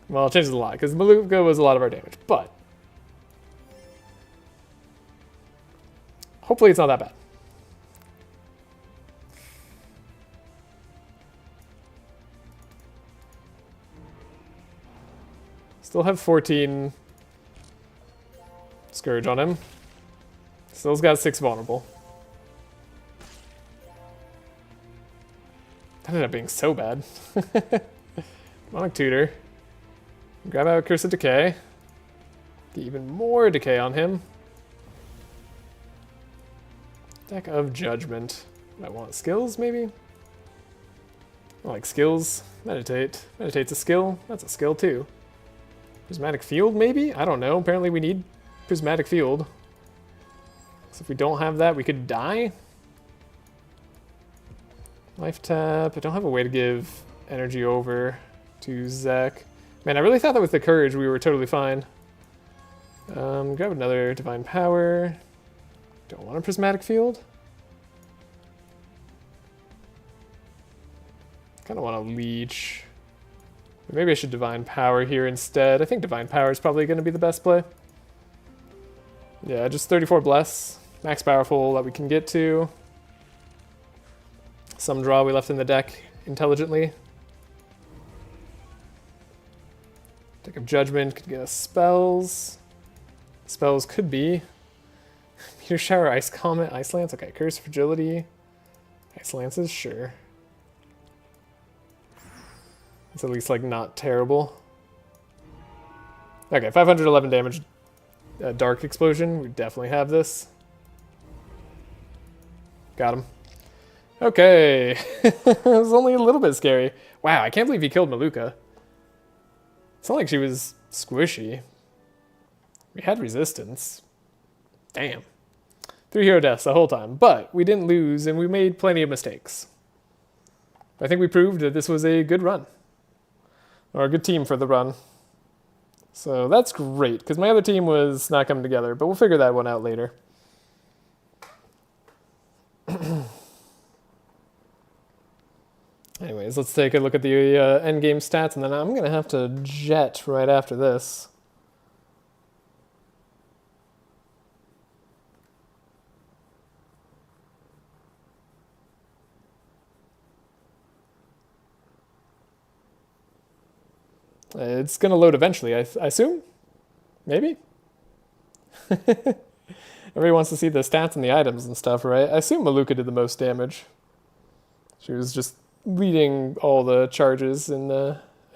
Well, it changes a lot, because Maluka was a lot of our damage, but hopefully it's not that bad. Still have 14 Scourge on him. Still's got 6 vulnerable. That ended up being so bad. Demonic Tutor. Grab out Curse of Decay. Get even more decay on him. Deck of Judgment. I want skills, maybe? I like skills. Meditate. Meditate's a skill. That's a skill, too. Prismatic Field, maybe? I don't know. Apparently we need Prismatic Field. So if we don't have that, we could die. Life tap. I don't have a way to give energy over to Zek. Man, I really thought that with the Courage we were totally fine. Grab another Divine Power. Don't want a Prismatic Field. Kind of want to Leech. Maybe I should Divine Power here instead. I think Divine Power is probably going to be the best play. Yeah, just 34 Bless. Max Powerful that we can get to. Some draw we left in the deck intelligently. Deck of Judgment could get us spells. Spells could be Meteor Shower, Ice Comet, Ice Lance. Okay, Curse, Fragility. Ice Lances, sure. It's at least like not terrible. Okay, 511 damage. Dark Explosion. We definitely have this. Got him. Okay. It was only a little bit scary. Wow, I can't believe he killed Maluka. It's not like she was squishy. We had resistance. Damn. 3 hero deaths the whole time. But we didn't lose, and we made plenty of mistakes. I think we proved that this was a good run. Or a good team for the run. So that's great, because my other team was not coming together, but we'll figure that one out later. Anyways, let's take a look at the endgame stats, and then I'm going to have to jet right after this. It's going to load eventually, I assume? Maybe? Everybody wants to see the stats and the items and stuff, right? I assume Maluka did the most damage. She was just leading all the charges in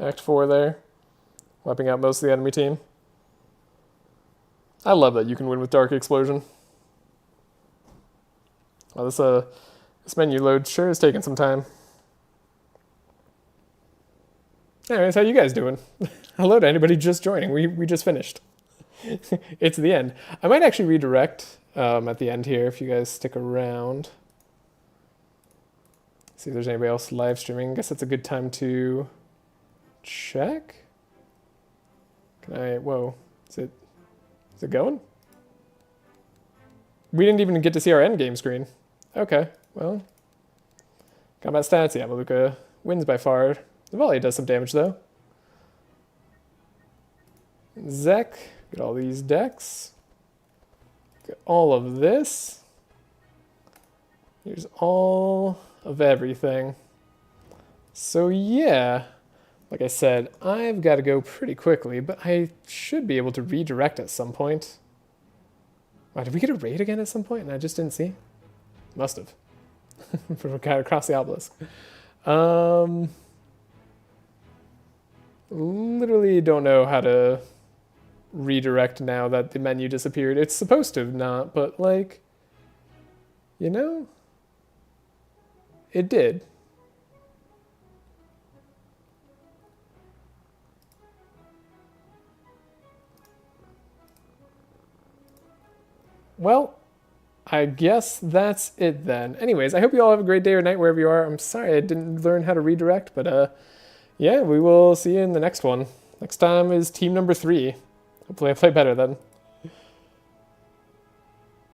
Act 4 there, wiping out most of the enemy team. I love that you can win with Dark Explosion. Well, this menu load sure is taking some time. Anyways, how you guys doing? Hello to anybody just joining. We just finished. It's the end. I might actually redirect at the end here if you guys stick around. See if there's anybody else live streaming. I guess that's a good time to check. Can I? Whoa, is it going? We didn't even get to see our end game screen. Okay, well, combat stats. Yeah, Maluka wins by far. Navalea does some damage though. Zek, get all these decks. Get all of this. Here's all of everything. So yeah, like I said, I've got to go pretty quickly, but I should be able to redirect at some point. Wow, did we get a raid again at some point and I just didn't see? Must have. From a guy across the Obelisk. Literally don't know how to redirect now that the menu disappeared. It's supposed to not, but like, you know, it did. Well, I guess that's it then. Anyways, I hope you all have a great day or night wherever you are. I'm sorry I didn't learn how to redirect, but yeah, we will see you in the next one. Next time is team number 3. Hopefully I play better then.